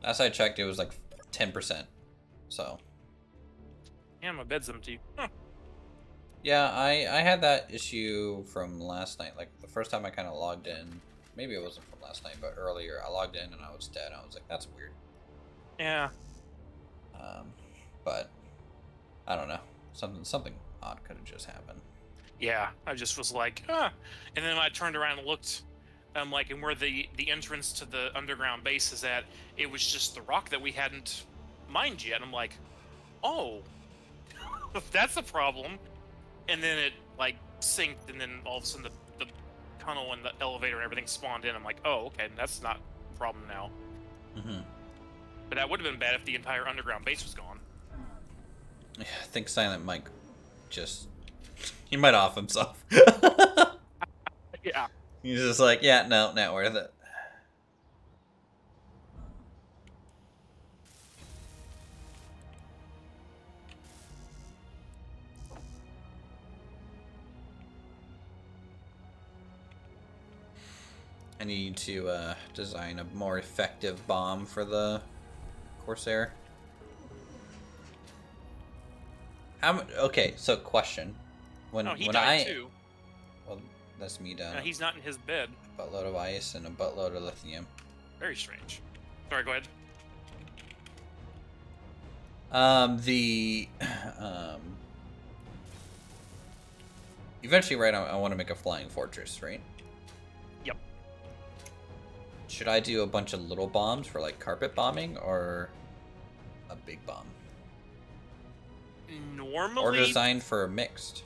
Last I checked, it was like 10%. So yeah, my bed's empty. Huh. yeah, I had that issue from last night. Like the first time I kind of logged in, maybe it wasn't from last night, but earlier I logged in and I was dead. I was like, that's weird. Yeah. But I don't know. Something odd could have just happened. Yeah, I just was like, ah. And then when I turned around and looked, like, and where the entrance to the underground base is at, it was just the rock that we hadn't mined yet. I'm like, oh, that's a problem. And then it, like, synced, and then all of a sudden the tunnel and the elevator and everything spawned in. I'm like, oh, okay, that's not a problem now. Mm-hmm. But that would have been bad if the entire underground base was gone. Yeah, I think Silent Mike just he might off himself. Yeah. He's just like, yeah, no, not worth it. I need to design a more effective bomb for the Corsair. Okay, so question. He died too. Well, that's me down. No, he's not in his bed. A buttload of ice and a buttload of lithium. Very strange. Sorry, go ahead. Eventually, right, I want to make a flying fortress, right? Yep. Should I do a bunch of little bombs for like carpet bombing or a big bomb? Normally, or designed for mixed.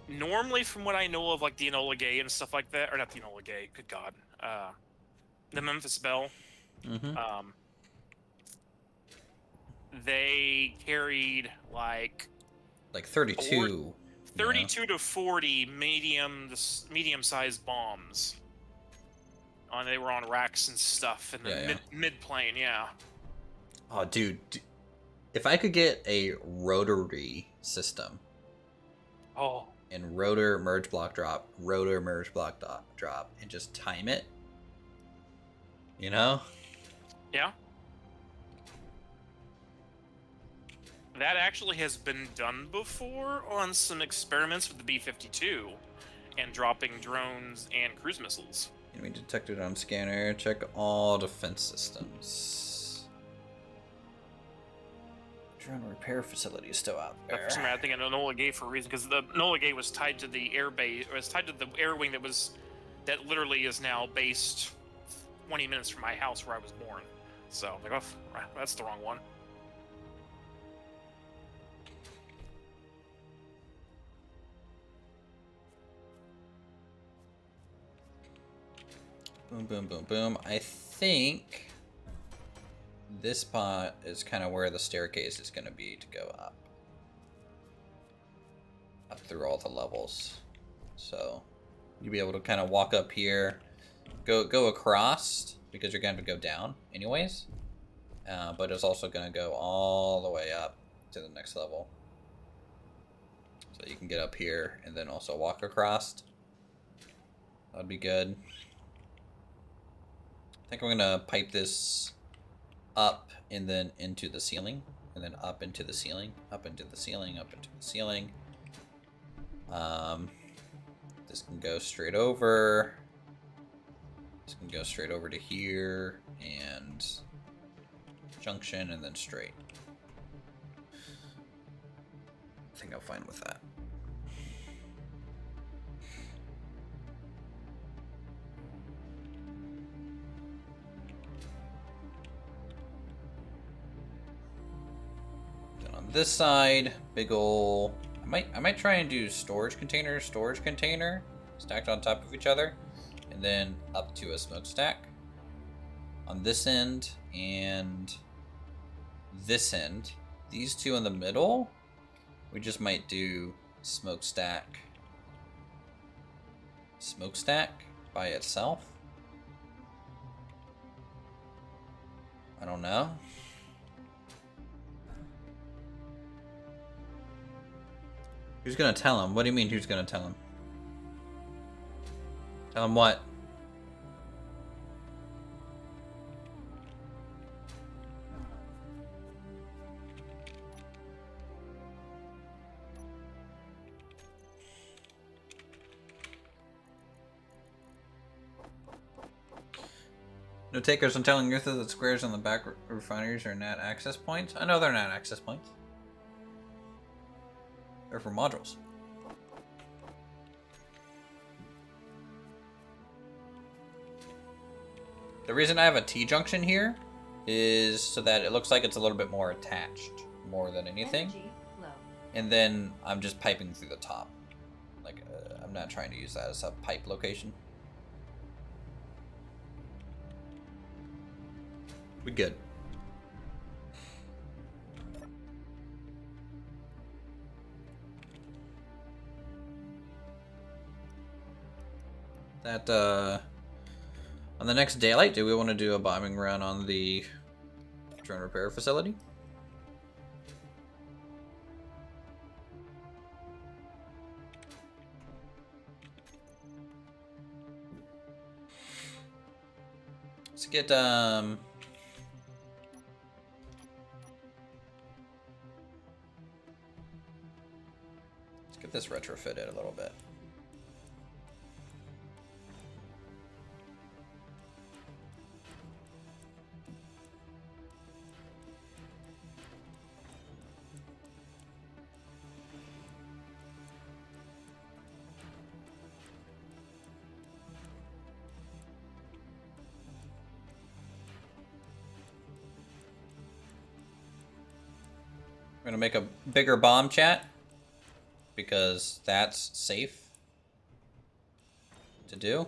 Normally, from what I know of, like the Enola Gay and stuff like that, or not the Enola Gay, good God, the Memphis Belle, they carried like 32. 32 to 40 medium-sized bombs. They were on racks and stuff in the mid-plane, yeah. Oh, dude. If I could get a rotary system. Oh. And rotor merge block drop, and just time it. You know? Yeah. That actually has been done before on some experiments with the B-52 and dropping drones and cruise missiles. Enemy detected on scanner. Check all defense systems. Drone repair facility is still out there. For some reason, I think an Enola Gay for a reason, because the Enola Gay was tied to the air base, or was tied to the air wing that literally is now based 20 minutes from my house where I was born. So, like, oh, that's the wrong one. Boom, boom, boom, boom. I think this spot is kind of where the staircase is going to be to go up. Up through all the levels. So you'll be able to kind of walk up here, go across, because you're going to go down anyways. But it's also going to go all the way up to the next level. So you can get up here and then also walk across. That'd be good. I think I'm gonna pipe this up and then into the ceiling, and then up into the ceiling, up into the ceiling, up into the ceiling. This can go straight over. This can go straight over to here and junction, and then straight. I think I'm fine with that. This side, big ol'. I might try and do storage container, stacked on top of each other, and then up to a smokestack. On this end and this end, these two in the middle, we just might do smokestack by itself. I don't know. Who's gonna tell him? What do you mean, who's gonna tell him? Tell him what? No takers on telling Uthris that squares on the back refineries are not access points? I know they're not access points. They're for modules. The reason I have a T-junction here is so that it looks like it's a little bit more attached, more than anything. And then I'm just piping through the top. Like, I'm not trying to use that as a pipe location. We good. That on the next daylight, do we want to do a bombing run on the drone repair facility? Let's get let's get this retrofitted a little bit. We're gonna make a bigger bomb chat because that's safe to do.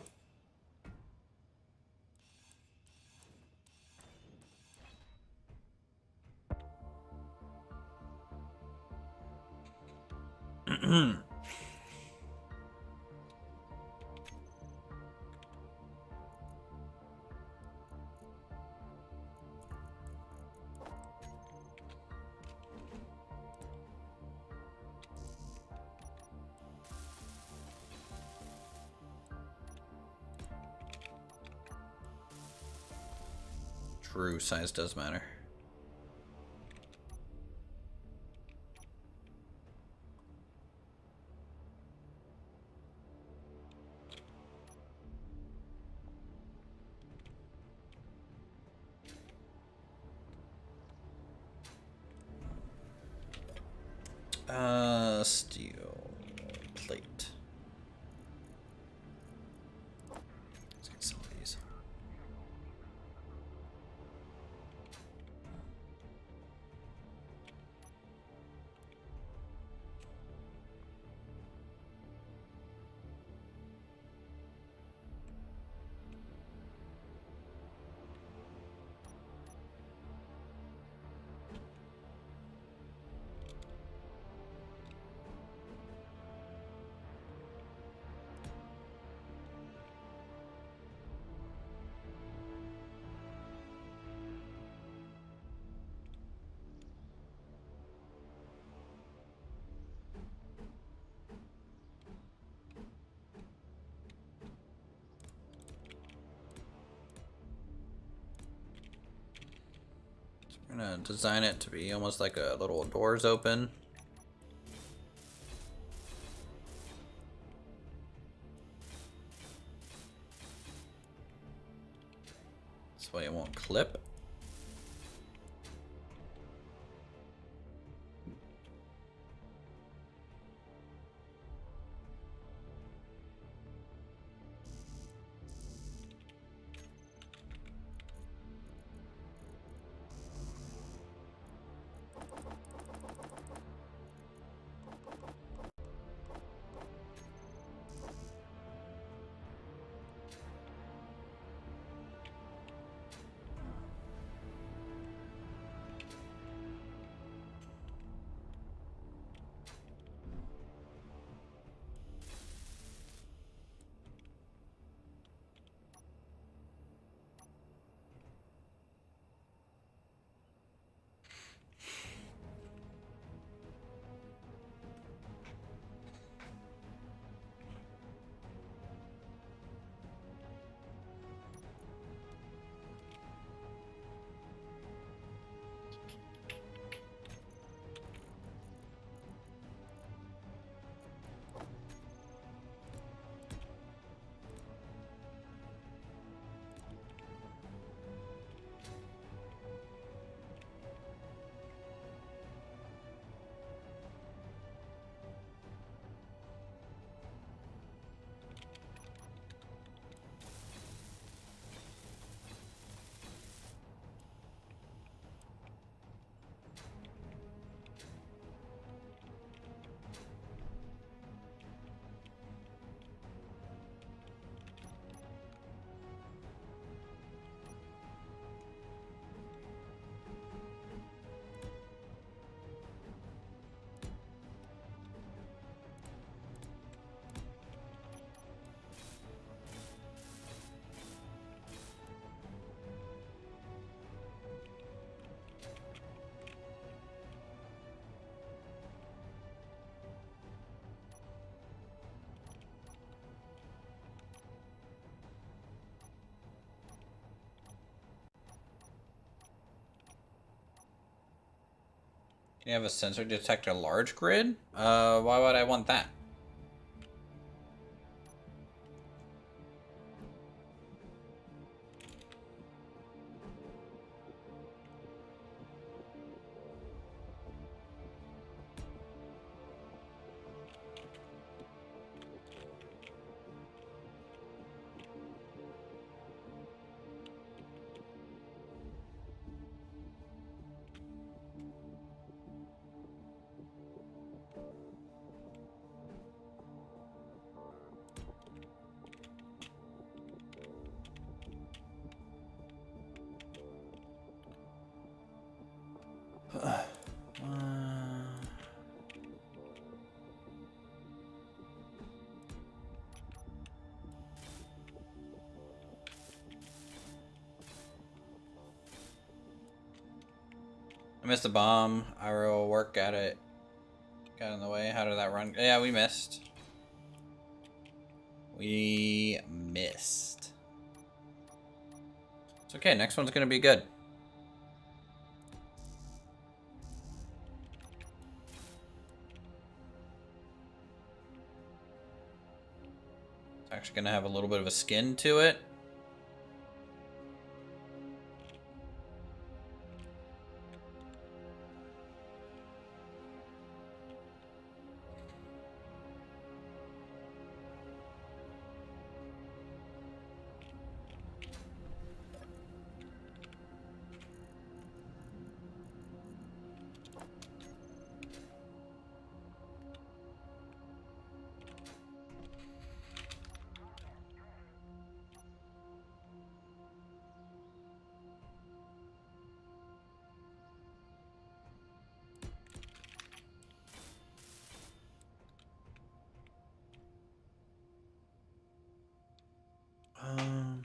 True, size does matter. Steel plate. Let's get some of these. I'm gonna design it to be almost like a little doors open. This way it won't clip. You have a sensor to detect a large grid? Why would I want that? I missed the bomb. I will work at it. Got in the way. How did that run? Yeah, we missed. We missed. It's okay. Next one's gonna be good. It's actually gonna have a little bit of a skin to it. Um,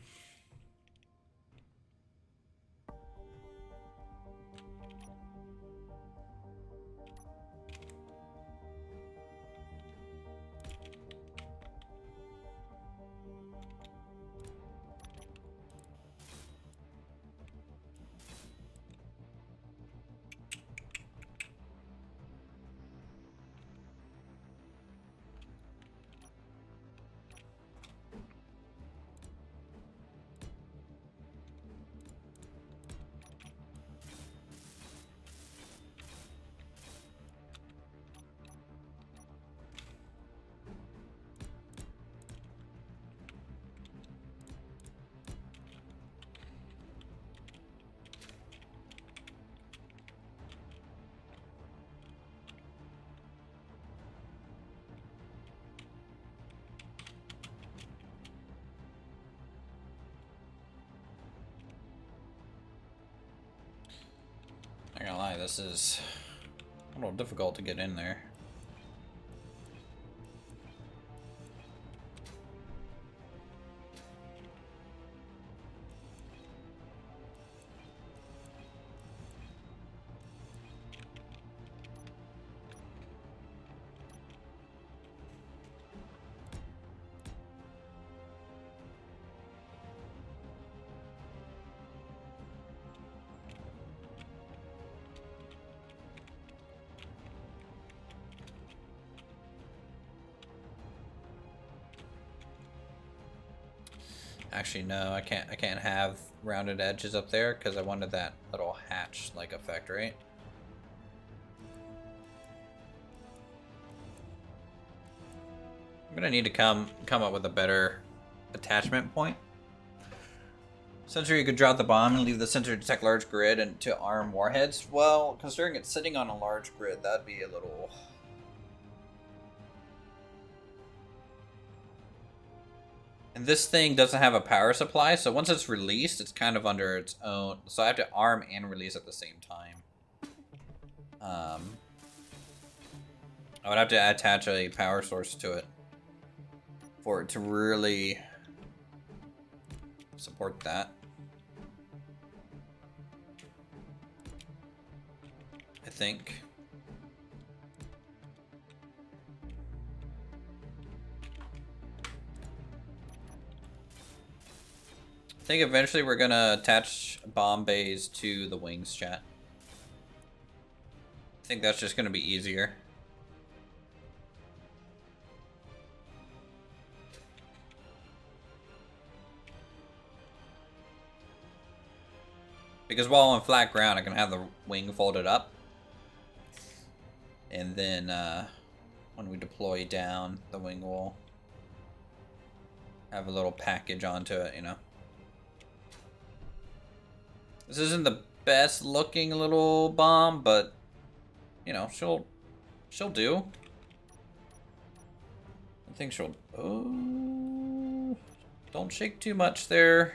Not gonna lie, this is a little difficult to get in there. Actually, no, I can't have rounded edges up there because I wanted that little hatch-like effect, right? I'm gonna need to come up with a better attachment point. Sensor, you could drop the bomb and leave the sensor to detect large grid and to arm warheads. Well, considering it's sitting on a large grid, that'd be a little... And this thing doesn't have a power supply, so once it's released, it's kind of under its own. So I have to arm and release at the same time. I would have to attach a power source to it for it to really support that. I think. I think eventually we're gonna attach bomb bays to the wings, chat. think that's just gonna be easier. Because while on flat ground, I can have the wing folded up. And then when we deploy down, the wing will have a little package onto it, you know. This isn't the best looking little bomb, but you know, she'll do. I think she'll. Oh, don't shake too much there,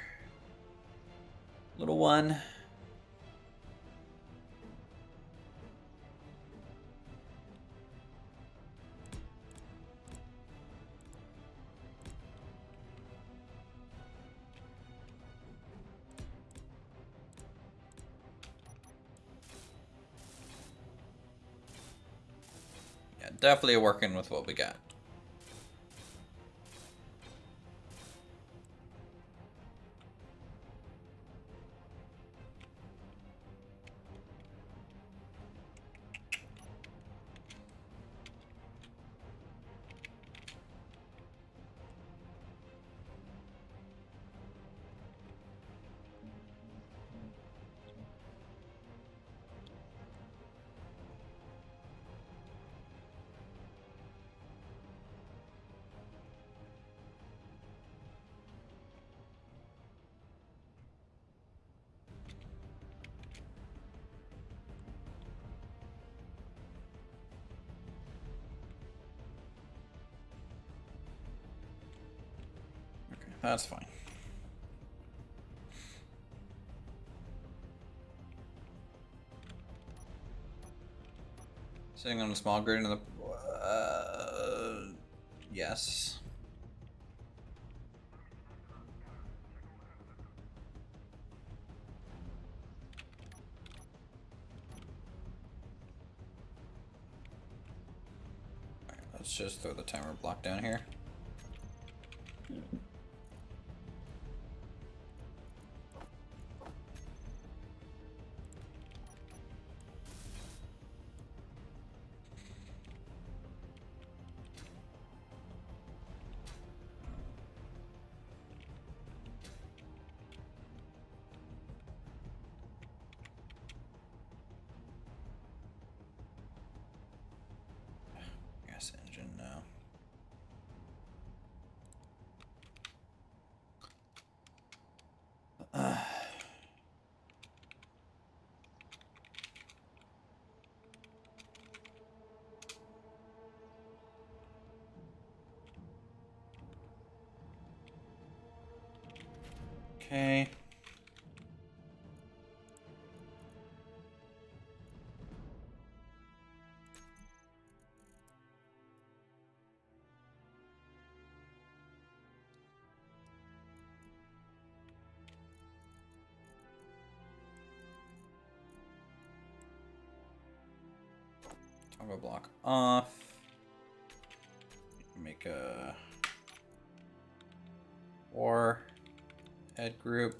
little one. Yeah, definitely working with what we got. That's fine. Sitting on a small grid in the... yes. Alright, let's just throw the timer block down here. Gas engine now. Okay. Toggle block off. Make a war head group.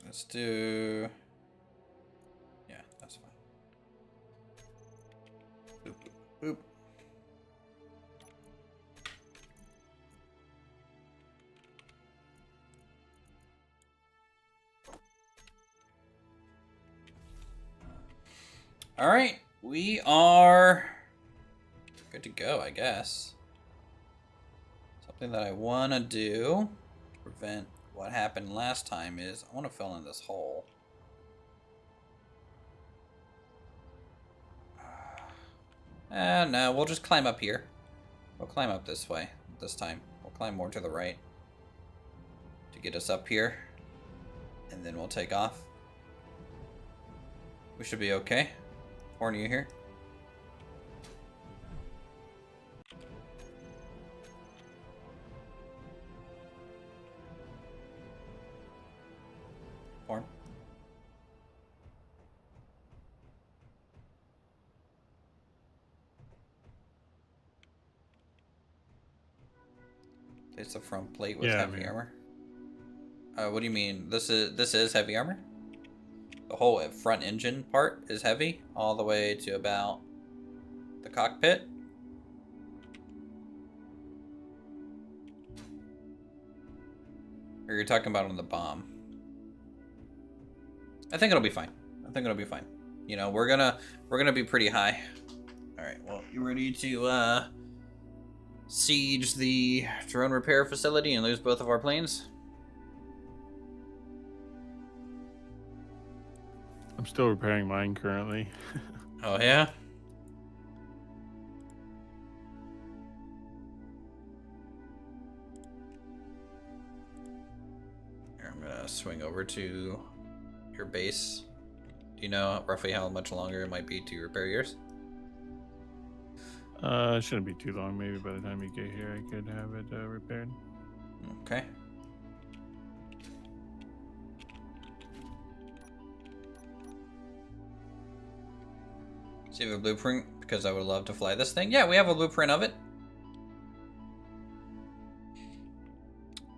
Let's do... yeah, that's fine. Boop, boop, boop. All right, we are good to go, I guess. Something that I want to do to prevent what happened last time is I want to fill in this hole. No, we'll just climb up here. We'll climb up this way this time. We'll climb more to the right to get us up here, and then we'll take off. We should be okay. Horn, you here? Porn. It's a front plate with heavy armor. What do you mean? This is heavy armor? The whole front engine part is heavy, all the way to about the cockpit. Or you're talking about on the bomb? I think it'll be fine. I think it'll be fine. You know, we're gonna be pretty high. All right. Well, you ready to siege the drone repair facility and lose both of our planes? I'm still repairing mine currently. Oh yeah. Here, I'm gonna swing over to your base. Do you know roughly how much longer it might be to repair yours? It shouldn't be too long. Maybe by the time you get here, I could have it repaired. Okay. So you have a blueprint? Because I would love to fly this thing. Yeah, we have a blueprint of it.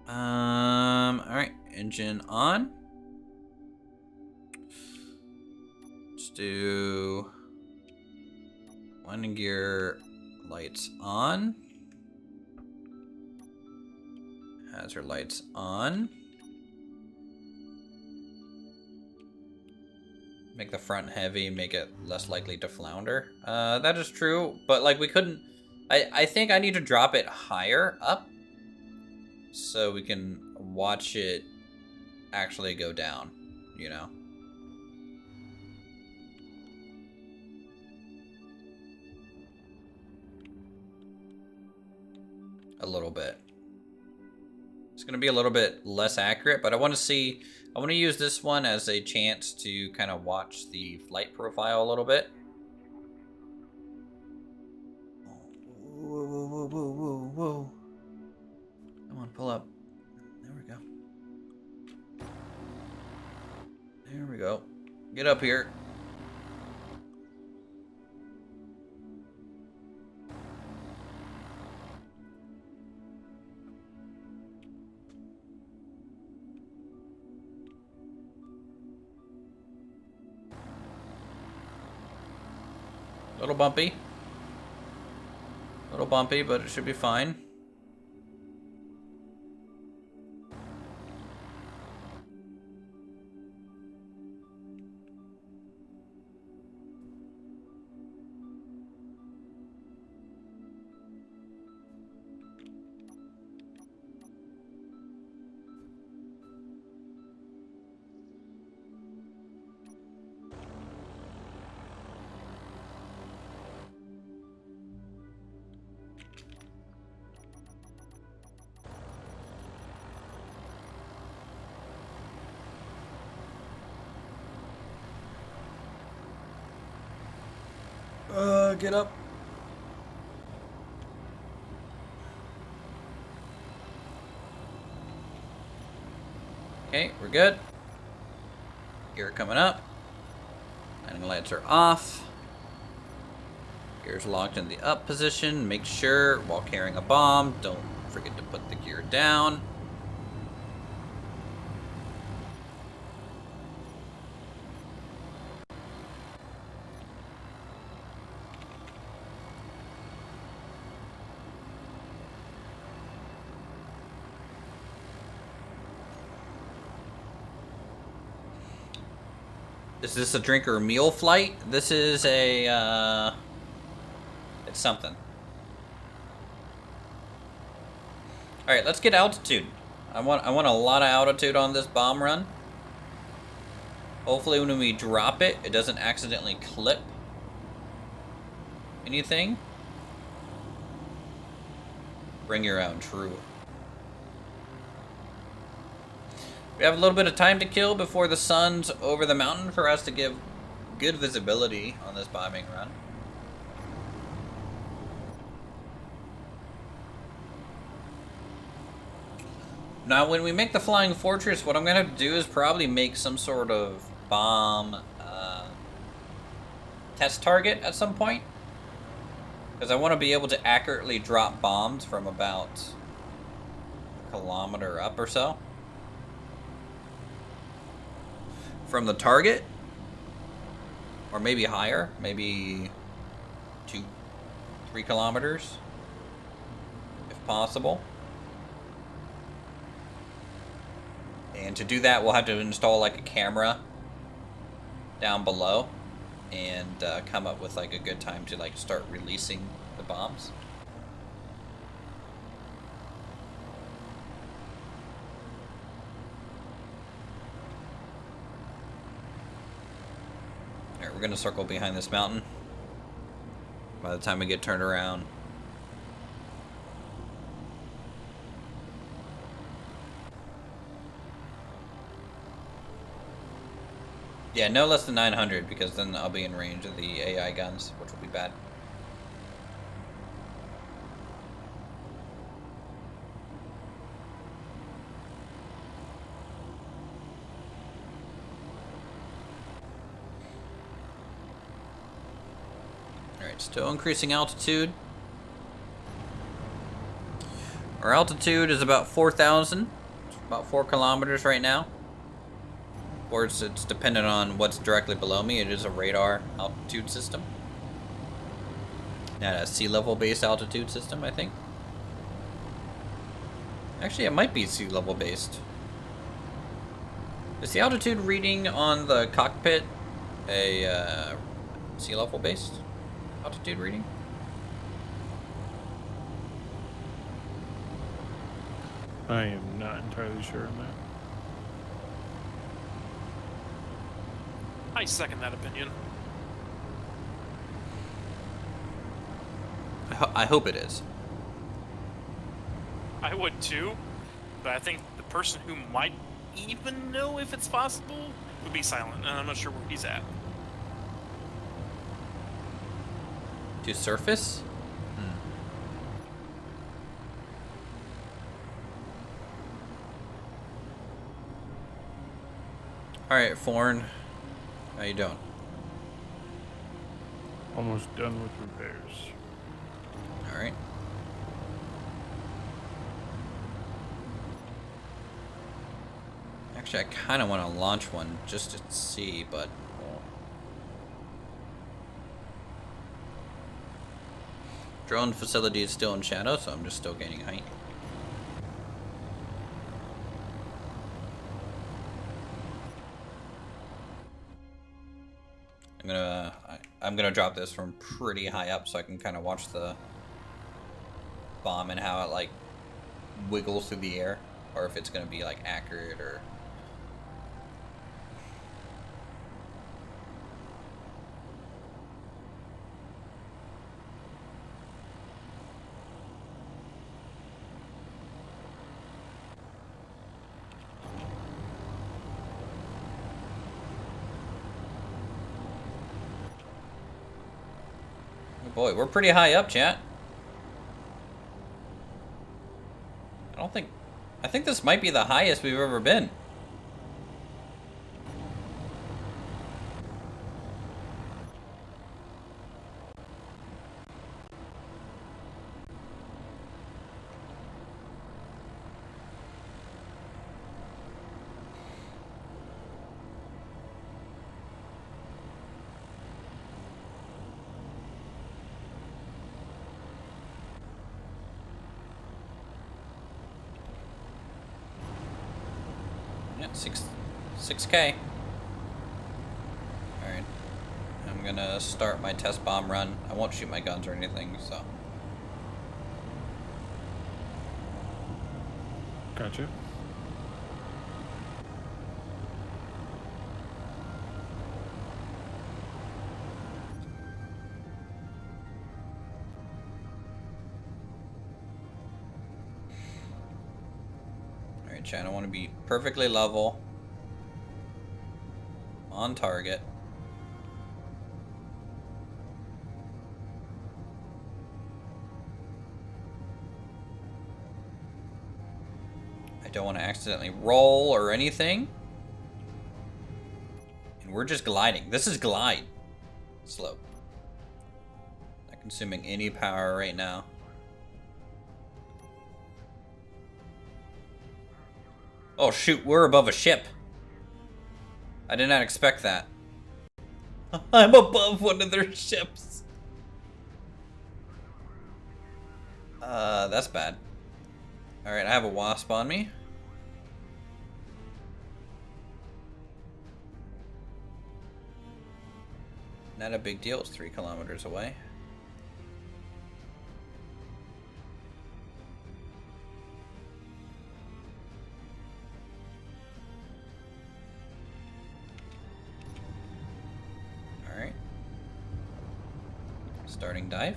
Alright. Engine on. Let's do landing gear lights on. Hazard lights on. Make the front heavy, make it less likely to flounder. That is true, but like we couldn't... I think I need to drop it higher up so we can watch it actually go down, you know? A little bit. It's going to be a little bit less accurate, but I want to see... I want to use this one as a chance to kind of watch the flight profile a little bit. Whoa, whoa, whoa, whoa, whoa, whoa. Come on, pull up. There we go. There we go. Get up here. Little bumpy. Little bumpy, but it should be fine. Get up. Okay, we're good. Gear coming up. Landing lights are off. Gear's locked in the up position. Make sure, while carrying a bomb, don't forget to put the gear down. Is this a drink or meal flight? This is a, it's something. Alright, let's get altitude. I want a lot of altitude on this bomb run. Hopefully when we drop it, it doesn't accidentally clip anything. Bring your own, true. We have a little bit of time to kill before the sun's over the mountain for us to give good visibility on this bombing run. Now, when we make the flying fortress, what I'm gonna have to do is probably make some sort of bomb test target at some point, because I want to be able to accurately drop bombs from about a kilometer up or so from the target, or maybe higher, maybe 2-3 kilometers, if possible. And to do that, we'll have to install like a camera down below and come up with like a good time to like start releasing the bombs. Alright, we're gonna circle behind this mountain by the time we get turned around. Yeah, no less than 900, because then I'll be in range of the AI guns, which will be bad. Alright, still increasing altitude. Our altitude is about 4,000, about 4 kilometers right now. Of course, it's dependent on what's directly below me. It is a radar altitude system. Not a sea level based altitude system, I think. Actually, it might be sea level based. Is the altitude reading on the cockpit a sea level based altitude reading? I am not entirely sure on that. I second that opinion. I hope it is. I would too, but I think the person who might even know if it's possible would be silent, and I'm not sure where he's at. To surface? Alright, Forn. How you doing? Almost done with repairs. Alright. Actually, I kind of want to launch one just to see, but... Drone facility is still in shadow, so I'm just still gaining height. I'm gonna drop this from pretty high up so I can kind of watch the bomb and how it like wiggles through the air, or if it's gonna be like accurate or. Boy, we're pretty high up, chat. I think this might be the highest we've ever been. Yeah, 6K. Alright. I'm gonna start my test bomb run. I won't shoot my guns or anything, so. Gotcha. Alright, chat, I want to be perfectly level. On target. I Don't want to accidentally roll or anything. And we're just gliding. This is glide. Slope. Not consuming any power right now. Oh shoot, we're above a ship. I did not expect that. I'm above one of their ships. That's bad. Alright, I have a wasp on me. Not a big deal, it's 3 kilometers away. Alright. Starting dive.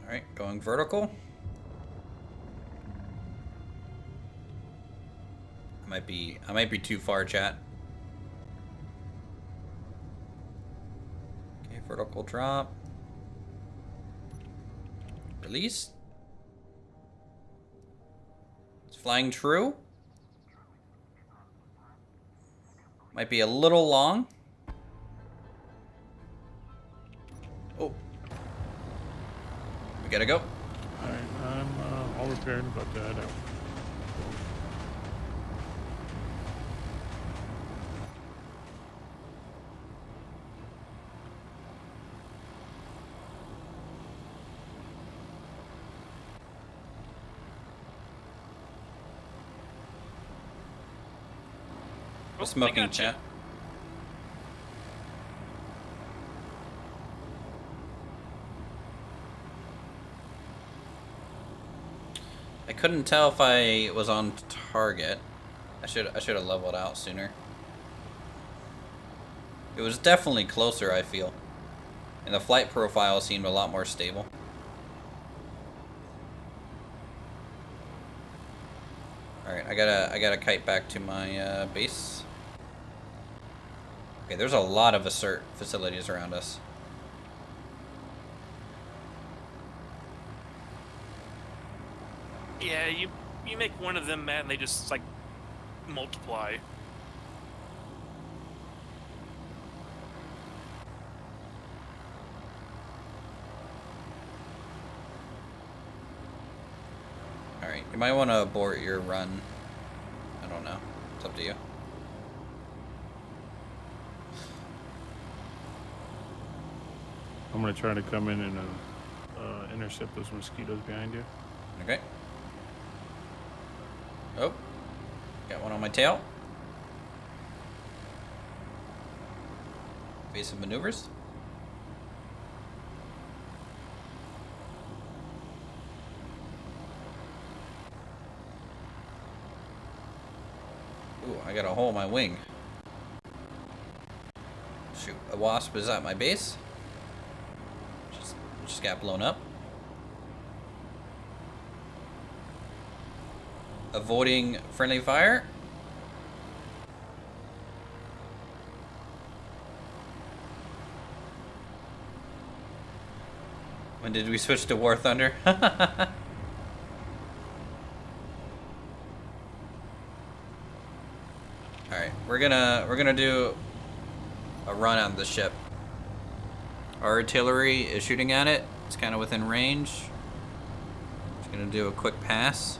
Alright, going vertical. I might be too far, chat. Okay, vertical drop. Release. It's flying true. Might be a little long. Oh. We gotta go. Alright, I'm all repaired, about to head out. Oh, Smoking I gotcha. chat. I couldn't tell if I was on target. I should have leveled out sooner. It was definitely closer, I feel. And the flight profile seemed a lot more stable. Alright, I gotta kite back to my base. Okay, there's a lot of assert facilities around us. Yeah, you make one of them mad and they just like multiply. Alright, you might want to abort your run. I don't know. It's up to you. I'm gonna try to come in and intercept those mosquitoes behind you. Okay. Oh. Got one on my tail. Evasive maneuvers. Ooh, I got a hole in my wing. Shoot, a wasp is at my base. Just got blown up. Avoiding friendly fire. When did we switch to War Thunder? Alright, we're gonna do a run on the ship. Our artillery is shooting at it. It's kind of within range. Just gonna do a quick pass.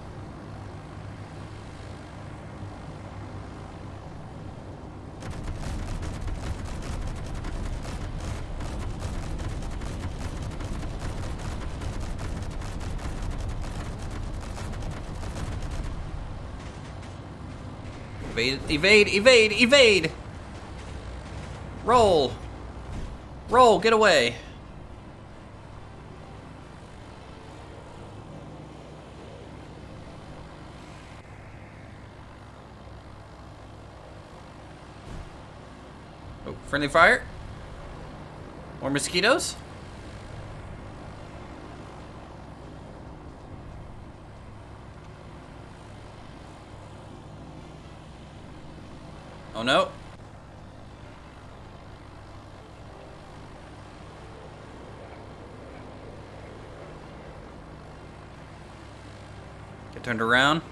Evade, evade, evade, evade! Roll! Roll, get away! Oh, friendly fire. More mosquitoes. Oh no. Get turned around.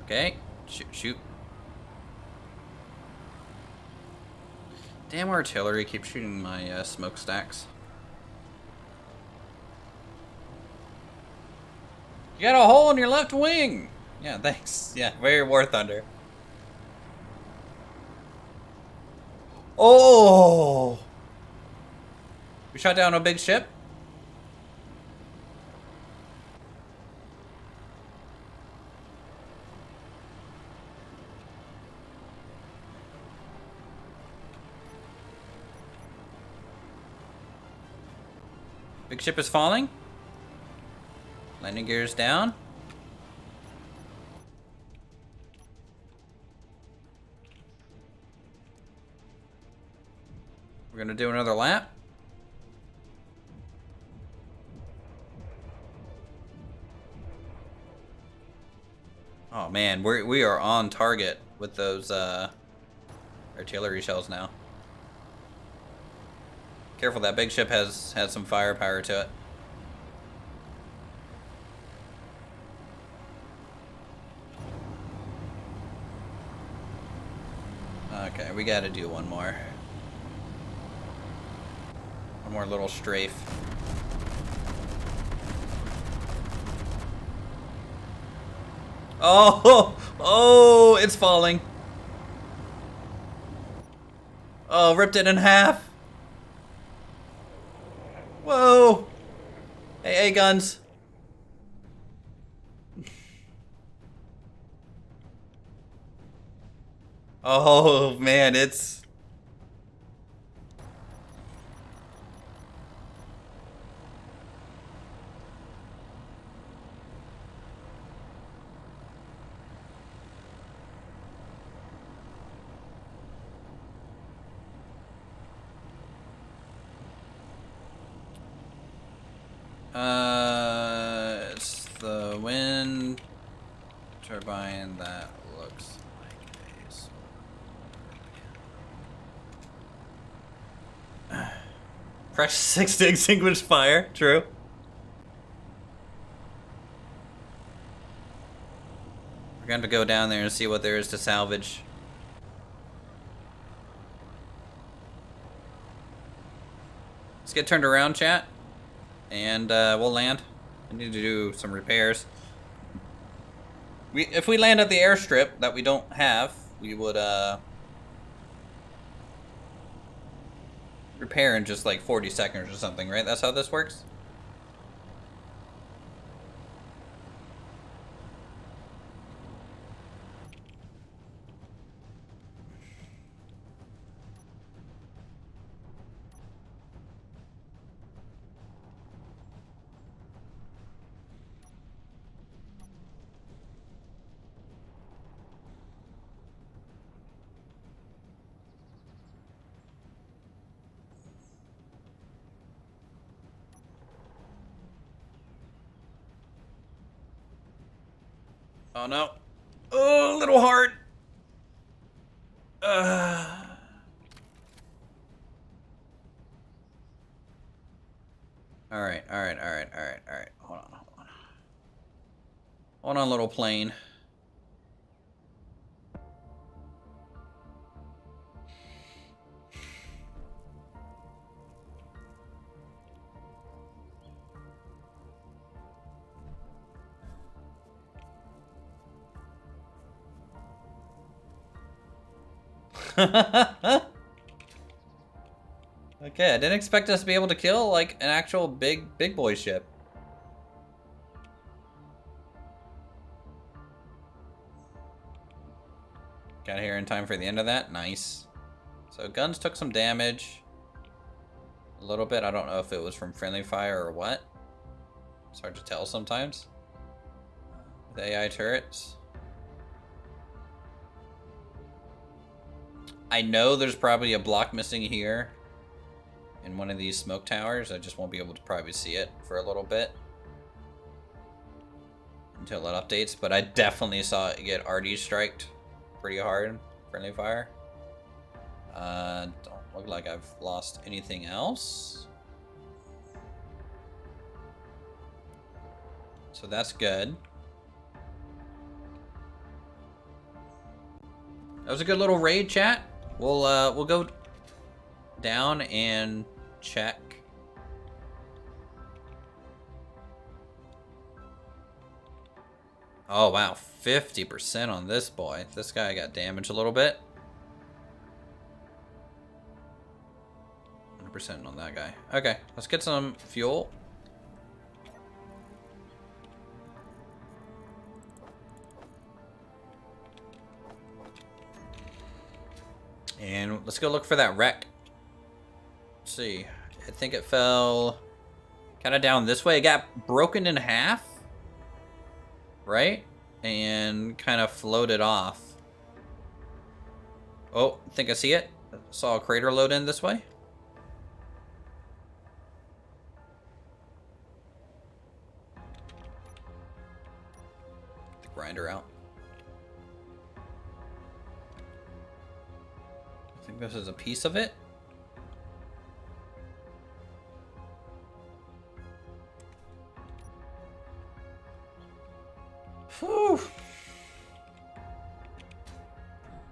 Okay. Shoot, shoot. Damn artillery keeps shooting my smokestacks. You got a hole in your left wing! Yeah, thanks. Yeah, very War Thunder. Oh! We shot down a big ship? Big ship is falling. Landing gears down. We're gonna do another lap. Oh man, we are on target with those artillery shells now. Careful, that big ship has some firepower to it. Okay, we gotta do one more. One more little strafe. Oh, oh, it's falling. Oh, ripped it in half. Whoa. Hey, guns. Oh, man, it's... It's the wind turbine that looks like a sword. Press 6 to extinguish fire. True. We're going to go down there and see what there is to salvage. Let's get turned around, chat. And we'll land. I need to do some repairs. If we land at the airstrip that we don't have, we would repair in just like 40 seconds or something, right? That's how this works? Oh no. Oh, a little hard. Alright. Hold on. Hold on, little plane. Okay, I didn't expect us to be able to kill like an actual big boy ship. Got here in time for the end of that. Nice. So guns took some damage. A little bit. I don't know if it was from friendly fire or what. It's hard to tell sometimes. With AI turrets. I know there's probably a block missing here in one of these smoke towers. I just won't be able to probably see it for a little bit until it updates. But I definitely saw it get RD striked pretty hard. Friendly fire. Don't look like I've lost anything else. So that's good. That was a good little raid, chat. We'll go down and check. Oh wow, 50% on this boy. This guy got damaged a little bit. 100% on that guy. Okay, let's get some fuel. And let's go look for that wreck. Let's see. I think it fell kind of down this way. It got broken in half. Right? And kind of floated off. Oh, I think I see it. I saw a crater load in this way. The grinder out. I think this is a piece of it. Whew.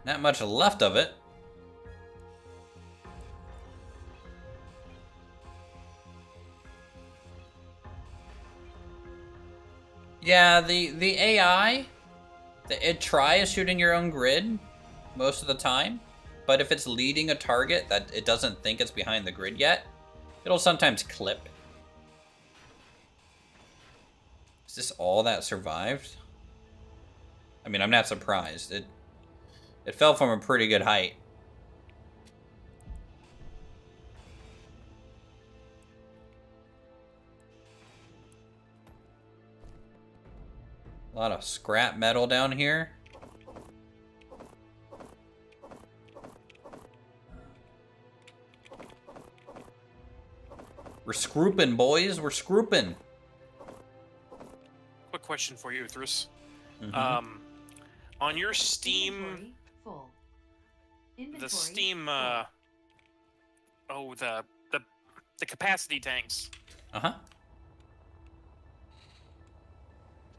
Not much left of it. Yeah, the AI, it tries shooting your own grid most of the time. But if it's leading a target that it doesn't think it's behind the grid yet, it'll sometimes clip. Is this all that survived? I mean, I'm not surprised. It fell from a pretty good height. A lot of scrap metal down here. We're scrooping, boys. We're scrooping. Quick question for you, Uthris. Mm-hmm. On your Steam, Inventory full. Inventory the Steam, full. the capacity tanks. Uh-huh.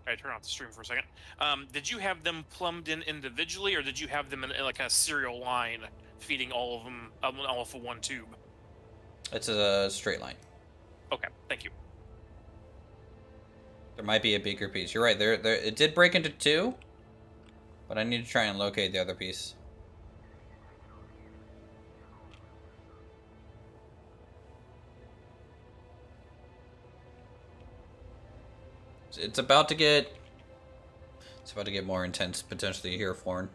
Alright, turn off the stream for a second. Did you have them plumbed in individually, or did you have them in like a serial line, feeding all of them all off of one tube? It's a straight line. Okay, thank you. There might be a bigger piece. You're right. There. It did break into two, but I need to try and locate the other piece. It's about to get. It's about to get more intense potentially here, Florin.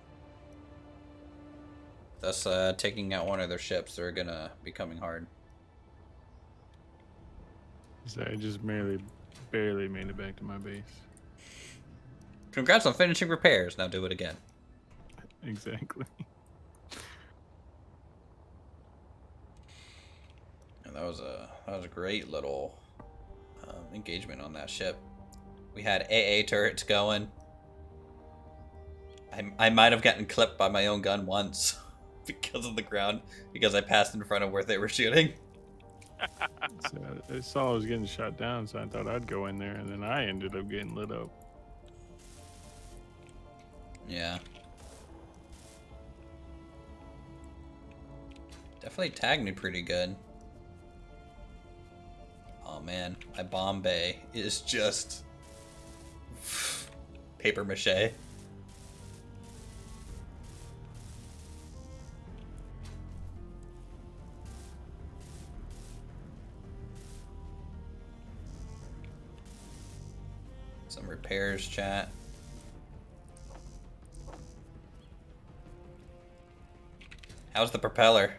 Thus, taking out one of their ships, they're gonna be coming hard. So I just barely made it back to my base. Congrats on finishing repairs. Now do it again. Exactly. And that was a great little engagement on that ship. We had AA turrets going. I might have gotten clipped by my own gun once because of the ground, because I passed in front of where they were shooting. So I saw I was getting shot down, so I thought I'd go in there, and then I ended up getting lit up. Yeah. Definitely tagged me pretty good. Oh man, my bomb bay is just paper mache. Some repairs, chat. How's the propeller?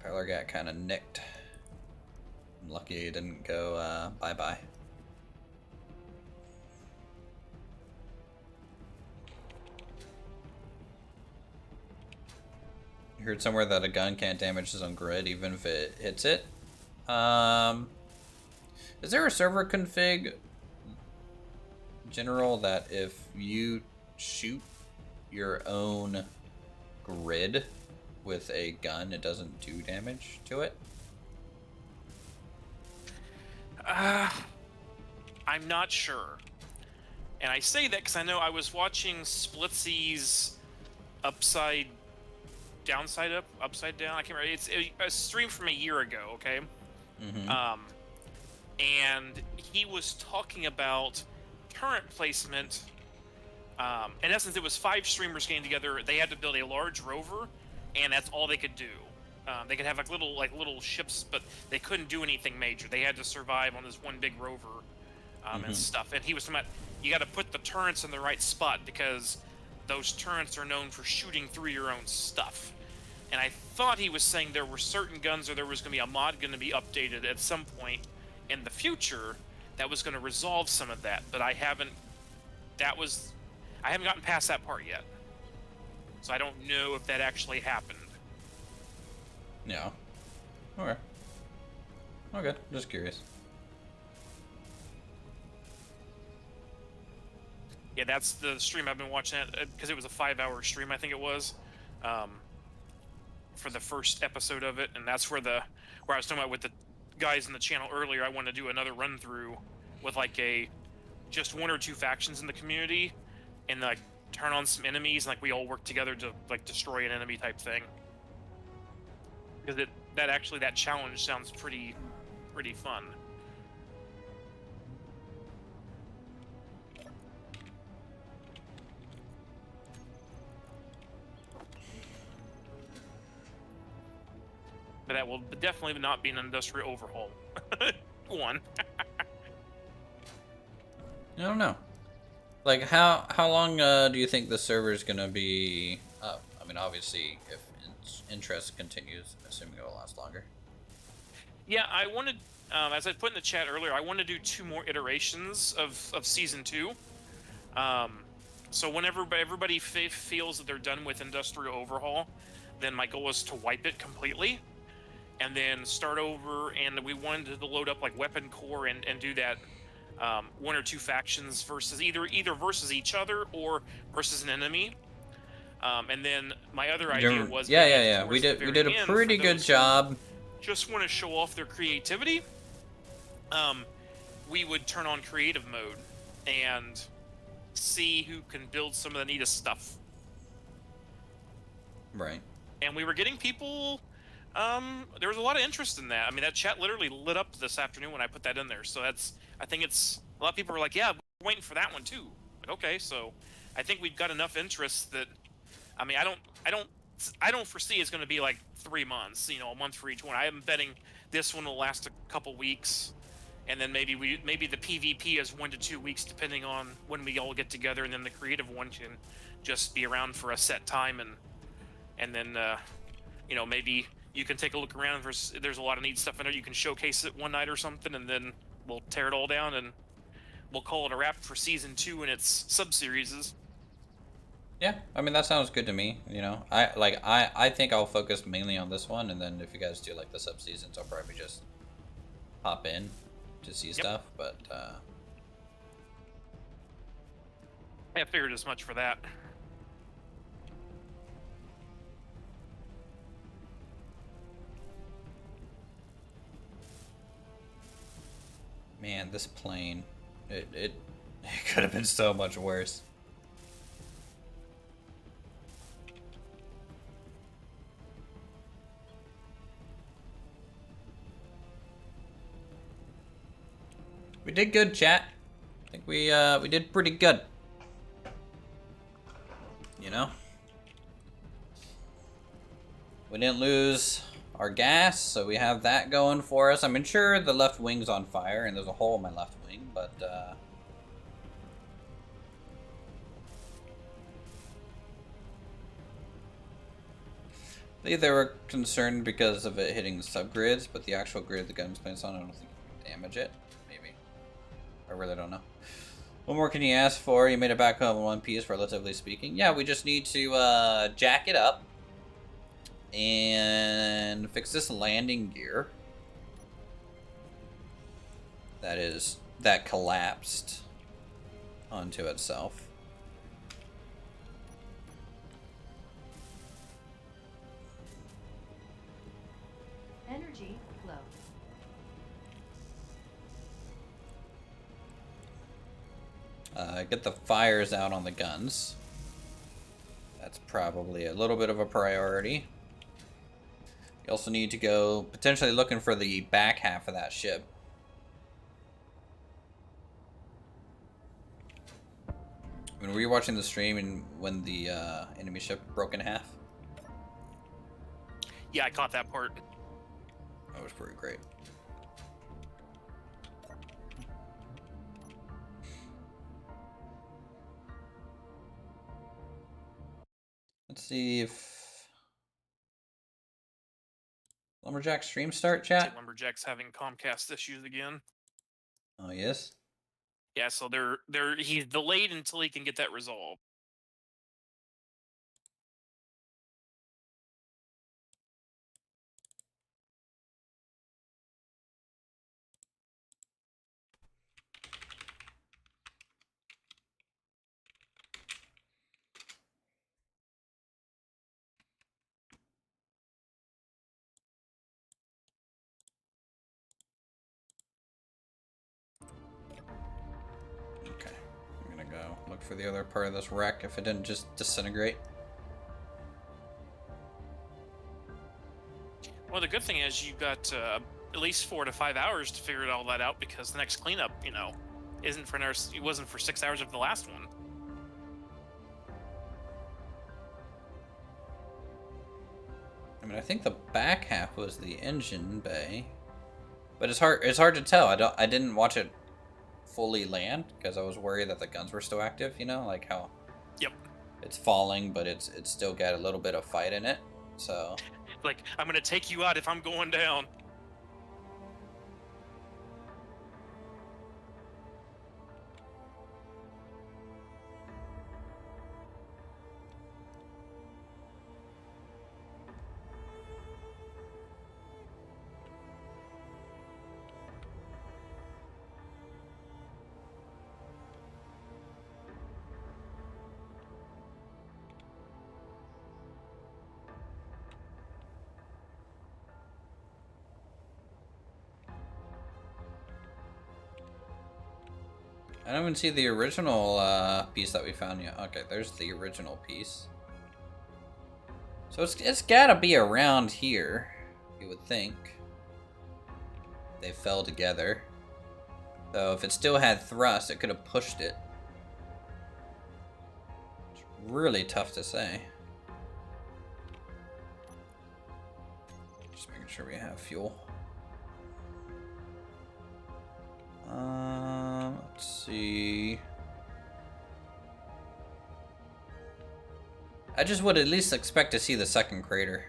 Propeller got kind of nicked. I'm lucky it didn't go bye-bye. I heard somewhere that a gun can't damage his own grid even if it hits it. Is there a server config general that if you shoot your own grid with a gun, it doesn't do damage to it? I'm not sure. And I say that because I know I was watching Splitsy's upside down. I can't remember. It's a stream from a year ago, okay? Mm-hmm. And he was talking about turret placement. In essence, it was 5 streamers getting together. They had to build a large rover, and that's all they could do. They could have like little ships, but they couldn't do anything major. They had to survive on this one big rover and stuff. And he was talking about you got to put the turrets in the right spot because those turrets are known for shooting through your own stuff. And I thought he was saying there were certain guns, or there was going to be a mod going to be updated at some point in the future that was going to resolve some of that. But I haven't gotten past that part yet, so I don't know if that actually happened. Yeah. Okay. Okay, just curious. Yeah, that's the stream I've been watching because it was a 5-hour stream, I think it was, for the first episode of it, and that's where I was talking about with the guys in the channel earlier. I want to do another run through with like just 1 or 2 factions in the community, and like turn on some enemies, and like we all work together to like destroy an enemy type thing. Because that challenge sounds pretty fun. But that will definitely not be an industrial overhaul. One. I don't know. Like, how long do you think the server is gonna be up? I mean, obviously, if interest continues, assuming it will last longer. Yeah, I wanted, as I put in the chat earlier, I want to do 2 more iterations of Season 2. So whenever everybody feels that they're done with Industrial Overhaul, then my goal is to wipe it completely, and then start over, and we wanted to load up like Weapon Core and do that 1 or 2 factions versus either versus each other or versus an enemy. And then my other idea was yeah. We did a pretty good job. Just want to show off their creativity. We would turn on creative mode and see who can build some of the neatest stuff. Right. And we were getting people. There was a lot of interest in that. I mean, that chat literally lit up this afternoon when I put that in there. So I think it's a lot of people were like, "Yeah, we're waiting for that one too." Like, okay, so I think we've got enough interest that, I mean, I don't foresee it's going to be like 3 months. You know, a month for each one. I am betting this one will last a couple weeks, and then maybe the PvP is 1 to 2 weeks, depending on when we all get together, and then the creative one can just be around for a set time, and then you know, maybe you can take a look around. There's a lot of neat stuff in there. You can showcase it one night or something, and then we'll tear it all down and we'll call it a wrap for Season 2 and its sub-series. Yeah, I mean, that sounds good to me. You know, I think I'll focus mainly on this one, and then if you guys do like the sub seasons, I'll probably just hop in to see stuff. But I figured as much for that. man, this plane, it could have been so much worse. We did good, chat. I think we did pretty good. You know? We didn't lose our gas, so we have that going for us. I mean, sure, the left wing's on fire, and there's a hole in my left wing, but They were concerned because of it hitting subgrids, but the actual grid the gun's placed on, I don't think it can damage it. Maybe. I really don't know. What more can you ask for? You made it back home in one piece, relatively speaking. Yeah, we just need to jack it up and fix this landing gear. That collapsed onto itself. Energy flow. Get the fires out on the guns. That's probably a little bit of a priority. You also need to go potentially looking for the back half of that ship. I mean, were you watching the stream and when the enemy ship broke in half? Yeah, I caught that part. That was pretty great. Let's see if Lumberjack stream start, chat. Lumberjack's having Comcast issues again. Oh yes. Yeah, so he's delayed until he can get that resolved. Okay, I'm gonna go look for the other part of this wreck if it didn't just disintegrate. Well, the good thing is you got at least 4 to 5 hours to figure all that out, because the next cleanup, it wasn't for 6 hours of the last one. I mean, I think the back half was the engine bay, but it's hard to tell. I didn't watch it fully land because I was worried that the guns were still active. You know, like how. Yep. It's falling, but it's still got a little bit of fight in it. So. Like, I'm gonna take you out if I'm going down. I don't even see the original piece that we found yet. Okay, there's the original piece. So it's gotta be around here, you would think. They fell together. So if it still had thrust, it could have pushed it. It's really tough to say. Just making sure we have fuel. Let's see. I just would at least expect to see the second crater.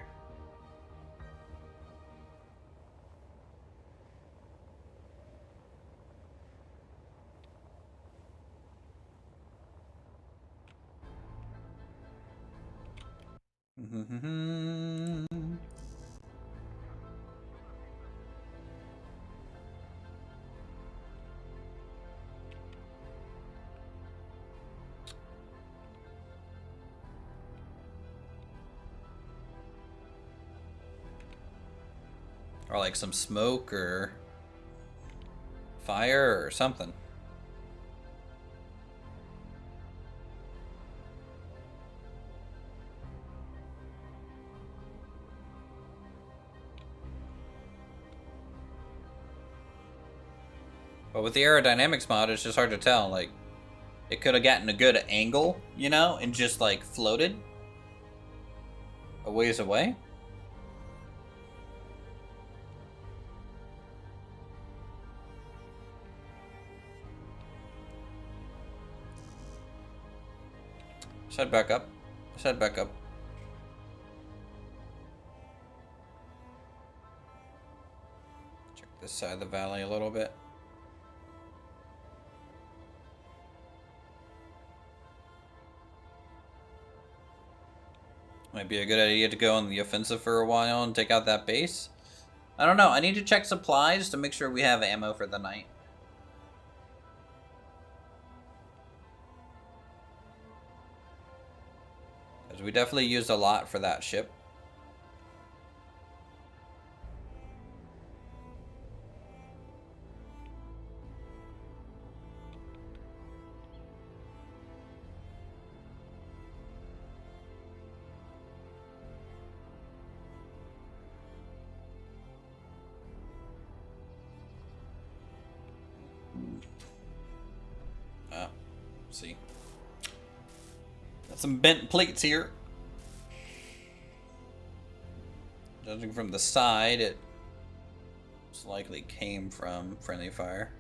Or like some smoke or fire or something. But with the aerodynamics mod, it's just hard to tell. Like, it could have gotten a good angle, you know, and just like floated a ways away. Let's head back up. Let's head back up. this side of the valley a little bit. Might be a good idea to go on the offensive for a while and take out that base. I don't know. I need to check supplies to make sure we have ammo for the night. Because we definitely used a lot for that ship. See. Got some bent plates here. Judging from the side, it most likely came from friendly fire.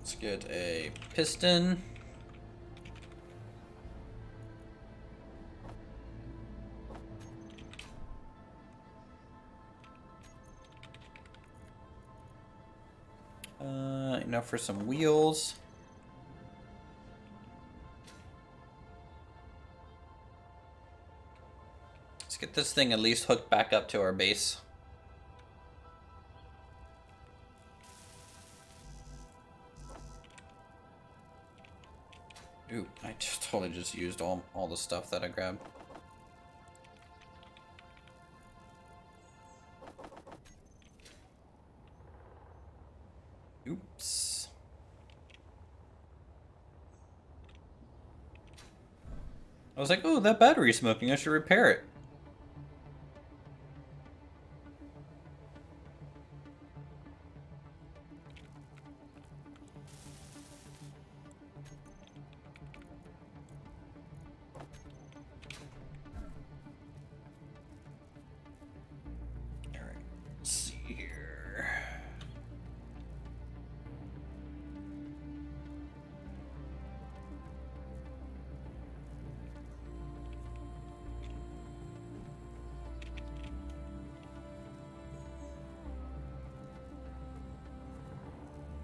Let's get a piston. Enough for some wheels. Let's get this thing at least hooked back up to our base. Ooh, I just totally just used all the stuff that I grabbed. Oops. I was like, oh, that battery's smoking. I should repair it.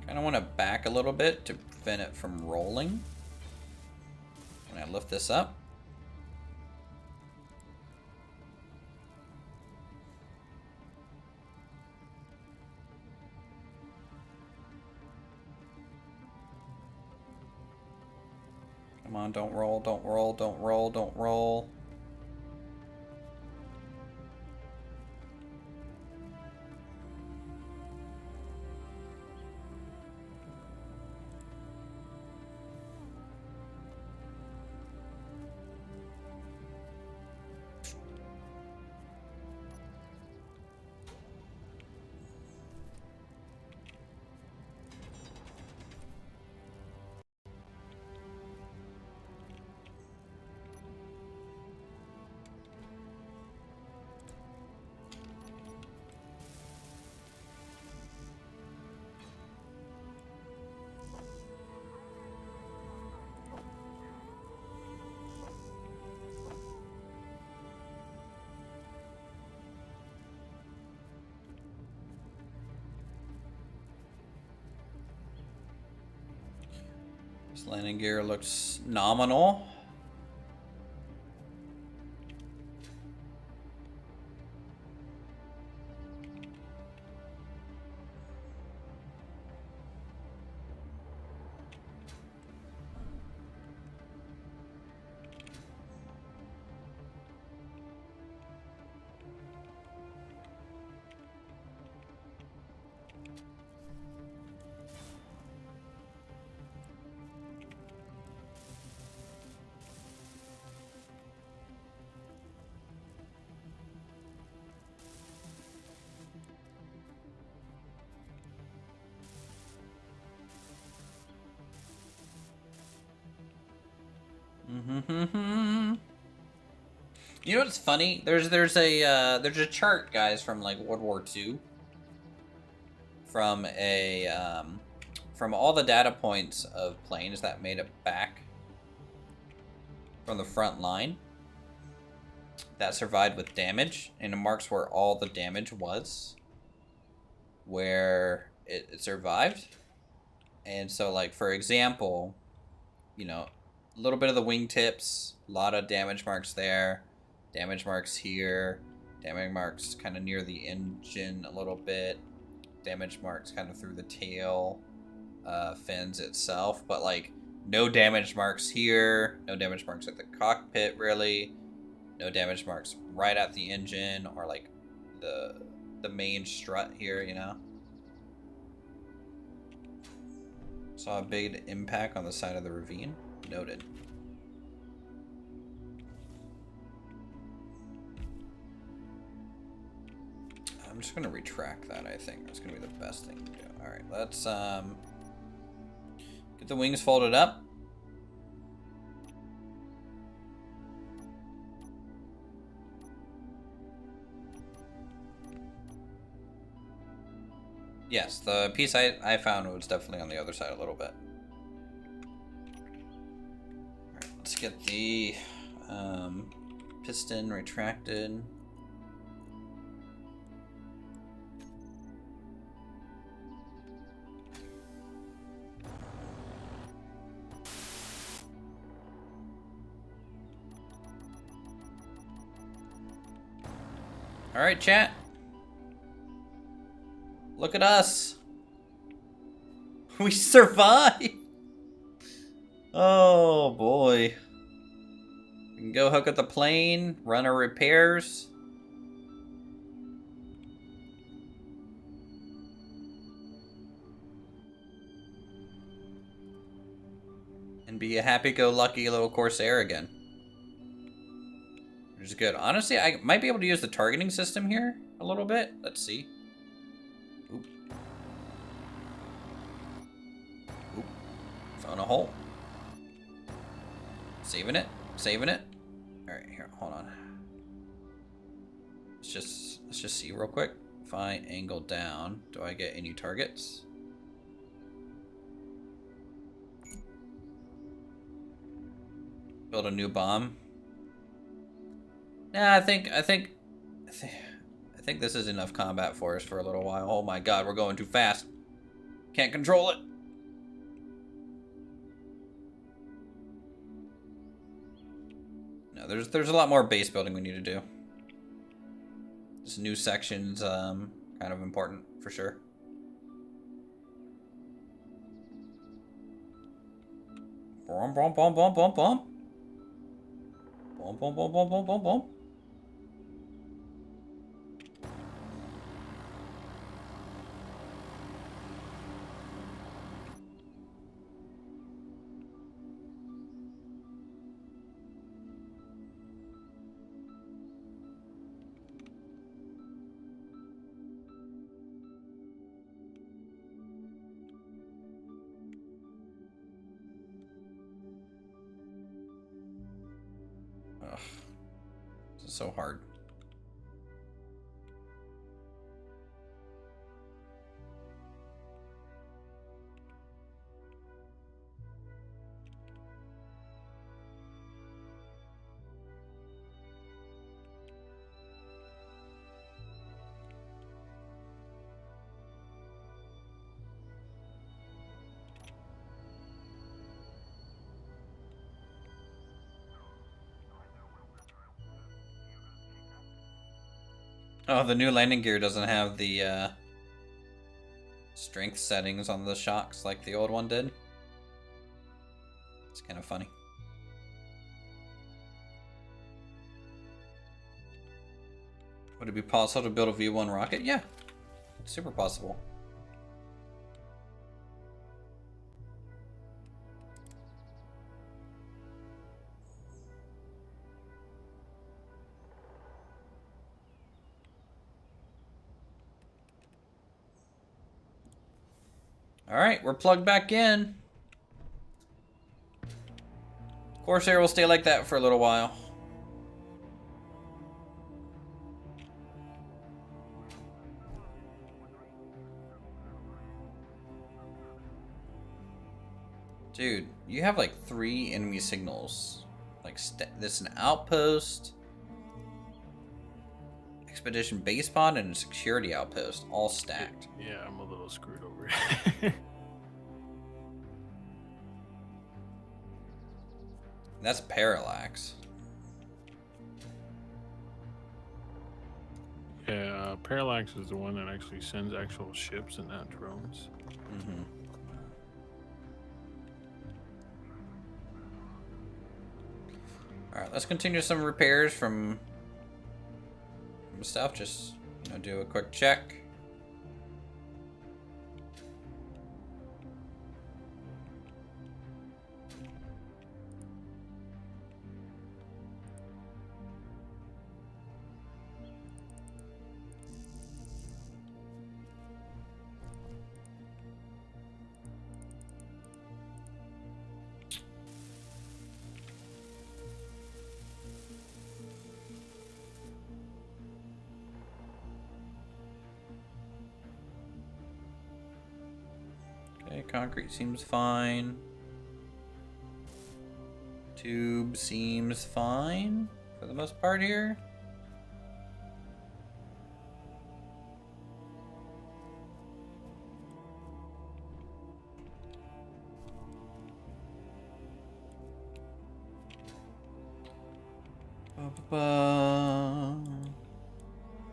I want to back a little bit to prevent it from rolling. When I lift this up. Come on, don't roll, don't roll, don't roll, don't roll. This landing gear looks nominal. You know what's funny? There's a chart, guys, from like World War II. From from all the data points of planes that made it back from the front line that survived with damage, and it marks where all the damage was, where it survived. And so, like, for example, you know, a little bit of the wingtips, a lot of damage marks there, damage marks here, damage marks kind of near the engine a little bit, damage marks kind of through the tail fins itself, but like no damage marks here, no damage marks at the cockpit really, no damage marks right at the engine or like the main strut here, you know. Saw a big impact on the side of the ravine. Noted. I'm just gonna retract that, I think. That's gonna be the best thing to do. Alright, let's get the wings folded up. Yes, the piece I found was definitely on the other side a little bit. Alright, let's get the piston retracted. Alright, chat. Look at us. We survived. Oh boy. We can go hook up the plane, run our repairs. And be a happy-go-lucky little Corsair again. Which is good. Honestly, I might be able to use the targeting system here a little bit. Let's see. Oop. Oop. Found a hole. Saving it. Saving it. Alright, here, hold on. Let's just see real quick. If I angle down, do I get any targets? Build a new bomb. Nah, I think this is enough combat for us for a little while. Oh my god, we're going too fast. Can't control it. No, there's a lot more base building we need to do. This new section's kind of important for sure. Boom, boom, boom, boom, boom, boom. Boom, boom, boom, boom, boom, boom, boom. Ugh. This is so hard. Oh, the new landing gear doesn't have the strength settings on the shocks like the old one did. It's kind of funny. Would it be possible to build a V1 rocket? Yeah, it's super possible. All right, we're plugged back in. Corsair will stay like that for a little while. Dude, you have like 3 enemy signals. Like, this is an outpost, expedition base pod, and a security outpost, all stacked. Yeah, I'm a little screwed over. That's parallax. Yeah, Parallax is the one that actually sends actual ships and not drones. Mm-hmm. Alright, let's continue some repairs from stuff. Just, do a quick check. Okay, concrete seems fine. Tube seems fine for the most part here.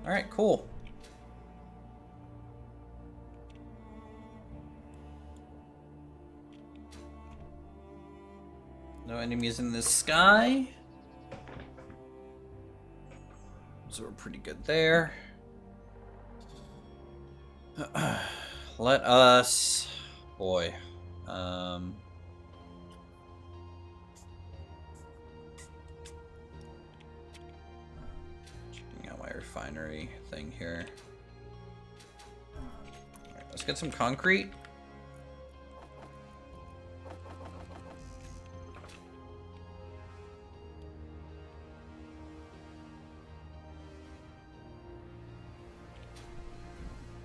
Alright, cool. No enemies in the sky. So we're pretty good there. Let us... Boy. Checking out my refinery thing here. Alright, let's get some concrete.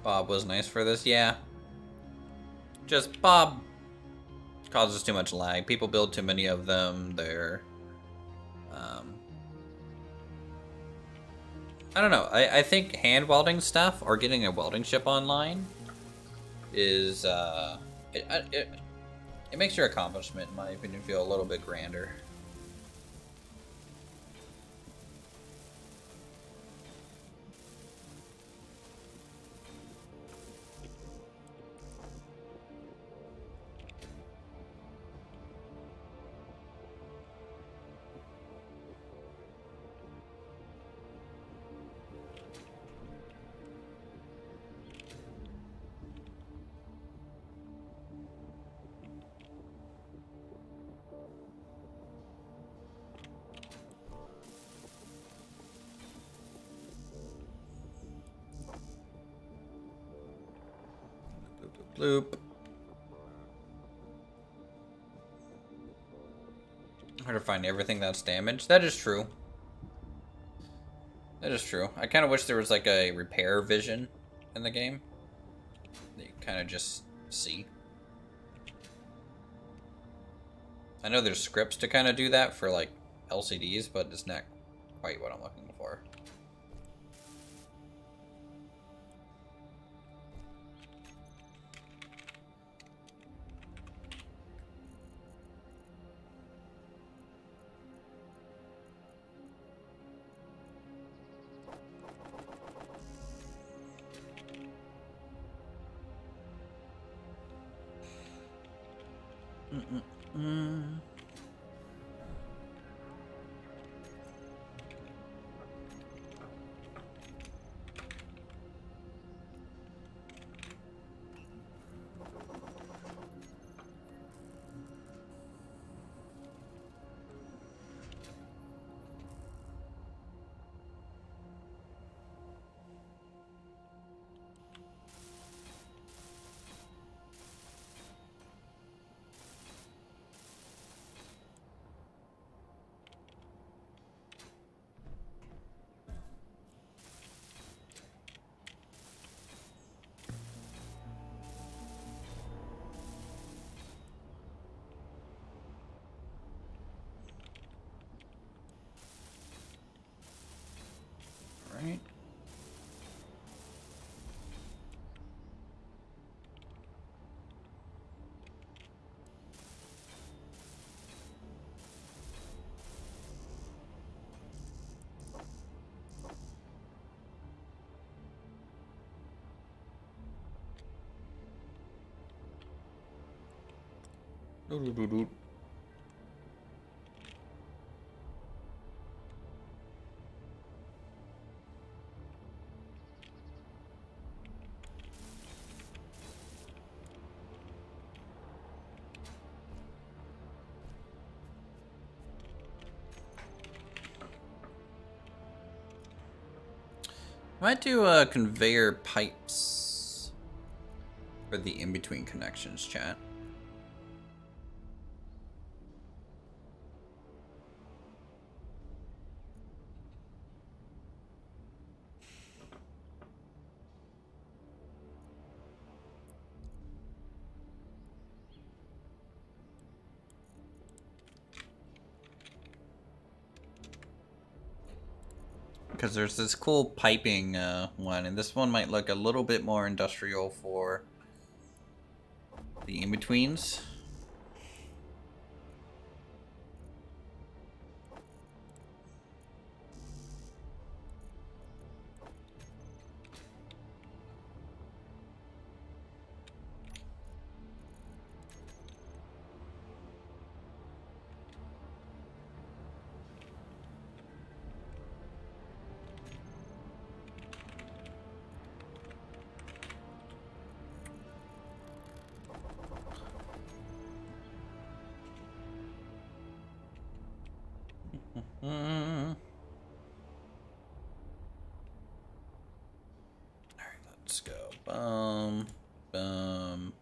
Bob was nice for this, yeah. Just Bob causes too much lag. People build too many of them. They're, I don't know. I think hand welding stuff or getting a welding ship online is it makes your accomplishment, in my opinion, feel a little bit grander. Bloop. Hard to find everything that's damaged. That is true. That is true. I kind of wish there was like a repair vision in the game that you kind of just see. I know there's scripts to kind of do that for like LCDs, but it's not quite what I'm looking for. Doo-doo-doo-doo. Might do conveyor pipes for the in-between connections, chat. Because there's this cool piping one, and this one might look a little bit more industrial for the in-betweens. Alright, let's go. Boom. Boom.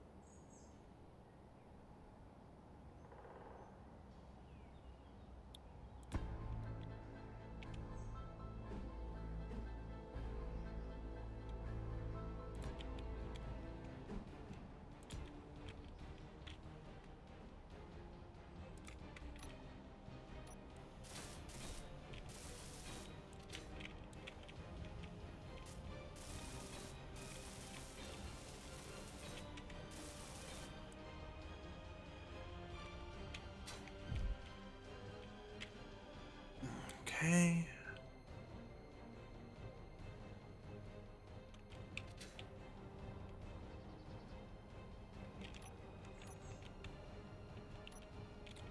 Okay.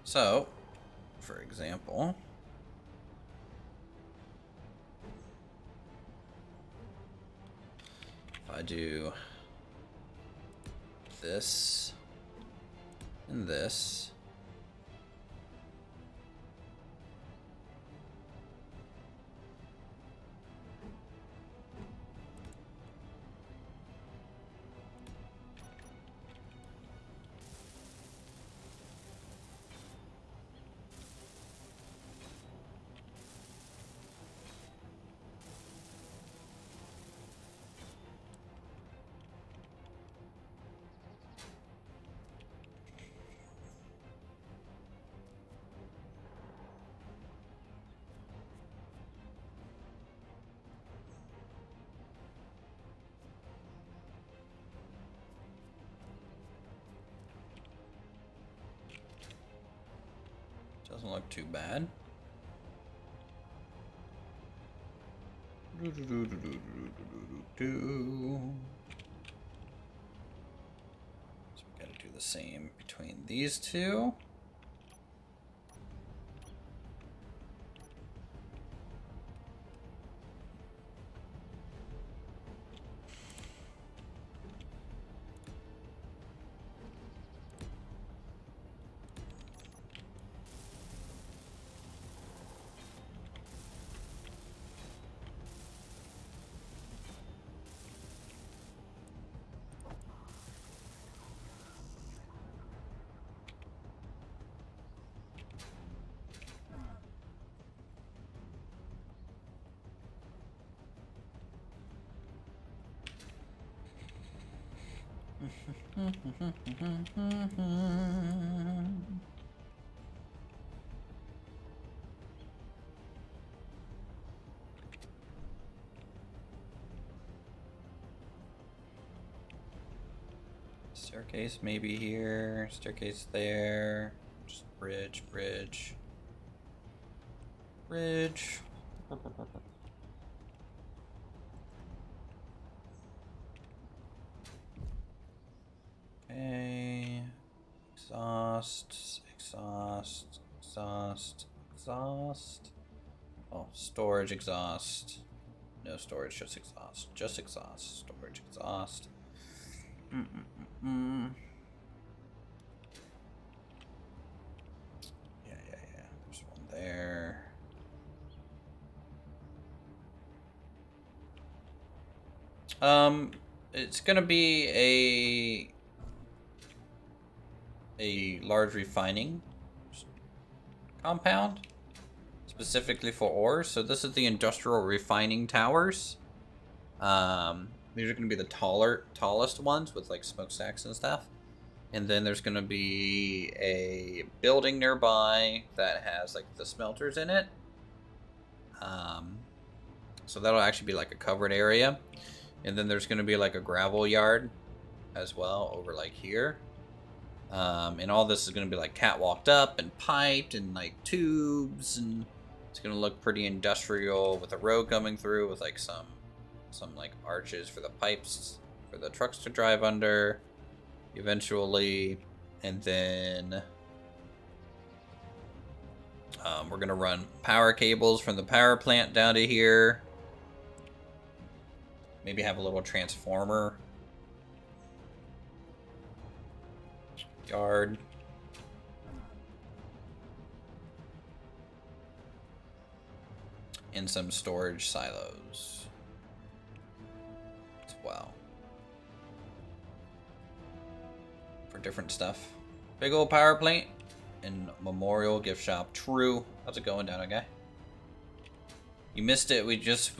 So, for example, if I do this and this, doesn't look too bad. So we gotta do the same between these two. Staircase maybe here, staircase there, just bridge, bridge, bridge. Okay, exhaust. exhaust. Oh, storage, exhaust. No storage, just exhaust. Just exhaust. Storage, exhaust. Yeah. There's one there. It's gonna be a large refining compound, specifically for ore. So this is the industrial refining towers. These are gonna be the tallest ones with like smokestacks and stuff. And then there's gonna be a building nearby that has like the smelters in it. So that'll actually be like a covered area. And then there's gonna be like a gravel yard as well over like here. And all this is gonna be like catwalked up and piped and like tubes, and it's gonna look pretty industrial with a road coming through with like some like arches for the pipes for the trucks to drive under eventually. And then we're gonna run power cables from the power plant down to here. Maybe have a little transformer yard. And some storage silos as well. For different stuff. Big old power plant and memorial gift shop. True. How's it going down, okay? You missed it. We just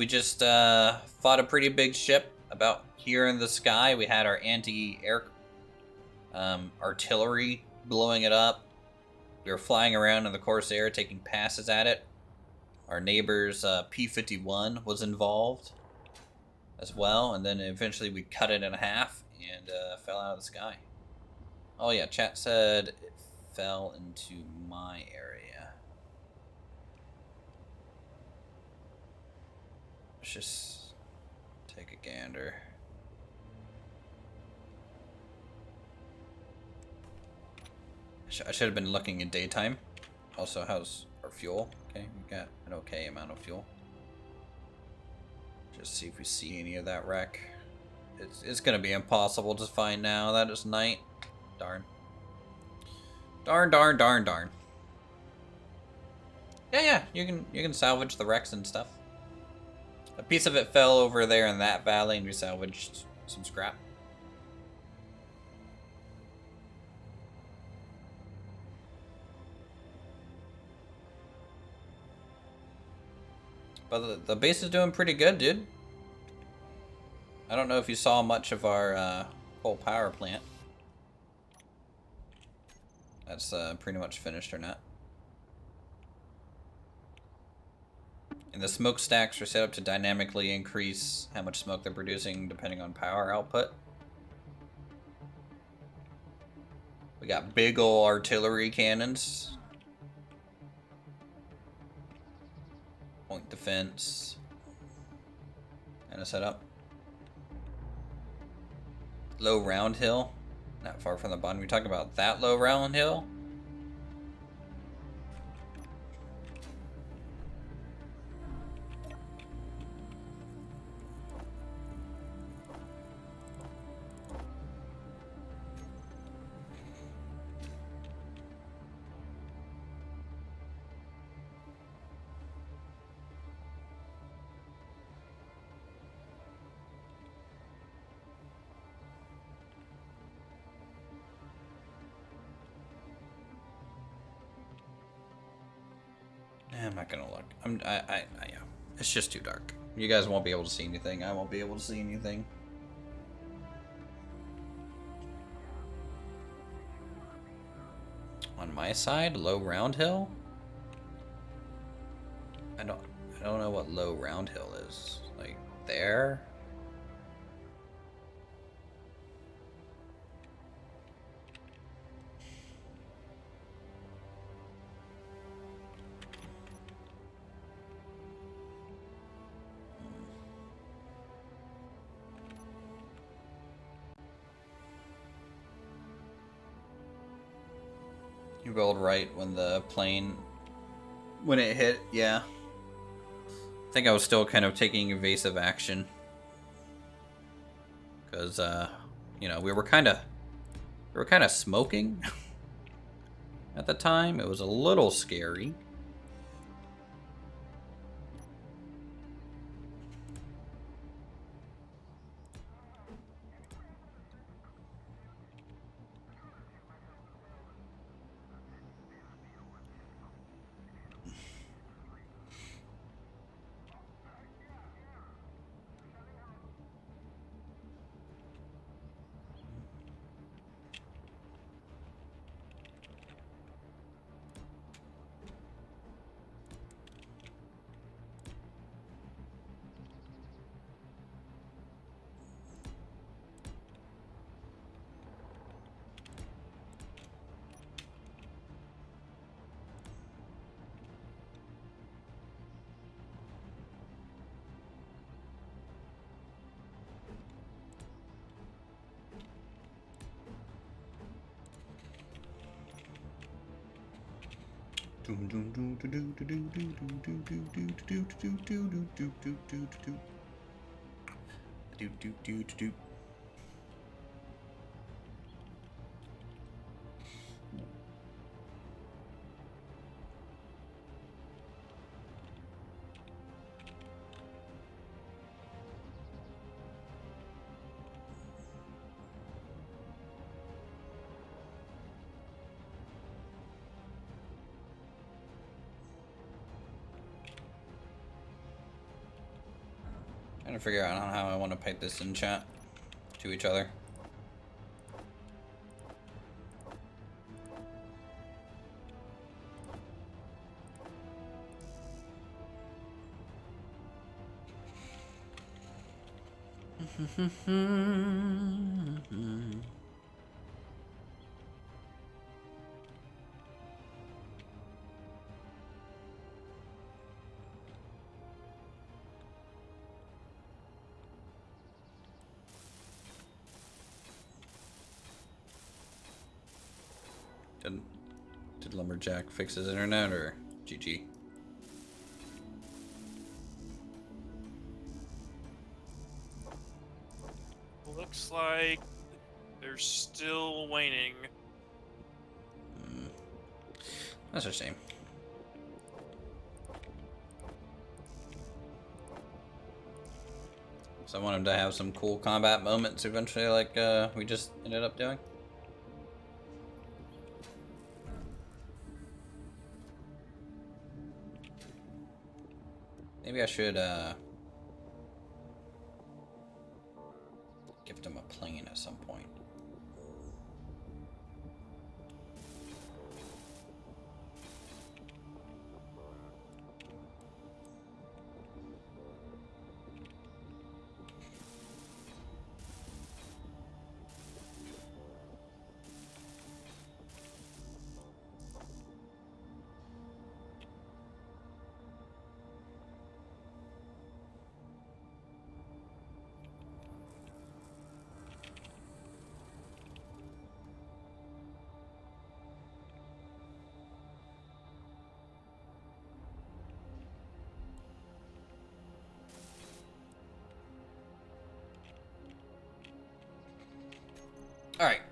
fought a pretty big ship about here in the sky. We had our anti-air artillery blowing it up. We were flying around in the Corsair taking passes at it. Our neighbor's P-51 was involved as well, and then eventually we cut it in half and fell out of the sky. Oh yeah, chat said it fell into my area. Let's just take a gander. I should have been looking in daytime. Also, how's our fuel? Okay, we got an okay amount of fuel. Just see if we see any of that wreck. It's gonna be impossible to find now that it's night. Darn. Darn. Yeah, you can salvage the wrecks and stuff. A piece of it fell over there in that valley and we salvaged some scrap. But the base is doing pretty good, dude. I don't know if you saw much of our coal power plant. That's pretty much finished or not. And the smokestacks are set up to dynamically increase how much smoke they're producing depending on power output. We got big ol' artillery cannons. Point defense. Kind of set up. Low round hill. Not far from the bottom. We're talking about that low round hill. I'm not gonna look. Yeah. It's just too dark. You guys won't be able to see anything. I won't be able to see anything. On my side, low round hill. I don't know what low round hill is. Like there. You rolled right when the plane, when it hit, yeah. I think I was still kind of taking evasive action. Because, you know, we were kind of smoking at the time. It was a little scary. Trying to figure out how I want to pipe this in chat to each other. Did Lumberjack fix his internet or GG? Looks like they're still waning. That's a shame. So I want him to have some cool combat moments eventually, like we just ended up doing. Maybe I should gift him a plane at some point.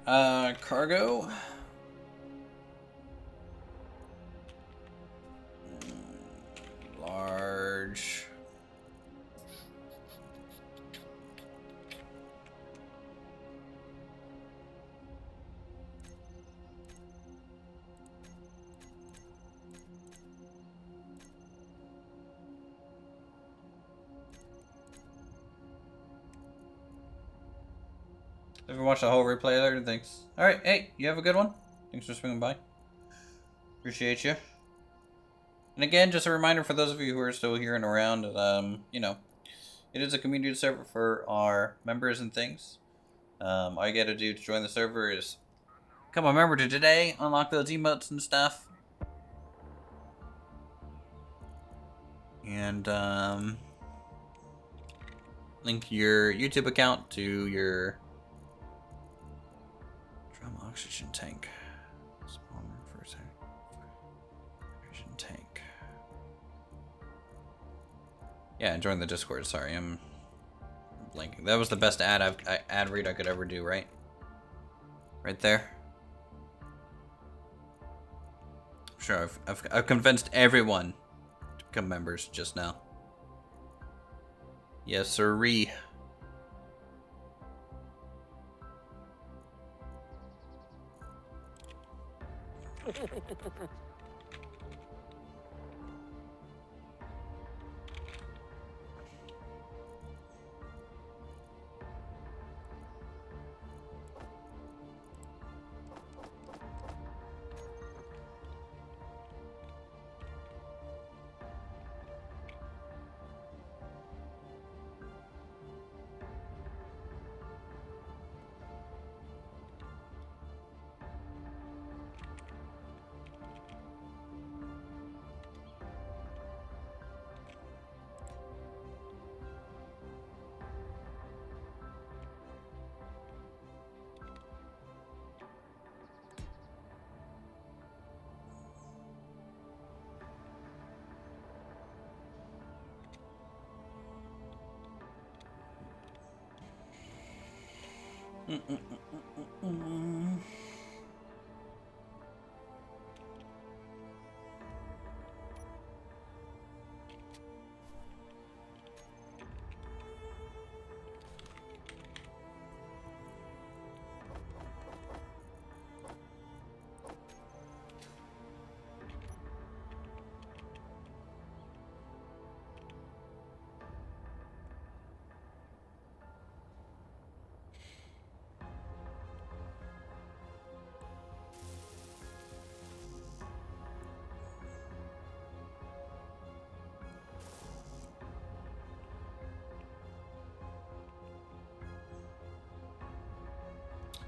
Alright, cargo. Large. Ever watch the whole replay there? Thanks. Alright, hey, you have a good one. Thanks for swinging by. Appreciate you. And again, just a reminder for those of you who are still here and around, you know, it is a community server for our members and things. All you gotta do to join the server is become a member today, unlock those emotes and stuff. And, link your YouTube account to your drum oxygen tank. Spawn for a second. Yeah, join the Discord. Sorry, I'm blanking. That was the best ad read I could ever do, right? Right there. Sure, I've convinced everyone to become members just now. Yes, sirree.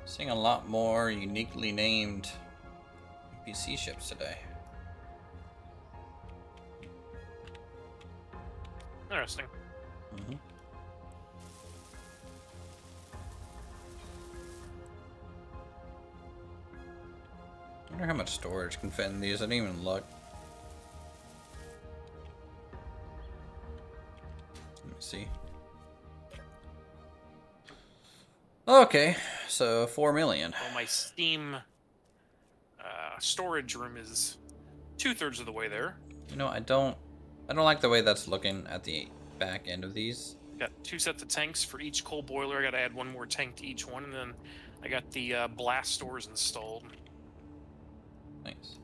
Seeing a lot more uniquely named NPC ships today. Interesting. Mm-hmm. I wonder how much storage can fit in these. I didn't even look. Let me see. Okay, so 4 million. Well, my Steam storage room is 2/3 of the way there. You know, I don't like the way that's looking at the back end of these. Got 2 sets of tanks for each coal boiler. I got to add 1 more tank to each one, and then I got the blast stores installed. Nice.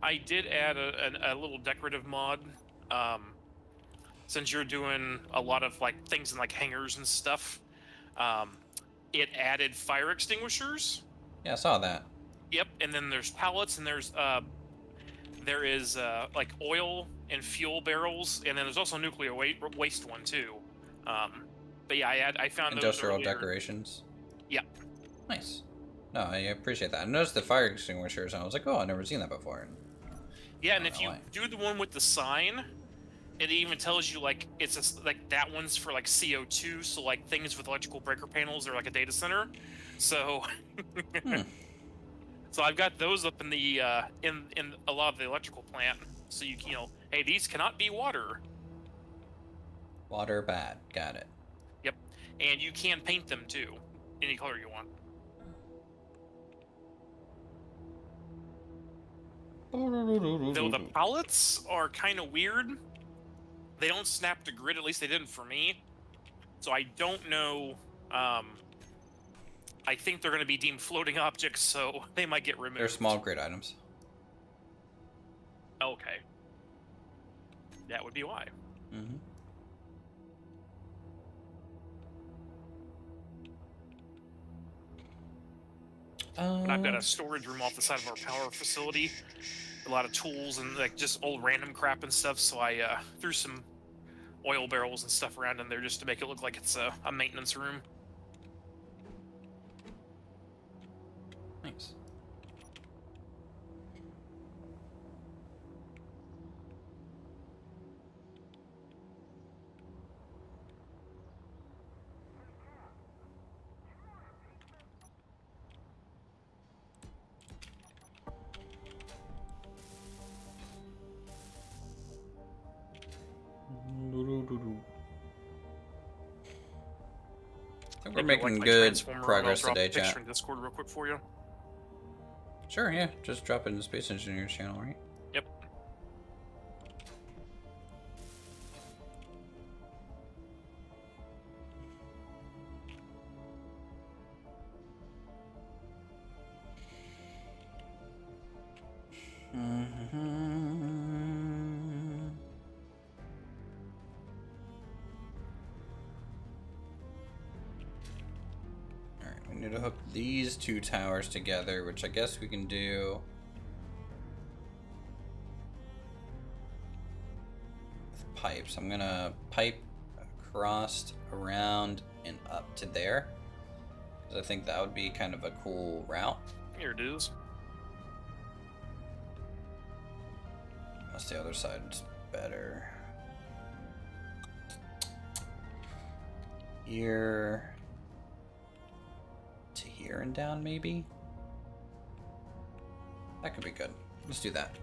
I did add a little decorative mod. Since you're doing a lot of like things in like hangars and stuff, it added fire extinguishers. Yeah, I saw that. Yep, and then there's pallets, and there is like oil and fuel barrels, and then there's also nuclear waste one too. But yeah, I found Industrial those earlier. decorations. Yeah. Nice. No, I appreciate that. I noticed the fire extinguishers, and I was like, oh, I've never seen that before. Yeah, and if you do the one with the sign, it even tells you like like that one's for like CO2, so like things with electrical breaker panels are like a data center. So, so I've got those up in the in a lot of the electrical plant. So you know, hey, these cannot be water. Water bad. Got it. Yep, and you can paint them too, any color you want. Though the pallets are kind of weird. They don't snap to grid, at least they didn't for me. So I don't know. I think they're going to be deemed floating objects, so they might get removed. They're small grid items. Okay. That would be why. Mm-hmm. And I've got a storage room off the side of our power facility. A lot of tools and like just old random crap and stuff, so I threw some oil barrels and stuff around in there just to make it look like it's a maintenance room. Thanks. think we're If you like making my good transformer, progress I'll drop today, a picture chat. in Discord real quick for you. Sure, yeah. Just drop it in the Space Engineers channel, right? Yep. Alright, we need to hook these two towers together, which I guess we can do with pipes. I'm gonna pipe across, around, and up to there. Because I think that would be kind of a cool route. Here it is. Unless the other side's better. Here to here and down, maybe? That could be good. Let's do that.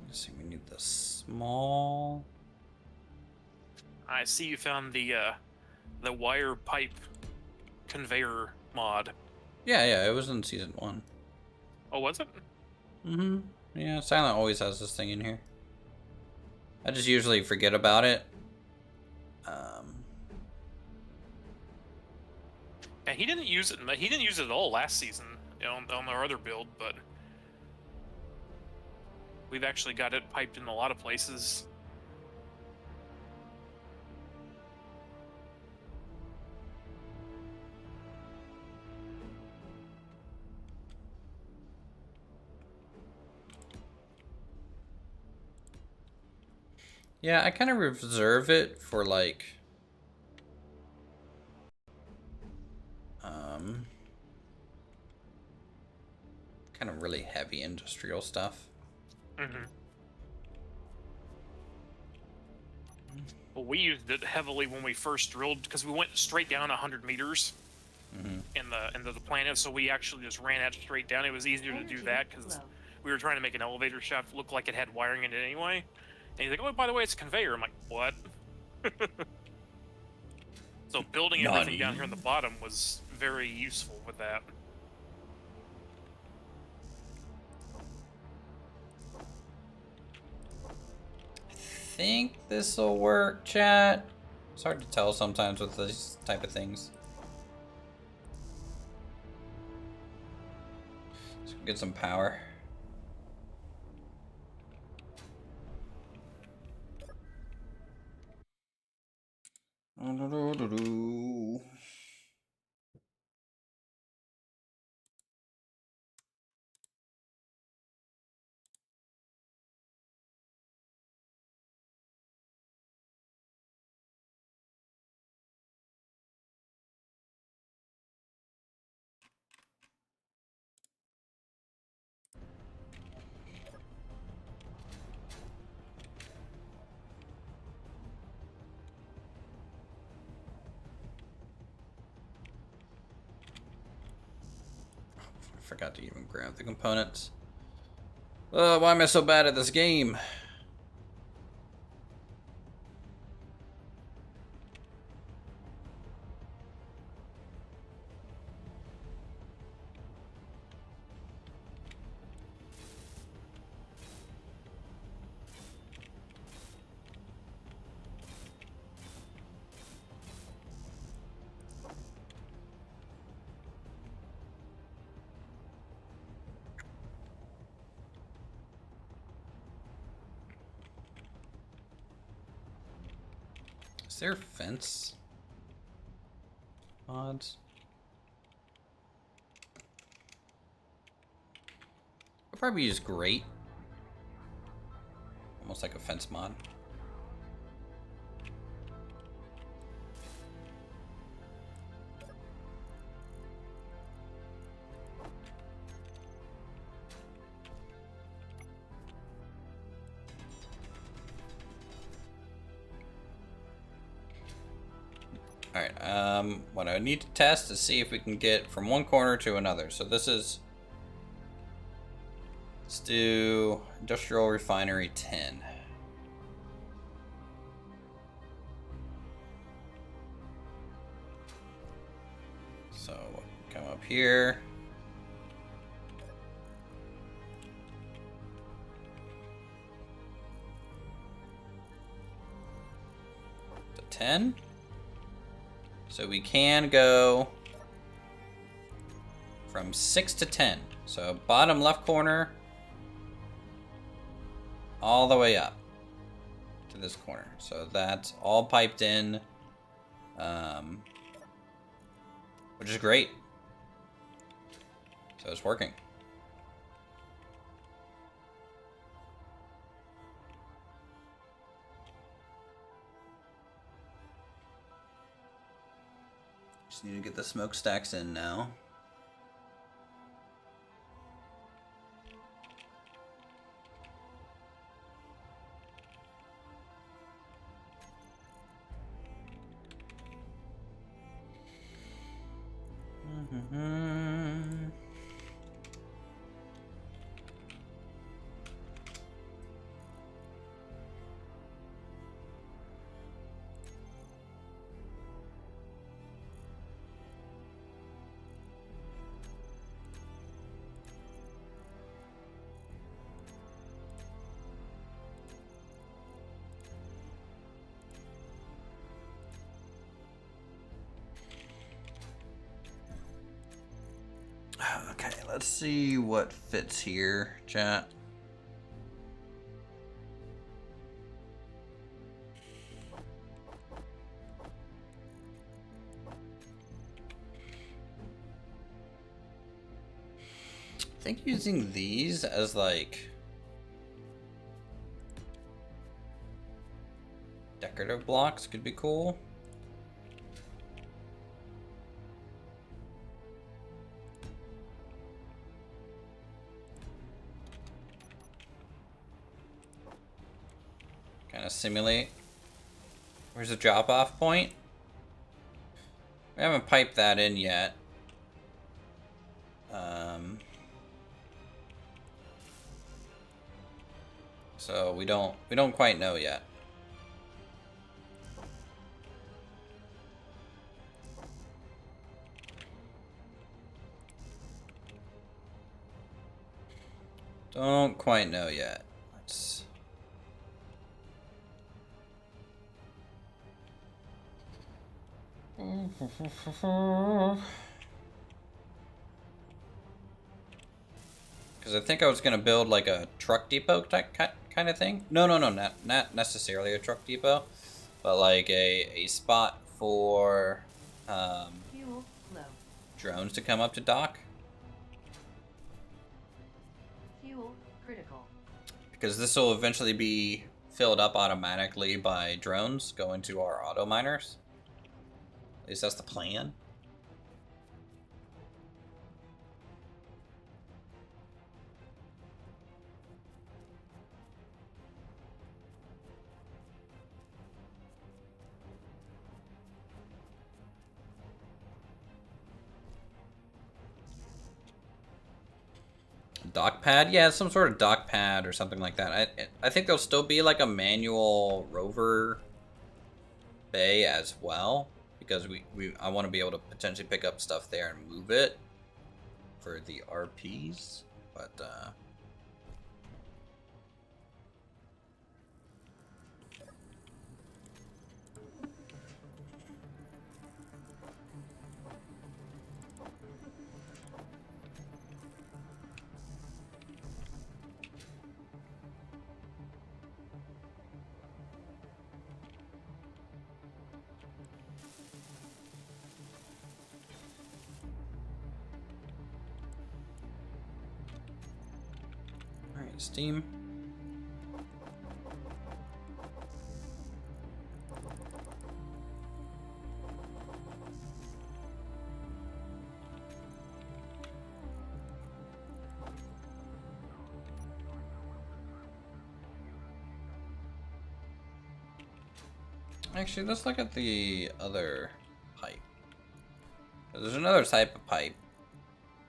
Let's see, we need the small. I see you found the wire pipe conveyor mod. Yeah, it was in season 1. Oh, was it? Mm-hmm. Yeah, Silent always has this thing in here. I just usually forget about it. Yeah, he didn't use it. He didn't use it at all last season, you know, on our other build, but we've actually got it piped in a lot of places. Yeah, I kind of reserve it for like kind of really heavy industrial stuff. Mm-hmm. Well, we used it heavily when we first drilled because we went straight down 100 meters into the planet, so we actually just ran it straight down. It was easier to do that because we were trying to make an elevator shaft look like it had wiring in it anyway. And he's like, "Oh, by the way, it's a conveyor." I'm like, "What?" So building everything down here on the bottom was very useful with that. I think this will work, chat. It's hard to tell sometimes with these type of things. Let's get some power. I forgot to even grab the components. Why am I so bad at this game? Is there a fence mods. I'll probably use grate. Almost like a fence mod. Alright, what I need to test is see if we can get from one corner to another. So this is... Let's do Industrial Refinery 10. So, come up here. To 10. So we can go from 6 to 10. So bottom left corner all the way up to this corner. So that's all piped in, which is great. So it's working. Just need to get the smokestacks in now. Okay, let's see what fits here, chat. I think using these as like decorative blocks could be cool. Kind of simulate. Where's the drop off point? We haven't piped that in yet. So we don't quite know yet. Don't quite know yet. Let's... Because I think I was going to build like a truck depot type kind of thing. No, not necessarily a truck depot, but like a spot for Fuel low. drones to come up to dock. Fuel critical. Because this will eventually be filled up automatically by drones going to our auto miners. At least that's the plan. Dock pad? Yeah, some sort of dock pad or something like that. I think there'll still be like a manual rover bay as well, because I want to be able to potentially pick up stuff there and move it for the RPs, but steam. Actually, let's look at the other pipe. There's another type of pipe.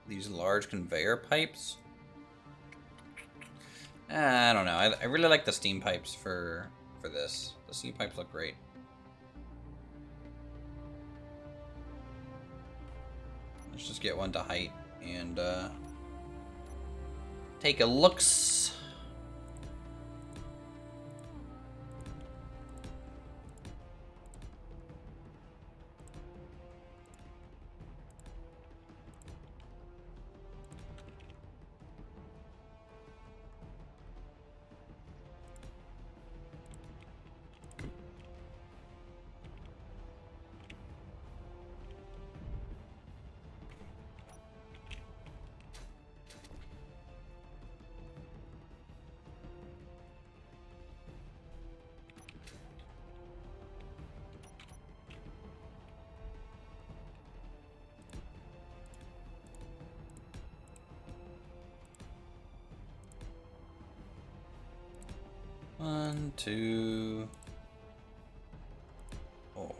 These large conveyor pipes. I don't know. I really like the steam pipes for this. The steam pipes look great. Let's just get one to height and take a looks. One, 2, 4,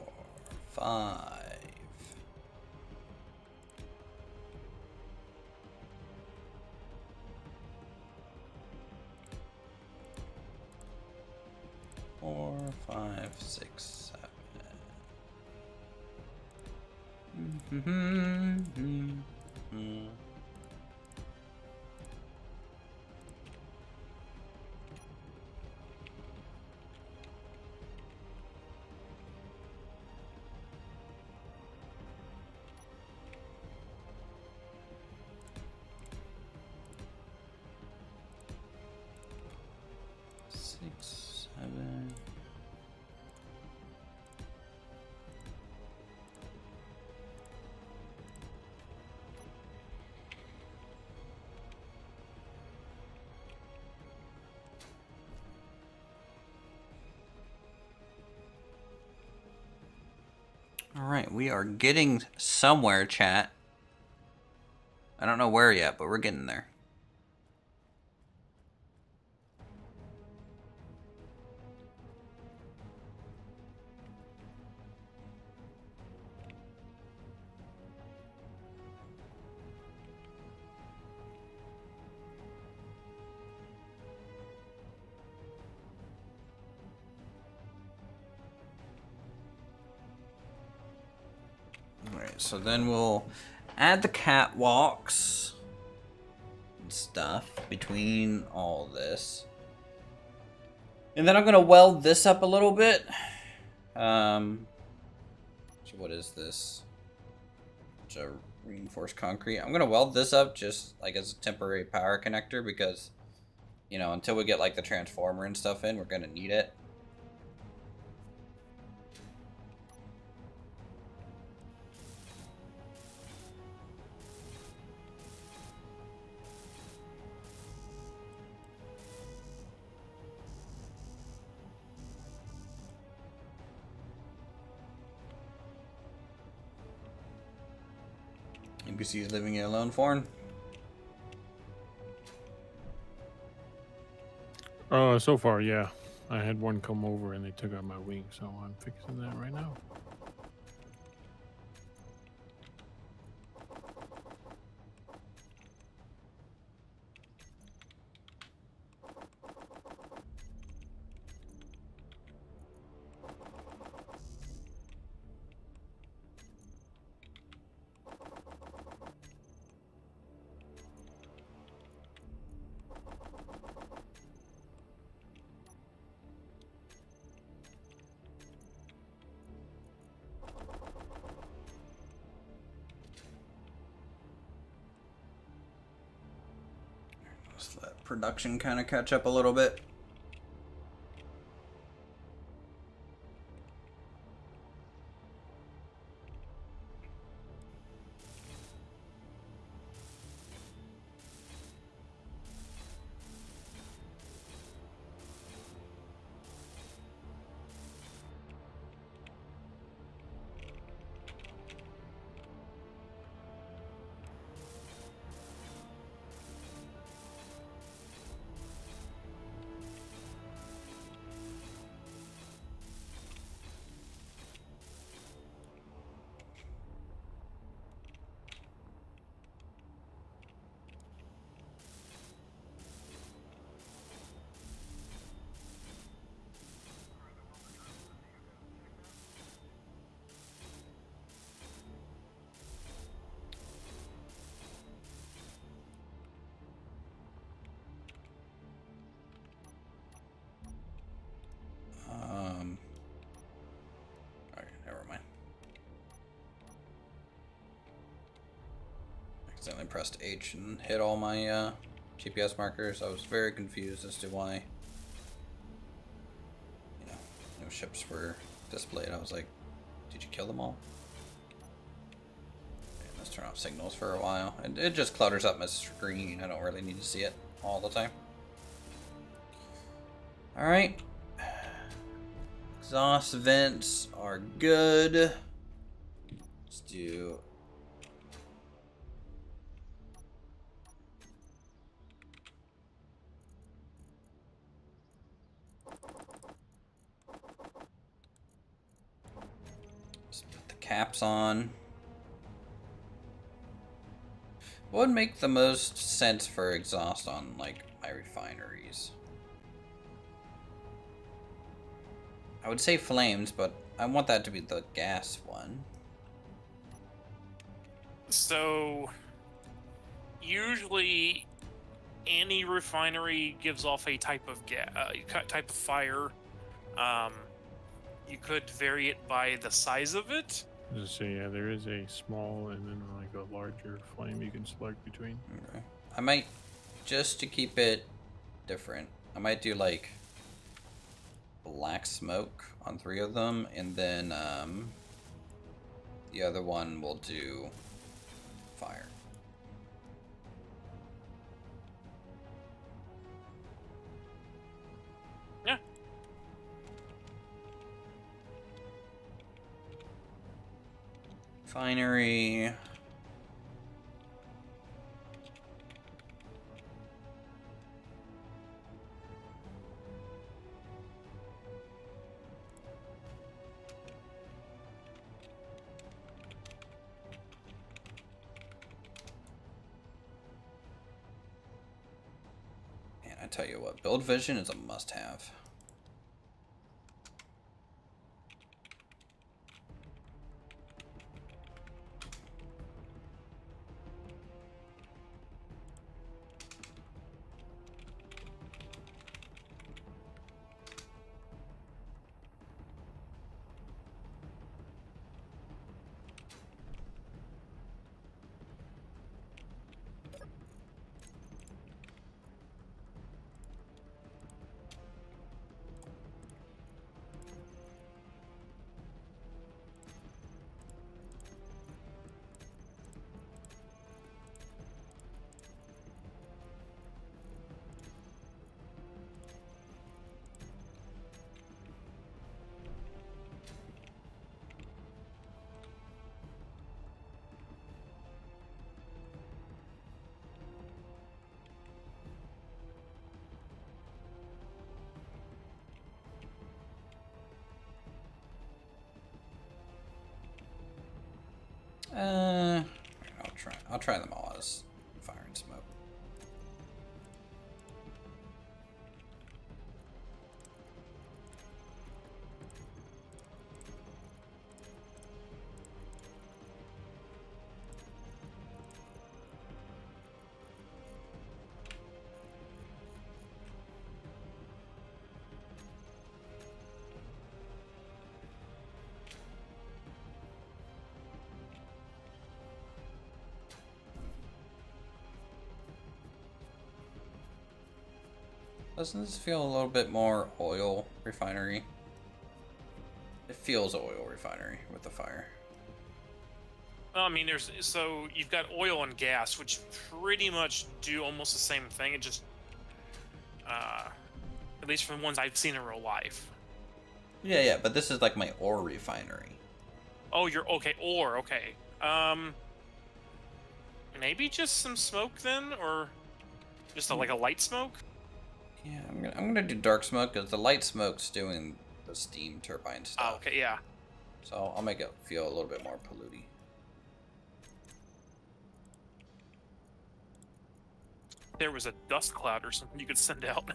5. Four, 5, 6, 7. Six, 7. All right, we are getting somewhere, chat. I don't know where yet, but we're getting there. Alright, so then we'll add the catwalks and stuff between all this. And then I'm going to weld this up a little bit. What is this? It's a reinforced concrete. I'm going to weld this up just like as a temporary power connector because, you know, until we get like the transformer and stuff in, we're going to need it. NPCs living in a lone form. So far, yeah. I had one come over and they took out my wing, so I'm fixing that right now. Just let production kind of catch up a little bit. accidentally pressed H and hit all my GPS markers. I was very confused as to why, no ships were displayed. I was like, did you kill them all? Okay, let's turn off signals for a while. And it just clutters up my screen. I don't really need to see it all the time. Alright. Exhaust vents are good. Let's do... Just put the caps on. What would make the most sense for exhaust on, like, my refineries? I would say flames, but I want that to be the gas one. So, usually, any refinery gives off a type of type of fire. You could vary it by the size of it. Just say, yeah, there is a small and then like a larger flame you can select between. Okay. I might, just to keep it different, I might do like black smoke on 3 of them, and then the other one will do fire. Yeah. Refinery. Man, I tell you what, build vision is a must-have. I'll try them all as fire and smoke. Doesn't this feel a little bit more oil refinery? It feels oil refinery with the fire. Well, I mean, so you've got oil and gas, which pretty much do almost the same thing. It just, at least from the ones I've seen in real life. Yeah, but this is like my ore refinery. Oh, you're okay. Ore, okay. Maybe just some smoke then, or just like a light smoke. Yeah, I'm gonna do dark smoke because the light smoke's doing the steam turbine stuff. Oh, okay, yeah. So I'll make it feel a little bit more polluty. There was a dust cloud or something you could send out.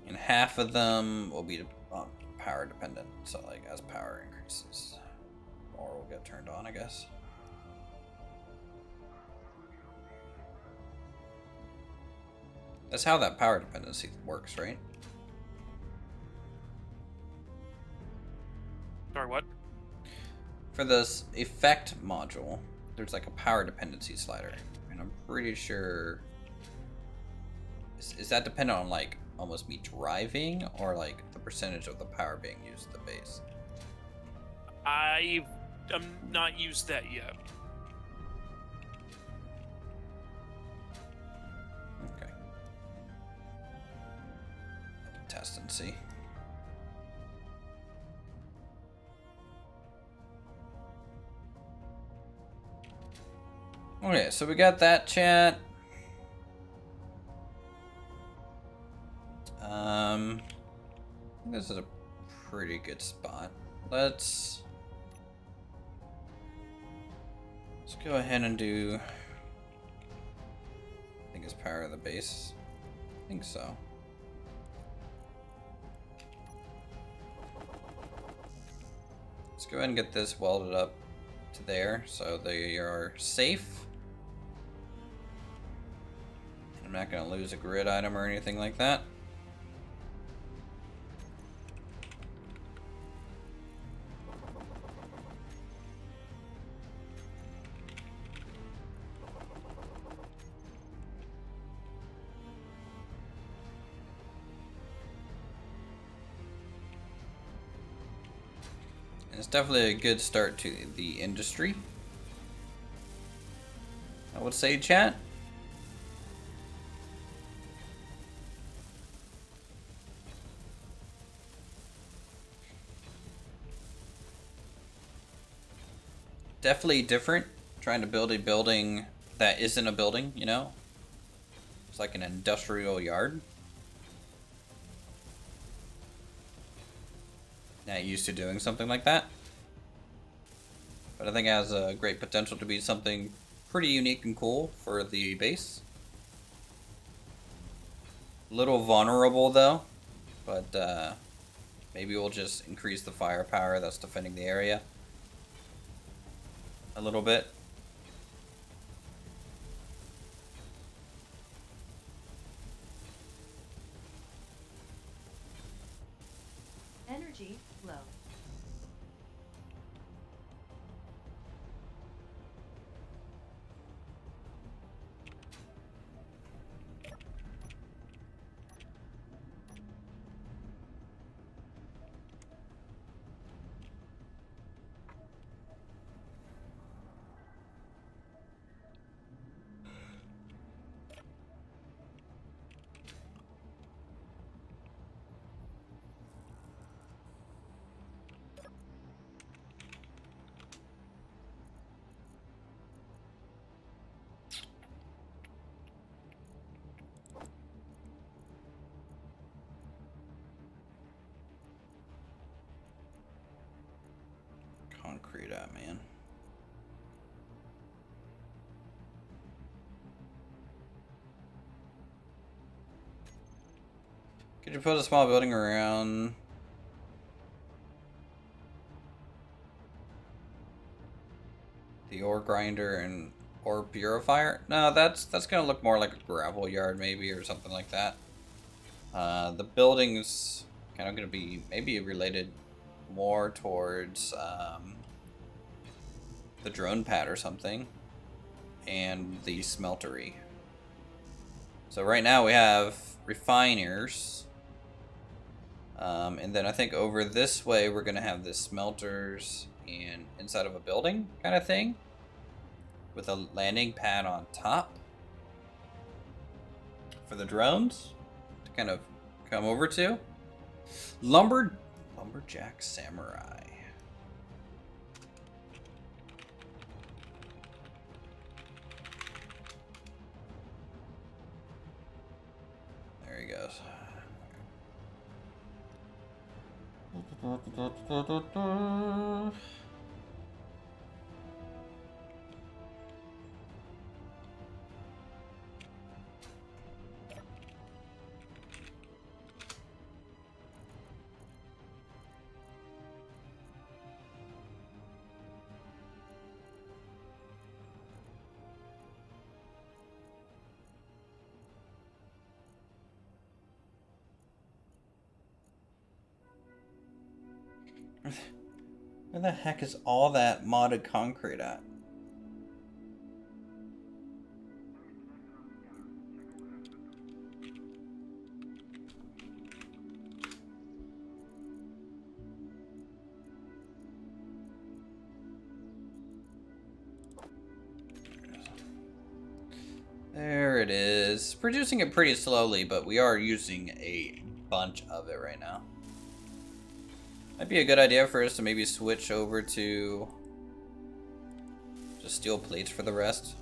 And half of them will be power dependent. So like as power increases, more will get turned on, I guess. That's how that power dependency works, right? Sorry, what? For this effect module, there's like a power dependency slider, and I'm pretty sure is that dependent on like almost me driving or like the percentage of the power being used at the base? I've not used that yet. Okay. Test and see. Okay, so we got that chat. I think this is a pretty good spot. Let's go ahead and do. I think it's power of the base. I think so. Let's go ahead and get this welded up to there so they are safe. I'm not going to lose a grid item or anything like that. And it's definitely a good start to the industry, I would say, chat. Definitely different trying to build a building that isn't a building, you know? It's like an industrial yard. Not used to doing something like that. But I think it has a great potential to be something pretty unique and cool for the base. A little vulnerable though, but maybe we'll just increase the firepower that's defending the area a little bit. Energy low. Concrete out, man. Could you put a small building around the ore grinder and ore purifier? No, that's gonna look more like a gravel yard maybe or something like that. The building's kind of gonna be maybe related more towards the drone pad or something, and the smeltery. So right now we have refiners, and then I think over this way we're gonna have the smelters and inside of a building kind of thing, with a landing pad on top for the drones to kind of come over to. Lumberjack Samurai. There he goes. Where the heck is all that modded concrete at? There it is. Producing it pretty slowly, but we are using a bunch of it right now. Might be a good idea for us to maybe switch over to just steel plates for the rest.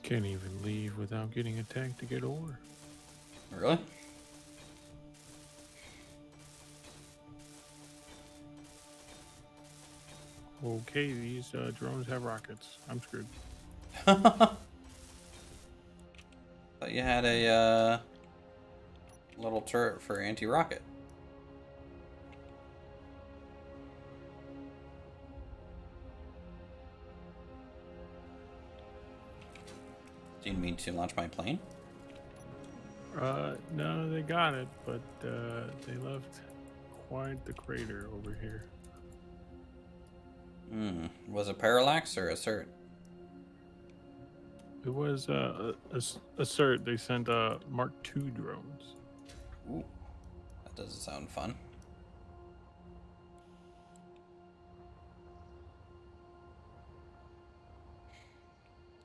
Can't even leave without getting attacked to get ore. Really? Okay, these drones have rockets. I'm screwed. Thought you had a little turret for anti-rocket. Do you mean to launch my plane? No, they got it, but they left quite the crater over here. Was it parallax or assert? It was assert. They sent Mark II drones. Ooh, that doesn't sound fun.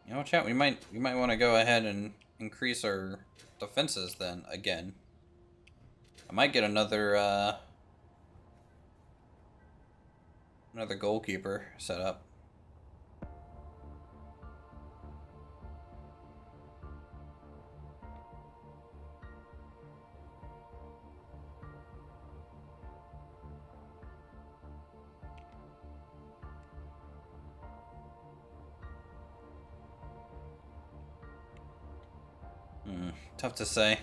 You know, chat. We might want to go ahead and increase our defenses then again. I might get another goalkeeper set up. Tough to say.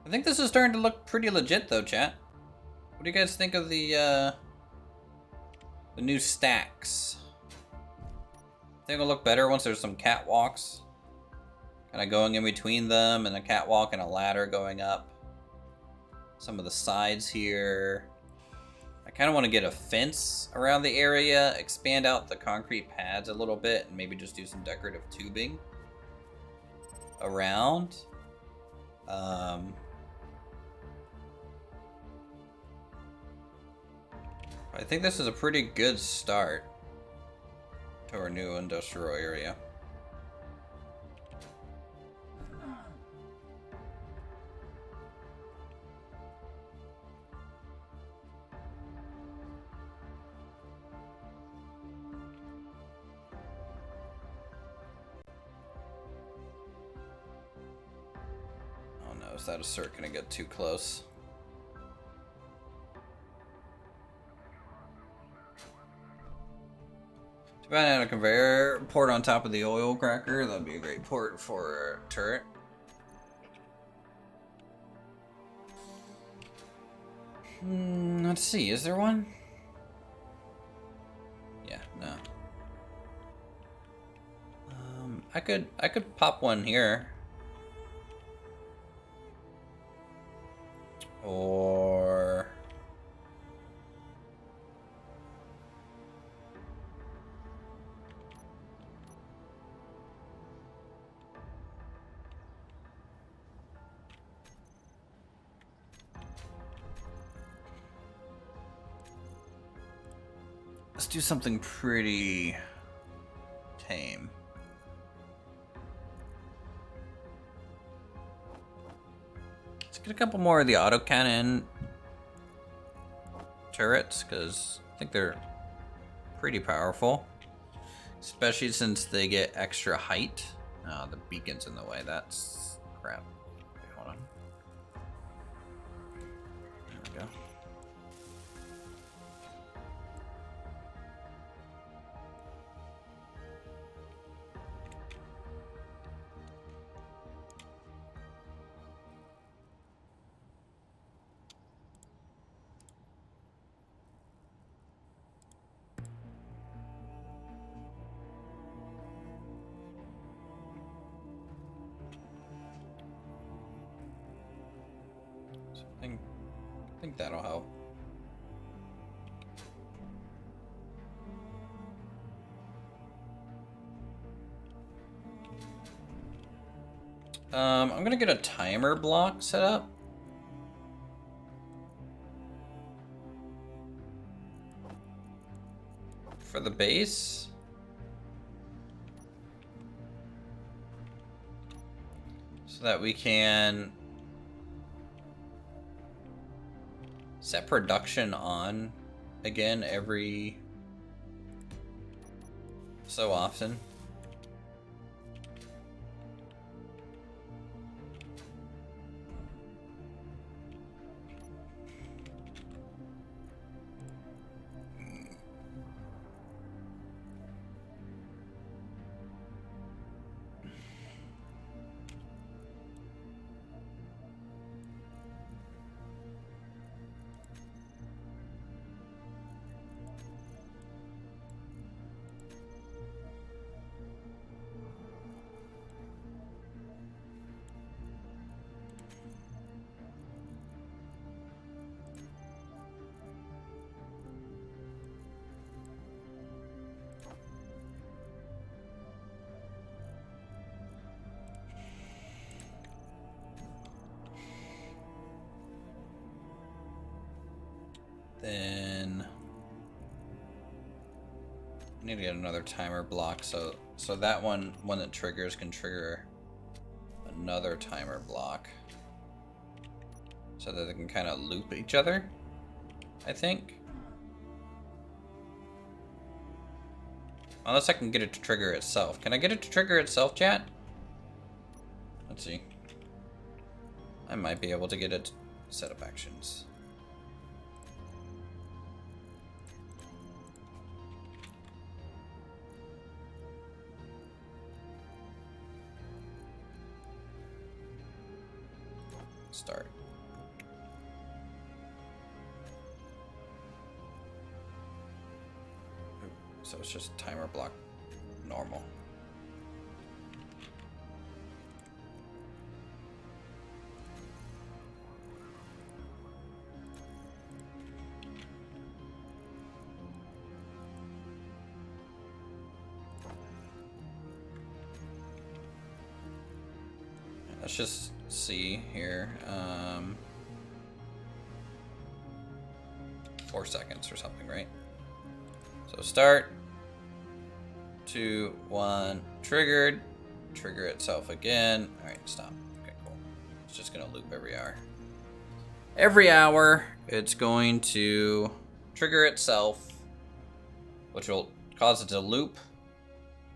I think this is starting to look pretty legit though, chat. What do you guys think of the new stacks? I think it'll look better once there's some catwalks. Kind of going in between them and a catwalk and a ladder going up. Some of the sides here. I kind of want to get a fence around the area, expand out the concrete pads a little bit, and maybe just do some decorative tubing around. I think this is a pretty good start to our new industrial area. Oh no, is that assert gonna get too close? Too bad I had a conveyor port on top of the oil cracker. That'd be a great port for a turret. Let's see, is there one? Yeah, no. I could pop one here. Or Let's do something pretty tame. Let's get a couple more of the autocannon turrets, because I think they're pretty powerful. Especially since they get extra height. Oh, the beacon's in the way. That's crap. Okay, hold on. There we go. I think that'll help. I'm gonna get a timer block set up. For the base. So that we can set production on again every so often. Then I need to get another timer block, so that one that triggers can trigger another timer block, so that they can kind of loop each other, I think. Unless I can get it to trigger itself. Can I get it to trigger itself, chat? Let's see. I might be able to get it to set up actions. Start. So it's just timer block normal. Let's just see here. 4 seconds or something, right? So start. 2, 1, triggered. Trigger itself again. All right, stop. Okay, cool. It's just gonna loop every hour. Every hour, it's going to trigger itself, which will cause it to loop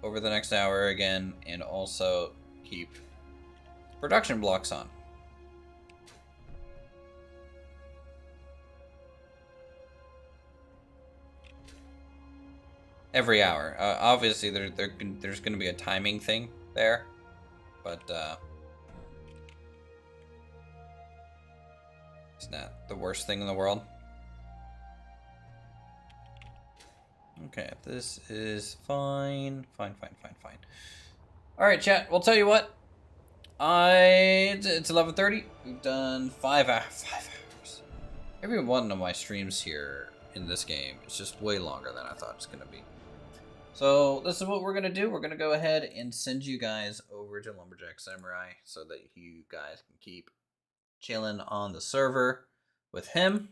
over the next hour again, and also keep production blocks on. Every hour. Obviously, there's going to be a timing thing there, but it's not the worst thing in the world. Okay, this is fine. Fine. All right, chat. We'll tell you what. It's 11:30. We've done 5 hours. Every one of my streams here in this game is just way longer than I thought it was going to be. So this is what we're going to do. We're going to go ahead and send you guys over to Lumberjack Samurai so that you guys can keep chilling on the server with him.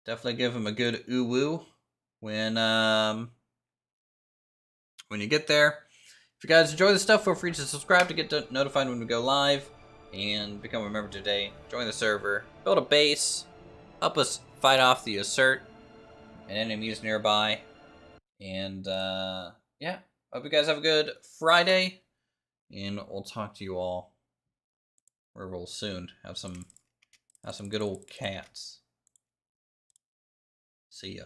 Definitely give him a good ooh-woo when you get there. If you guys enjoy this stuff, feel free to subscribe to get notified when we go live. And become a member today. Join the server. Build a base. Help us fight off the assert and enemies nearby. And yeah, hope you guys have a good Friday. And we'll talk to you all real soon. Have some good old cats. See ya.